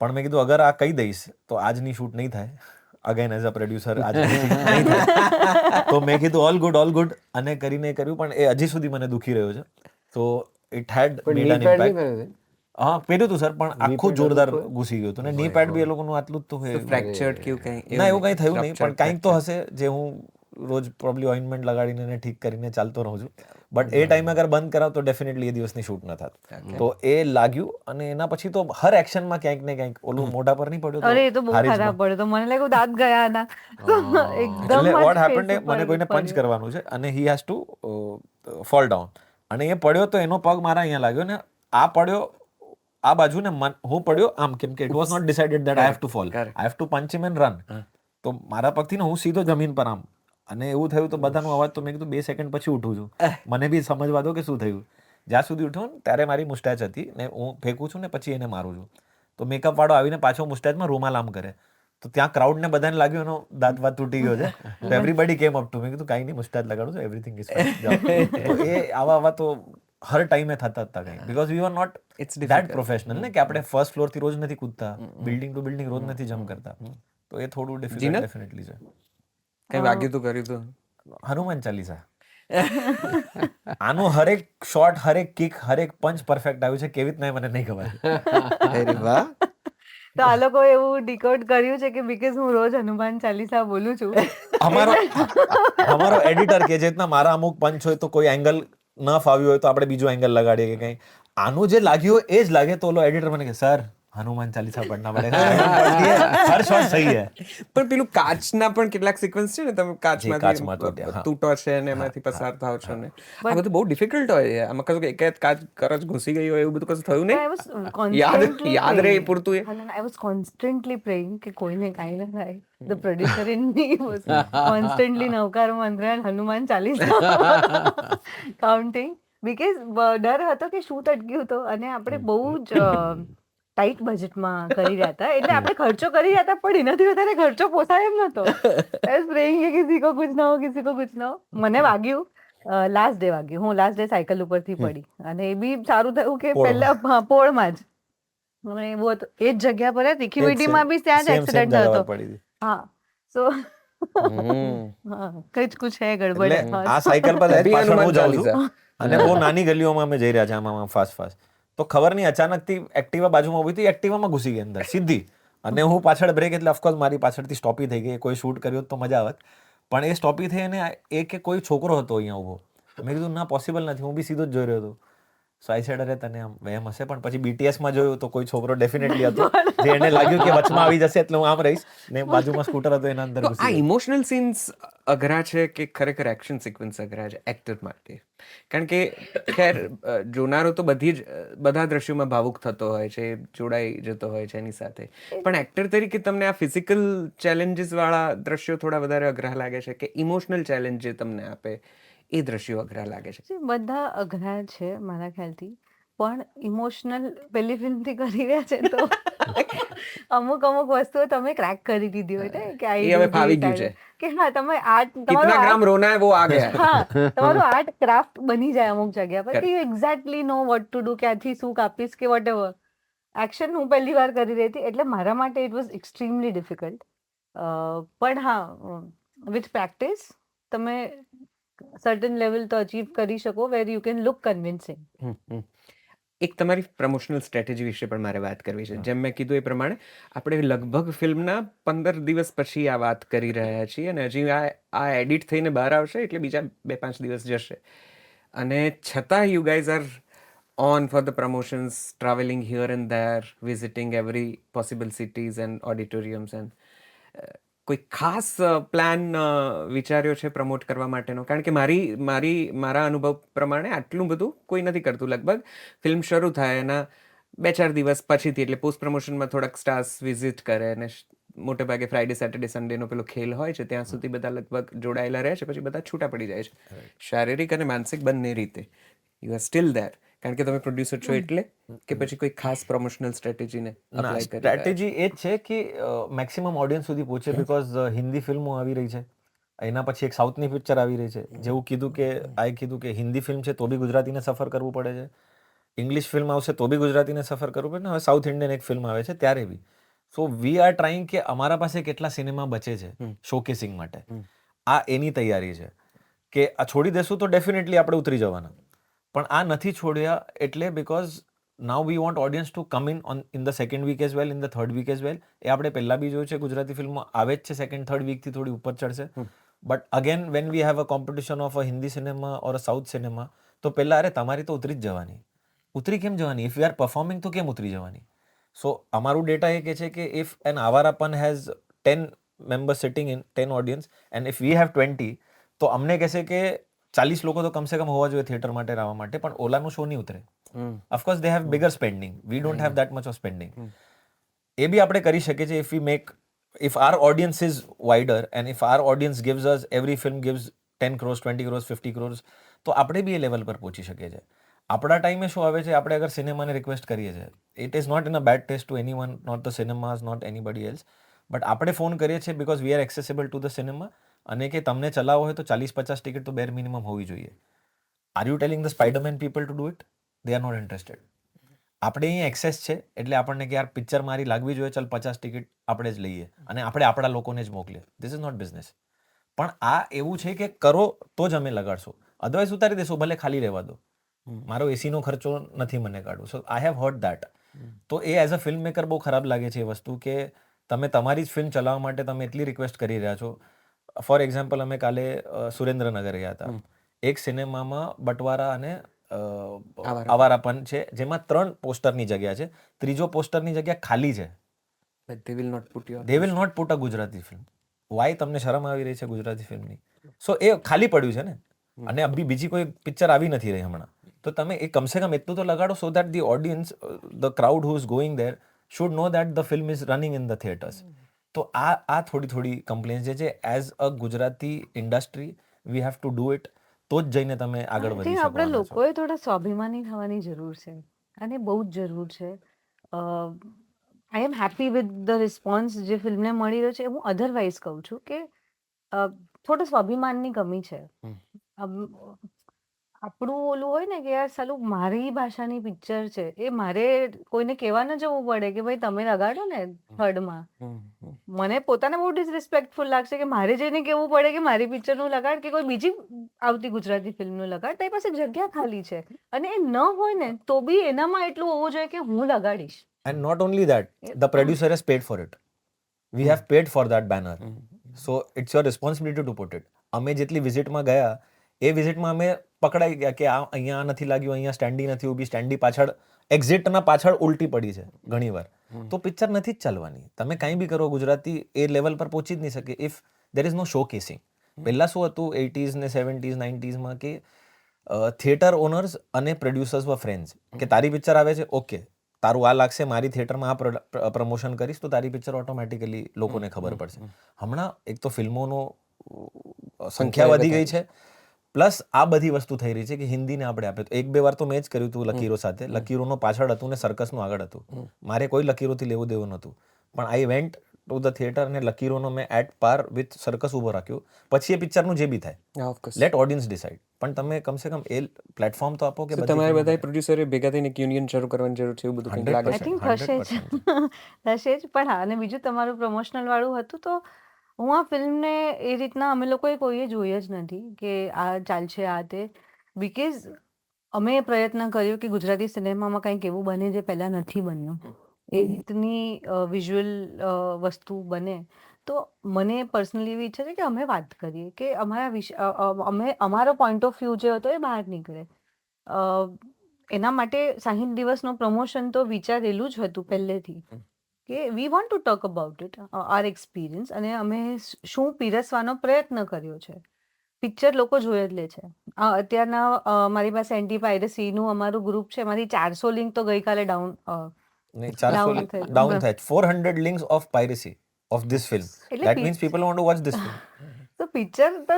પણ મેં કીધું અગર આ કહી દઈશ તો આજની શૂટ નહીં થાય. અગેન એઝ અ પ્રોડ્યુસર આજ નહીં થાય. તો મેં કીધું ઓલ ગુડ અને કરીને કર્યું, પણ એ હજી સુધી મને દુખી રહ્યો છે. તો it had made an impact. હા પહેર્યું હતું સર, પણ આખું જોરદાર ઘૂસી ગયું હતું. ને ની પેડ બી એ લોકોનું આટલું જ તો હોય. ફ્રેક્ચર્ડ કે કંઈ? ના એવું કંઈ થયું નહીં, પણ કંઈક તો હશે જે હું રોજ પ્રોબ્લી ઓઇન્ટમેન્ટ લગાડીને એને ઠીક કરીને ચાલતો રહું છું. બટ એ ટાઈમે અગર બંધ કરાવ તો ડેફિનેટલી એ દિવસની શૂટ ન થાત. તો એ લાગ્યું. અને એના પછી તો હર એક્શનમાં ક્યાંક ને ક્યાંક ઓલું મોઢા પર નહીં પડ્યું. અરે એ તો બહુ ખરાબ પડ્યો તો, મને લાગ્યું દાંત ગયા હતા. એકદમ એટલે જ વોટ face હેપન્ડ ઉપર મને કોઈને પંચ પડ્યો. કરવાનું છે અને he has to fall down. અને એ પડ્યો તો એનો પગ મારા અહીંયા લાગ્યો ને આ પડ્યો આ બાજુ ને હું પડ્યો આમ, કેમ કે it was not decided that I have to fall, I have to punch him and run. તો મારા પગથી ને હું સીધો જમીન પર આમ, અને એવું થયું તો બધાનો અવાજ. તો મેં કીધું 2 સેકન્ડ પછી ઉઠું છું, મને બી સમજવા દો કે શું થયું. જ્યાં સુધી ઉઠ્યો ને ત્યારે મારી મુસ્ટેચ હતી ને હું ફેંકું છું ને પછી એને મારું છું. તો મેકઅપ વાળો આવીને પાછો મુસ્ટેચમાં રૂમાલ આમ કરે. તો ત્યાં ક્રાઉડને બધાને લાગ્યું એનો દાંત વાત તૂટી ગયો છે. તો એવરીબડી કેમ અપ ટુ, મેં કીધું કાંઈ નહીં મુસ્ટેચ લગાડું છું, એવરીથિંગ ઇઝ ફાઇન. તો એ આવા તો હર ટાઈમે થતા હતા કંઈ, because we are not that professional ને કે આપણે ફર્સ્ટ ફ્લોર થી રોજ નથી કૂદતા, બિલ્ડિંગ ટુ બિલ્ડિંગ રોજ નથી જમ્પ કરતા. તો એ થોડું ડિફિકલ્ટ ડેફિનેટલી છે. કંઈ વાગ્યું તું કર્યું તું? હનુમાન ચાલીસા. આનું હરેક શોટ, હરેક કિક, હરેક પંચ પરફેક્ટ આવ્યું છે. કેવી રીતના મને નહીં ખબર. અરે વાહ. તો આ લોકો એવું ડિકોડ કર્યું છે કે બીકોઝ હું રોજ હનુમાન ચાલીસા બોલું છું. અમારો એડિટર કે જેટના મારા અમુક પંચ હોય તો કોઈ એંગલ ન ફાવ્યું હોય તો આપણે બીજો એંગલ લગાડીએ કે કંઈ. આનું જે લાગ્યું એ જ લાગે તો ઓલો એડિટર મને કે સર हनुमान चालीसा पढ़ना पड़ेगा हर शॉट सही है પણ પેલું કાચના પણ કેટલાક સિક્વન્સ છે ને, તમે કાચમાં તૂટ્યા, કાચમાંથી હા. તૂટો છે ને એમાંથી પસાર થાવ છો ને, આ બધું બહુ ડિફિકલ્ટ હોય છે. આમાં કશું એક કાચ કરચ ઘૂસી ગઈ હોય એવું બધું કશું થયું I was નહીં? constantly યાદ રહે praying. પૂરતું એ? I was constantly praying કે કોઈને કાંઈ ના થાય. The producer in me was constantly નવકાર મંત્ર and Hanuman Chalisa counting because ડર હતો કે શૂટ અટક્યું તો, અને આપણે બહુ જ ટાઈટ બજેટમાં કરી રહ્યા હતા, એટલે આપણે ખર્ચો કરી રહ્યા હતા પણ એનાથી વધારે ખર્ચો પોસાય એમ નતો. I was praying કે કિસી કો કુછ ના હો, કિસી કો કુછ ના હો. મને વાગ્યું, લાસ્ટ ડે વાગ્યું. હું લાસ્ટ ડે સાયકલ ઉપરથી પડી, અને એ બી સારું થયું કે પહેલા પોળમાં જ. અને એવું હતું, એ જ જગ્યા પર તીખી મીઠીમાં બી ત્યાં જ એક્સિડન્ટ થયો હતો. પડી હતી. હા, સો હમ. કઈ કુછ હે ગડબડ. એટલે આ સાયકલ પર તભી પાછળ હું હનુમાન જાઉં છું ચાલીસા. અને બહુ નાની ગલીઓમાં અમે જઈ રહ્યા છે આમાં ફાસ્ટ તો ખબર નહીં અચાનકથી એક્ટિવા બાજુમાં ઊભી હતી, એક્ટિવામાં ઘૂસી ગઈ અંદર સીધી, અને હું પાછળ બ્રેક, એટલે ઓફકોર્સ મારી પાછળથી સ્ટોપી થઈ ગઈ. કોઈ શૂટ કર્યો તો મજા આવત, પણ એ સ્ટોપી થઈ અને એ કે કોઈ છોકરો હતો અહીંયા ઊભો. મેં કીધું ના, પોસિબલ નથી, હું બી સીધો જ જોઈ રહ્યો હતો. સો આઈ સેડ અરે તને આમ વહેમ હશે, પણ પછી બીટીએસમાં જોયું તો કોઈ છોકરો ડેફિનેટલી હતો જે એને લાગ્યું કે વચમાં આવી જશે એટલે હું આમ રહીશ, ને બાજુમાં સ્કૂટર હતો એના અંદર તો આ ઘૂસી ગઈ. ઇમોશનલ સીન્સ અઘરા છે કે ખરેખર એક્શન સિક્વન્સ અઘરા છે એક્ટર માટે? કારણ કે ખેર જોનારો તો બધા દ્રશ્યોમાં ભાવુક થતો હોય છે, જોડાઈ જતો હોય છે એની સાથે, પણ એક્ટર તરીકે તમને આ ફિઝિકલ ચેલેન્જીસ વાળા દ્રશ્યો થોડા વધારે અઘરા લાગે છે કે ઇમોશનલ ચેલેન્જ જે તમને આપે એ દ્રશ્યો અઘરા લાગે છે? See, બધા અઘરા છે મારા ખ્યાલથી, પણ ઇમોશનલ પહેલી ફિલ્મથી કરી રહ્યા છે તો અમુક વસ્તુઓ તમે ક્રેક કરી દીધી હોય ને કે એ હવે ફાવી ગયું છે. કે હા, તમે આર્ટ, કિતના ગ્રામ રોના હે વો આ ગયા. હા, તમારું આર્ટ ક્રાફ્ટ બની જાય અમુક જગ્યા પર કે you exactly know what to do, ક્યાંથી શું કાપીશ કે વોટ એવર. એક્શન હું પહેલી વાર કરી રહી હતી, એટલે મારા માટે ઇટ વોઝ એક્સ્ટ્રીમલી ડિફિકલ્ટ. પણ હા, વિથ પ્રેક્ટિસ તમે સર્ટન લેવલ તો અચીવ કરી શકો વેર યુ કેન લુક કન્વિન્સિંગ. એક તમારી પ્રમોશનલ સ્ટ્રેટેજી વિશે પણ મારે વાત કરવી છે. જેમ મેં કીધું એ પ્રમાણે આપણે લગભગ ફિલ્મના 15 દિવસ પછી આ વાત કરી રહ્યા છીએ, અને હજી આ એડિટ થઈને બહાર આવશે એટલે બીજા 2-5 દિવસ જશે, અને છતાં you guys R on for the promotions, traveling here and there, visiting every possible cities and auditoriums, and કોઈ ખાસ પ્લાન વિચાર્યો છે પ્રમોટ કરવા માટેનો? કારણ કે મારા અનુભવ પ્રમાણે આટલું બધું કોઈ નથી કરતું. લગભગ ફિલ્મ શરૂ થાય એના 2-4 દિવસ પછીથી, એટલે પોસ્ટ પ્રમોશનમાં થોડાક સ્ટાર્સ વિઝિટ કરે, અને મોટે ભાગે ફ્રાઈડે સેટરડે સન્ડેનો પેલો ખેલ હોય છે ત્યાં સુધી બધા લગભગ જોડાયેલા રહે છે, પછી બધા છૂટા પડી જાય છે, શારીરિક અને માનસિક બંને રીતે. યુ આર સ્ટીલ ધેર કારણ કે તમે પ્રોડ્યુસર છો એટલે, કે પછી કોઈ ખાસ પ્રમોશનલ સ્ટ્રેટેજીને અપ્લાય કરી? સ્ટ્રેટેજી એ જ છે કે મેક્સિમમ ઓડિયન્સ સુધી પહોંચે, બીકોઝ હિન્દી ફિલ્મો આવી રહી છે, એના પછી એક સાઉથની પિક્ચર આવી રહી છે. જેવું કીધું કે હિન્દી ફિલ્મ છે તો બી ગુજરાતીને સફર કરવું પડે છે, ઇંગ્લિશ ફિલ્મ આવશે તો બી ગુજરાતીને સફર કરવું પડે ને, હવે સાઉથ ઇન્ડિયન એક ફિલ્મ આવે છે ત્યારે બી. સો વી આર ટ્રાઇંગ કે અમારા પાસે કેટલા સિનેમા બચે છે શોકેસિંગ માટે, આ એની તૈયારી છે કે આ છોડી દેશું તો ડેફિનેટલી આપણે ઉતરી જવાના, પણ આ નથી છોડ્યા એટલે because now we want audience to come in the second week as well, in the third week as well. એ આપણે પહેલા બી જોયું છે, ગુજરાતી ફિલ્મો આવે જ છે સેકન્ડ થર્ડ વીકથી થોડી ઉપર ચડશે. But again when we have a competition of a Hindi cinema or a south cinema, તો પહેલા અરે તમારી તો ઉતરી જ જવાની. ઉતરી કેમ જવાની? ઇફ વી આર પરફોર્મિંગ તો કેમ ઉતરી જવાની? સો અમારું ડેટા એ કહે છે કે if an Awarapan has 10 members sitting in 10 audience and if we have 20, તો અમને કહેશે કે 40 લોકો તો કમસે કમ હોવા જોઈએ થિયેટર માટે આવવા માટે, પણ ઓલાનું શો નહીં ઉતરે. Of course they have bigger spending, we don't have that much of spending. એ બી આપણે કરી શકીએ છીએ if our audience is wider and if our audience gives us, every film gives 10 crores, 20 crores, 50 crores, તો આપણે બી એ લેવલ પર પહોંચી શકીએ છીએ. આપણા ટાઈમે શું આવે છે, આપણે અગર સિનેમાને રિક્વેસ્ટ કરીએ છીએ, it is not in a bad taste to anyone, not the cinemas, not anybody else, but આપણે ફોન કરીએ છીએ because we are accessible to the cinema, અને કે તમને ચલાવવો હોય તો 40-50 ટિકિટ તો બેર મિનિમમ હોવી જોઈએ. Are you telling the Spiderman people to do it? They are not interested. આપણે અહીંયા એક્સેસ છે એટલે આપણને કે યાર પિક્ચર મારી લાગવી જોઈએ, ચાલ 50 ટિકિટ આપણે જ લઈએ અને આપણે આપણા લોકોને જ મોકલીએ. This is not business. પણ આ એવું છે કે કરો તો જ અમે લગાડશો, અદરવાઇઝ ઉતારી દેશો, ભલે ખાલી રહેવા દો, મારો એસીનો ખર્ચો નથી મને કાઢવું. સો આઈ હેવ હર્ડ દેટ. તો એ એઝ અ ફિલ્મ મેકર બહુ ખરાબ લાગે છે એ વસ્તુ કે તમે તમારી જ ફિલ્મ ચલાવવા માટે તમે એટલી રિક્વેસ્ટ કરી રહ્યા છો. ફોર એક્ઝામ્પલ, અમે કાલે સુરેન્દ્રનગર ગયા હતા, એક સિનેમામાં બટવારા અને આવારાપન છે, જેમાં 3 પોસ્ટરની જગ્યા છે. ત્રીજો પોસ્ટરની જગ્યા ખાલી છે. they will not put your they will not put a Gujarati film. Why તમને શરમ આવી રહી છે ગુજરાતી ફિલ્મની? સો એ ખાલી પડ્યું છે ને, અને અભી બીજી કોઈ પિક્ચર આવી નથી રહી હમણાં. તો તમે એ કમસે કમ એટલું તો લગાડો, so that the audience, the crowd who is going there should no that the film is running in the theatres. તો આ થોડી કમ્પ્લેન્સ જે છે, as a Gujarati industry we have to do it, તો જ જઈને તમે આગળ વધી આપણે શકવાના છો. લોકોએ થોડા સ્વાભિમાની થવાની જરૂર છે, અને બહુ જ જરૂર છે. I am happy with the response જે ફિલ્મને મળી રહ્યો છે. હું અધરવાઇઝ કહું છું કે થોડો સ્વાભિમાનની કમી છે. આપણું ઓલું હોય ને કે યાર સાલું મારી ભાષાની પિક્ચર છે, એ મારે કોઈને કહેવા ન જવું પડે કે ભાઈ તમે લગાડો ને થર્ડમાં. મને પોતાને બહુ ડિસરિસ્પેક્ટફુલ લાગશે કે મારે જઈને કહેવું પડે કે મારી પિક્ચરનું લગાડ, કે કોઈ બીજી આવતી ગુજરાતી ફિલ્મનું લગાડ. તારી પાસે જગ્યા ખાલી છે, અને એ ન હોય ને તો બી એનામાં એટલું હોવું જોઈએ કે હું લગાડીશ. And not only that, the producer has paid for it. We have paid for that banner. So it's your responsibility to put it. અમે જેટલી વિઝિટમાં ગયા, એ વિઝિટમાં અમે પકડાઈ ગયા કે અહીંયા નથી લાગ્યું, અહીંયા સ્ટેન્ડી નથી ઊભી, સ્ટેન્ડી પાછળ, એક્ઝિટના પાછળ ઉલટી પડી છે ઘણીવાર. તો પિક્ચર નથી જ ચાલવાની. તમે કંઈ બી કરો, ગુજરાતી એ લેવલ પર પહોંચી જ નહીં શકે if there is no showcasing. પહેલાં શું હતું 80s ને 70s 90sમાં કે થિયેટર ઓનર્સ અને પ્રોડ્યુસર્સ વર ફ્રેન્ડ્સ, કે તારી પિક્ચર આવે છે, ઓકે તારું આ લાગશે, મારી થિયેટરમાં આ પ્રમોશન કરીશ તો તારી પિક્ચર ઓટોમેટિકલી લોકોને ખબર પડશે. હમણાં એક તો ફિલ્મોનો સંખ્યા વધી ગઈ છે, પ્લસ આ બધી વસ્તુ થઈ રહી છે કે હિન્દીને આપણે આપે. તો 1-2 વાર તો મેં જ કર્યું હતું લકીરો સાથે. લકીરોનો પાછળ હતું ને સર્કસનું આગળ હતું. મારે કોઈ લકીરોથી લેવું દેવું નહોતું, પણ I went to the theatre અને લકીરોનો મેં એટ પાર વિથ સર્કસ ઊભો રાખ્યો. પછી એ પિક્ચરનું જે બી થાય, લેટ ઓડિયન્સ ડિસાઇડ. પણ તમે કમસે કમ એ પ્લેટફોર્મ તો આપો કે તમારે બધા પ્રોડ્યુસરે ભેગા થઈને એક યુનિયન શરૂ કરવાની જરૂર છે, એવું બધું કંઈક લાગે આઈ થિંક થશે જ. પણ હા, અને બીજું તમારું પ્રમોશનલ વાળું હતું, તો હું આ ફિલ્મને એ રીતના અમે લોકોએ કોઈએ જોઈ જ નથી કે આ ચાલશે આ તે. બિકોઝ અમે પ્રયત્ન કર્યો કે ગુજરાતી સિનેમામાં કંઈક એવું બને જે પહેલાં નથી બન્યું, એ રીતની વિઝ્યુઅલ વસ્તુ બને. તો મને પર્સનલી એવી ઈચ્છા છે કે અમે વાત કરીએ, કે અમારો પોઈન્ટ ઓફ વ્યૂ જે હતો એ બહાર નીકળે. એના માટે 60 દિવસનું પ્રમોશન તો વિચારેલું જ હતું પહેલેથી, કે we want to talk about it, our experience, અને અમે શું પીરસવાનો પ્રયત્ન કર્યો છે. પિક્ચર લોકો જોઈ જ લે છે. અત્યારના મારી પાસે એન્ટી પાયરેસીનું અમારું ગ્રુપ છે, એમાંથી 400 લિંક તો ગઈકાલે ડાઉન ડાઉન થાય. 400 links of piracy of this film. એટલે That means people want to watch this film. તો પિક્ચર તો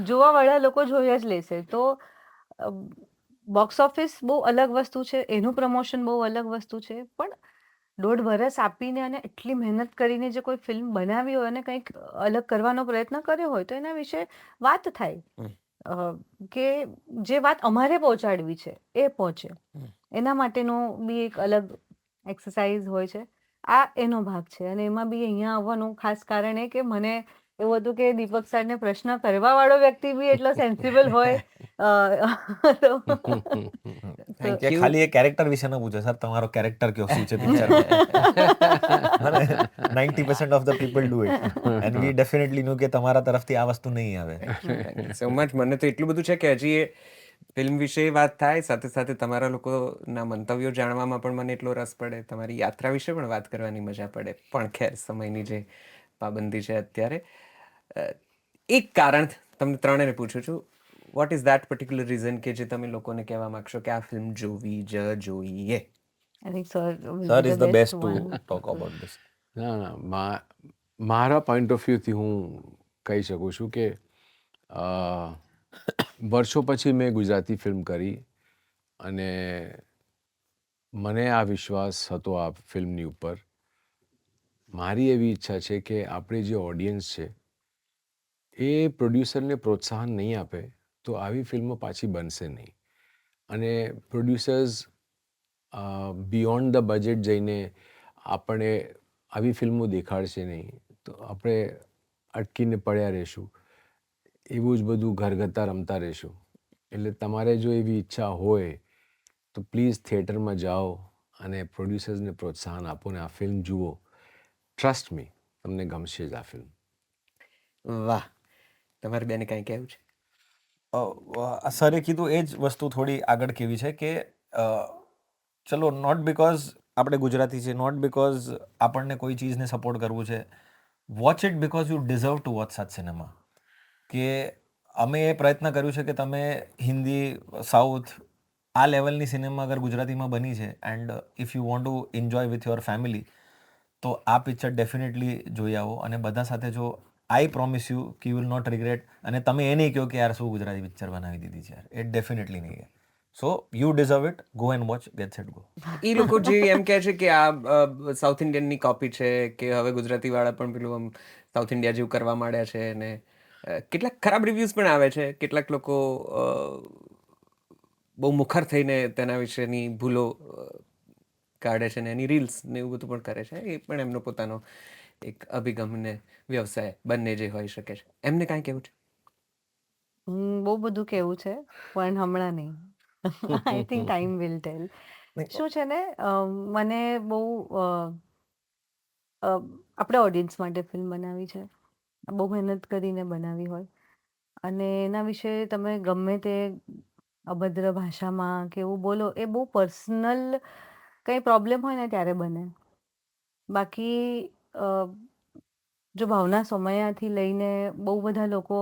જોવાવાળા લોકો જોઈ જ લેશે. તો બોક્સ ઓફિસ બહુ અલગ વસ્તુ છે, એનું પ્રમોશન બહુ અલગ વસ્તુ છે. પણ 1.5 વર્ષ આપીને અને એટલી મહેનત કરીને જે કોઈ ફિલ્મ બનાવી હોય અને કંઈક અલગ કરવાનો પ્રયત્ન કર્યો હોય, તો એના વિશે વાત થાય, કે જે વાત અમારે પહોંચાડવી છે એ પહોંચે. એના માટેનું બી એક અલગ એક્સરસાઇઝ હોય છે. આ એનો ભાગ છે, અને એમાં બી અહીંયા આવવાનું ખાસ કારણ એ કે મને એવું હતું કે દીપક સરને પ્રશ્ન કરવા વાળો વ્યક્તિ બી એટલો સેન્સિબલ હોય. કે ખાલી એ કેરેક્ટર વિશે ન પૂછે, સર તમારો કેરેક્ટર કયો શું છે પિક્ચરમાં. 90% of the people do it, and we definitely know કે તમારા તરફથી આ વસ્તુ નહીં આવે. So much. મને તો એટલું બધું છે કે હજી એ ફિલ્મ વિશે વાત થાય, સાથે સાથે તમારા લોકોના મંતવ્યો જાણવામાં પણ મને એટલો રસ પડે, તમારી યાત્રા વિશે પણ વાત કરવાની મજા પડે. પણ ખેર, સમયની જે પાબંદી છે અત્યારે, એક કારણ તમને ત્રણેયને પૂછું છું, what is that particular reason કે જે તમે લોકોને કહેવા માંગશો કે આ ફિલ્મ જોવી જોઈએ? I think sir sir is the best two talk about this. ના, મારા પોઈન્ટ ઓફ વ્યૂથી હું કહી શકું છું કે વર્ષો પછી મેં ગુજરાતી ફિલ્મ કરી, અને મને આ વિશ્વાસ હતો આ ફિલ્મની ઉપર. મારી એવી ઈચ્છા છે કે આપણી જે ઓડિયન્સ છે એ પ્રોડ્યુસરને પ્રોત્સાહન નહીં આપે તો આવી ફિલ્મો પાછી બનશે નહીં. અને પ્રોડ્યુસર્સ બિયોન્ડ ધ બજેટ જઈને આપણે આવી ફિલ્મો દેખાડશે નહીં, તો આપણે અટકીને પડ્યા રહીશું, એવું જ બધું ઘરગથ્થા રમતા રહીશું. એટલે તમારે જો એવી ઈચ્છા હોય તો પ્લીઝ થિયેટરમાં જાઓ અને પ્રોડ્યુસર્સને પ્રોત્સાહન આપો ને આ ફિલ્મ જુઓ. ટ્રસ્ટ મી, તમને ગમશે જ આ ફિલ્મ. વાહ. તમારે બેને કાંઈ કહેવું છે? સરે કીધું એ જ વસ્તુ થોડી આગળ કેવી છે કે ચલો નોટ બિકોઝ આપણે ગુજરાતી છે, નોટ બિકોઝ આપણને કોઈ ચીજને સપોર્ટ કરવું છે, watch it because you deserve to watch such cinema. કે અમે એ પ્રયત્ન કર્યું છે કે તમે હિન્દી, સાઉથ, આ લેવલની સિનેમા અગર ગુજરાતીમાં બની છે and if you want to enjoy with your family તો આ પિક્ચર ડેફિનેટલી જોઈ આવો. અને બધા સાથે જો આઈ પ્રોમિસ યુ કે યુ વિલ નોટ રિગ્રેટ. અને તમે એ નહીં કહો કે યાર શું ગુજરાતી પિક્ચર બનાવી દીધી છે યાર, એ ડેફિનેટલી નહીં. So you deserve it, go and watch, get set go. એ લોકો જે એમ કહે છે કે આ સાઉથ ઇન્ડિયનની કોપી છે, કે હવે ગુજરાતી વાળા પણ પેલું આમ સાઉથ ઇન્ડિયા જેવું કરવા માંડ્યા છે, અને કેટલાક ખરાબ રિવ્યૂઝ પણ આવે છે. કેટલાક લોકો બહુ મુખર થઈને તેના વિશેની ભૂલો કાઢે છે ને એની રીલ્સ ને એવું બધું પણ કરે છે. એ પણ એમનો પોતાનો એક અભિગમ ને વ્યવસાય બંને જે હોઈ શકે છે. એમને કાંઈ કહેવું છે? બહુ બધું કેવું છે પણ હમણાં નહીં. આઈ થિંક ટાઈમ વિલ ટેલ. શું છે ને, મને બહુ આપણે ઓડિયન્સ માટે ફિલ્મ બનાવી છે, બહુ મહેનત કરીને બનાવી હોય, અને એના વિશે તમે ગમે તે અભદ્ર ભાષામાં કે એવું બોલો, એ બહુ પર્સનલ કંઈ પ્રોબ્લેમ હોય ને ત્યારે બને. બાકી જો ભાવના સોમૈયાથી લઈને બહુ બધા લોકો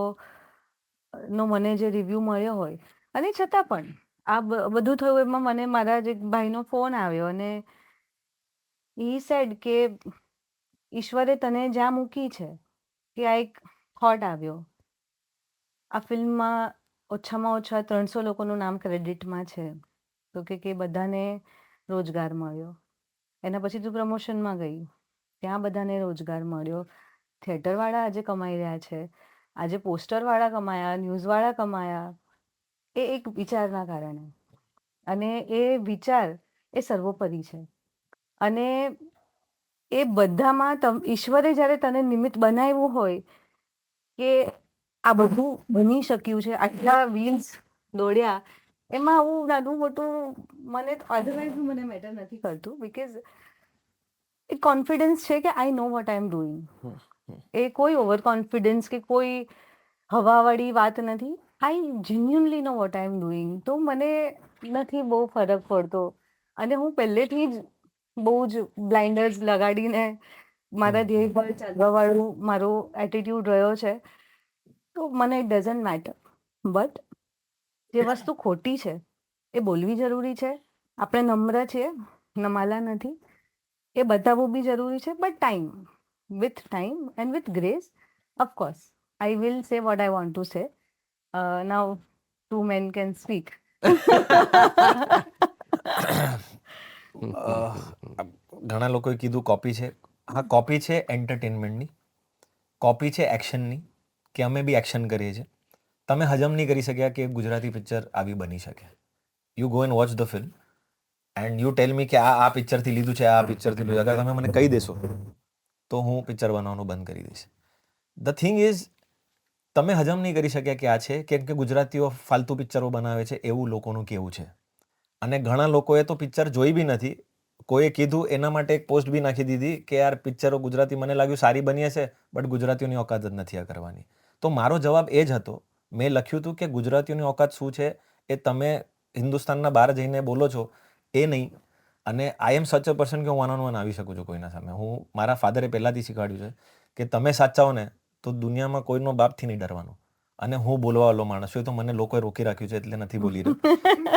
નો મને જે રિવ્યૂ મળ્યો હોય, અને છતાં પણ આ બધું થયું એમાં મને મારા જ એક ભાઈનો ફોન આવ્યો અને ઈ સેડ કે ઈશ્વરે તને જ્યાં મૂકી છે ત્યાં એક થોટ આવ્યો, આ ફિલ્મમાં ઓછામાં ઓછા 300 લોકોનું નામ ક્રેડિટમાં છે, તો કે બધાને રોજગાર મળ્યો. એના પછી તું પ્રમોશનમાં ગઈ, ત્યાં બધાને રોજગાર મળ્યો. થિયેટરવાળા આજે કમાઈ રહ્યા છે, આજે પોસ્ટરવાળા કમાયા, ન્યૂઝવાળા કમાયા, એ એક વિચારના કારણે. અને એ વિચાર એ સર્વોપરી છે. અને એ બધામાં ઈશ્વરે જ્યારે તને નિમિત્ત બનાવ્યું હોય કે આ બધું બની શક્યું છે, આટલા વ્હીલ્સ દોડ્યા, એમાં આવું નાનું મોટું મને અધરવાઇઝ મને મેટર નથી કરતું, બિકોઝ એ કોન્ફિડન્સ છે કે આઈ નો વોટ આઈ એમ ડુઈંગ. એ કોઈ ઓવર કોન્ફિડન્સ કે કોઈ હવાવાળી વાત નથી. I genuinely know what I am doing. તો મને નથી બહુ ફરક પડતો. અને હું પહેલેથી જ બહુ જ બ્લાઇન્ડર્સ લગાડીને મારા ધ્યેય પર ચાલવાવાળું મારો એટીટ્યૂડ રહ્યો છે. તો મને ઇટ ડઝન્ટ મેટર. બટ જે વસ્તુ ખોટી છે એ બોલવી જરૂરી છે. આપણે નમ્ર છીએ, નમાલા નથી, એ બતાવવું બી જરૂરી છે. But with time and with grace, of course I will સે what I want to say. Now 2 men can speak. ઘણા લોકોએ કીધું કોપી છે. હા, કોપી છે એન્ટરટેનમેન્ટની, કોપી છે એક્શનની, કે અમે બી એક્શન કરીએ છીએ. તમે હજમ નહીં કરી શક્યા કે ગુજરાતી પિક્ચર આવી બની શકે. You go and watch the film and you tell me કે આ પિક્ચરથી લીધું છે, આ પિક્ચરથી લીધું. અગર તમે મને કહી દેશો તો હું પિક્ચર બનાવવાનું બંધ કરી દઈશ. ધ થિંગ ઇઝ, તમે હજમ નહીં કરી શક્યા કે આ છે, કેમ કે ગુજરાતીઓ ફાલતુ પિક્ચરો બનાવે છે એવું લોકોનું કહેવું છે. અને ઘણા લોકોએ તો પિક્ચર જોઈ બી નથી. કોઈએ કીધું એના માટે એક પોસ્ટ બી નાખી દીધી કે યાર પિક્ચરો ગુજરાતી મને લાગ્યું સારી બની હશે, બટ ગુજરાતીઓની ઓકાત જ નથી આ કરવાની. તો મારો જવાબ એ જ હતો. મેં લખ્યું હતું કે ગુજરાતીઓની ઓકાત શું છે એ તમે હિન્દુસ્તાનના બહાર જઈને બોલો છો એ નહીં. અને આઈ એમ સચ અ પર્સન કે હું વન ઓન વન આવી શકું છું કોઈના સામે. હું, મારા ફાધરે પહેલાંથી શીખવાડ્યું છે કે તમે સાચા હો ને તો દુનિયામાં કોઈનો બાપથી નહીં ડરવાનું. અને હું બોલવાવાળો માણસ છું, તો મને લોકોએ રોકી રાખ્યું છે એટલે નથી બોલી રહ્યો.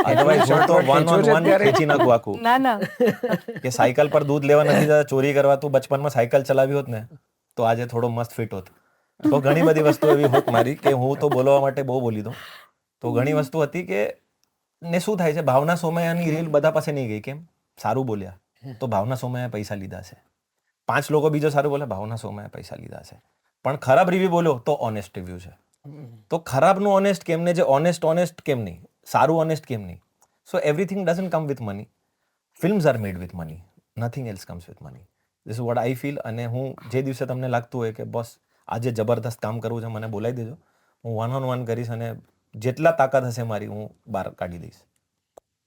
અદરવાઇઝ હું તો વન ઓન વન ખેંચી નાખું આખું. ના ના, કે સાયકલ પર દૂધ લેવા નથી જતા, ચોરી કરવા. તું બચપનમાં સાયકલ ચલાવી હોત ને તો આજે થોડો મસ્ત ફિટ હોત. તો ઘણી બધી વસ્તુ એવી હોત મારી કે હું તો બોલવા માટે બહુ બોલી દઉં. તો ઘણી વસ્તુ હતી કે ને શું થાય છે, ભાવના સોમૈયાની રીલ બધા પાસે નહીં ગઈ. કેમ? સારું બોલ્યા તો ભાવના સોમૈયાએ પૈસા લીધા છે. 5 લોકો બીજો સારું બોલે, ભાવના સોમૈયાએ પૈસા લીધા છે. પણ ખરાબ રિવ્યુ બોલ્યો તો ઓનેસ્ટ રિવ્યુ છે. તો ખરાબનું ઓનેસ્ટ કેમ ને, જે ઓનેસ્ટ કેમ નહીં, સારું ઓનેસ્ટ કેમ નહીં? So everything doesn't come with money. Films are made with money, nothing else comes with money. This is what I feel. અને હું જે દિવસે તમને લાગતું હોય કે બોસ આજે જબરદસ્ત કામ કરવું છે, મને બોલાવી દેજો. હું વન ઓન વન કરીશ અને જેટલા તાકાત હશે મારી હું બહાર કાઢી દઈશ.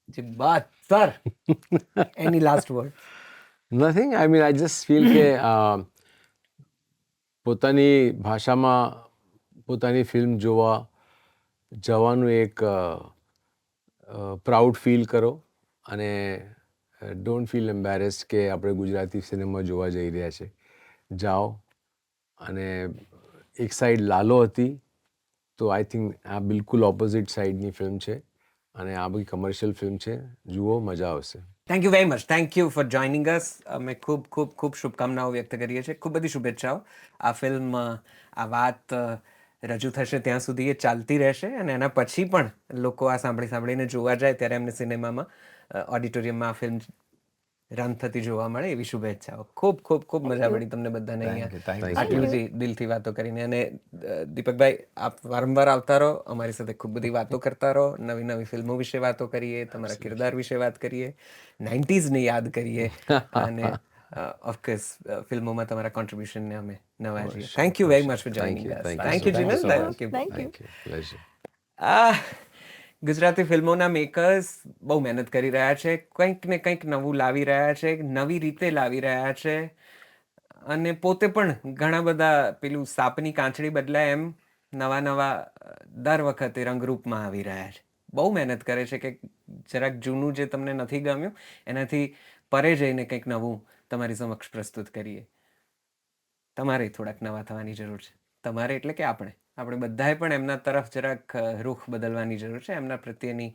જી બાત sir. Any last word? Nothing. I mean I just feel કે પોતાની ભાષામાં પોતાની ફિલ્મ જોવા જવાનું એક પ્રાઉડ ફીલ કરો અને ડોન્ટ ફીલ એમ્બેરેસ્ડ કે આપણે ગુજરાતી સિનેમા જોવા જઈ રહ્યા છે. જાઓ અને એક સાઈડ લાલો હતી તો આઈ થિંક આ બિલકુલ ઓપોઝિટ સાઈડની ફિલ્મ છે અને આ બધી કમર્શિયલ ફિલ્મ છે. જુઓ, મજા આવશે. Thank you very much. Thank you for joining અસ. અમે ખૂબ ખૂબ ખૂબ શુભકામનાઓ વ્યક્ત કરીએ છીએ. ખૂબ બધી શુભેચ્છાઓ. આ ફિલ્મ આ વાત રજૂ થશે ત્યાં સુધી એ ચાલતી રહેશે અને એના પછી પણ લોકો આ સાંભળીને જોવા જાય ત્યારે એમને સિનેમામાં ઓડિટોરિયમમાં આ ફિલ્મ રન થતી જોવા મળે એવી શુભેચ્છાઓ. ખૂબ ખૂબ ખૂબ મજા પડી તમને બધાને અહીંયા આટલું જ દિલથી વાતો કરીને. અને દીપકભાઈ, આપ વારંવાર આવતા રહો, અમારી સાથે ખૂબ બધી વાતો કરતા રહો, નવી નવી ફિલ્મો વિશે વાતો કરીએ, તમારા કિરદાર વિશે વાત કરીએ, 90s ને યાદ કરીએ અને ઓફકોર્સ ફિલ્મોમાં તમારા કોન્ટ્રીબ્યુશનને અમે નવાજીએ. Thank you very much for joining us. Thank you Jinal. Thank you. Thank you. Pleasure. Gujarati ફિલ્મોના મેકર્સ બહુ મહેનત કરી રહ્યા છે, કંઈક ને કંઈક નવું લાવી રહ્યા છે, નવી રીતે લાવી રહ્યા છે અને પોતે પણ ઘણા બધા પેલું સાપની કાંચળી બદલાય એમ નવા દર વખતે રંગરૂપમાં આવી રહ્યા છે. બહુ મહેનત કરે છે કે જરાક જૂનું જે તમને નથી ગમ્યું એનાથી પરે જઈને કંઈક નવું તમારી સમક્ષ પ્રસ્તુત કરીએ. તમારે થોડાક નવા થવાની જરૂર છે. તમારે એટલે કે આપણે બધાએ પણ એમના તરફ જરાક રૂખ બદલવાની જરૂર છે. એમના પ્રત્યેની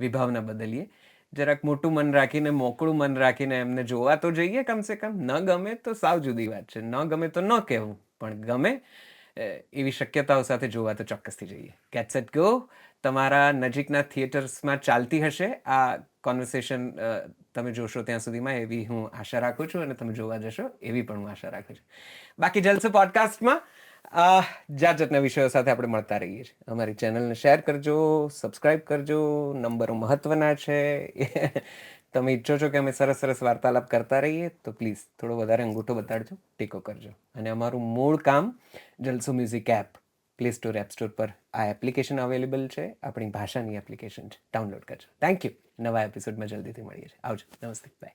વિભાવના બદલીએ. જરાક મોટું મન રાખીને, મોકળું મન રાખીને એમને જોવા તો જઈએ કમસે કમ. ન ગમે તો સાવ જુદી વાત છે. ન ગમે તો ન કહેવું, પણ ગમે એવી શક્યતાઓ સાથે જોવા તો ચોક્કસથી જઈએ. ગેટ્સ એટ ગો તમારા નજીકના થિયેટર્સમાં ચાલતી હશે આ કોન્વર્સેશન. તમે જોશો ત્યાં સુધીમાં એવી હું આશા રાખું છું અને તમે જોવા જશો એવી પણ હું આશા રાખું છું. બાકી જલસો પોડકાસ્ટમાં જાતના વિષયો સાથે આપણે મળતા રહીએ છીએ. અમારી ચેનલને શેર કરજો, સબસ્ક્રાઇબ કરજો. નંબરો મહત્વના છે. તમે ઈચ્છો છો કે અમે સરસ સરસ વાર્તાલાપ કરતા રહીએ તો પ્લીઝ થોડો વધારે અંગૂઠો બતાડજો, ટેકો કરજો. અને અમારું મૂળ કામ Jalso music app play store, app store પર આ એપ્લિકેશન અવેલેબલ છે. આપણી ભાષાની એપ્લિકેશન છે. ડાઉનલોડ કરજો. Thank you. નવા એપિસોડમાં જલ્દીથી મળીએ છીએ. આવજો. નમસ્તે. બાય.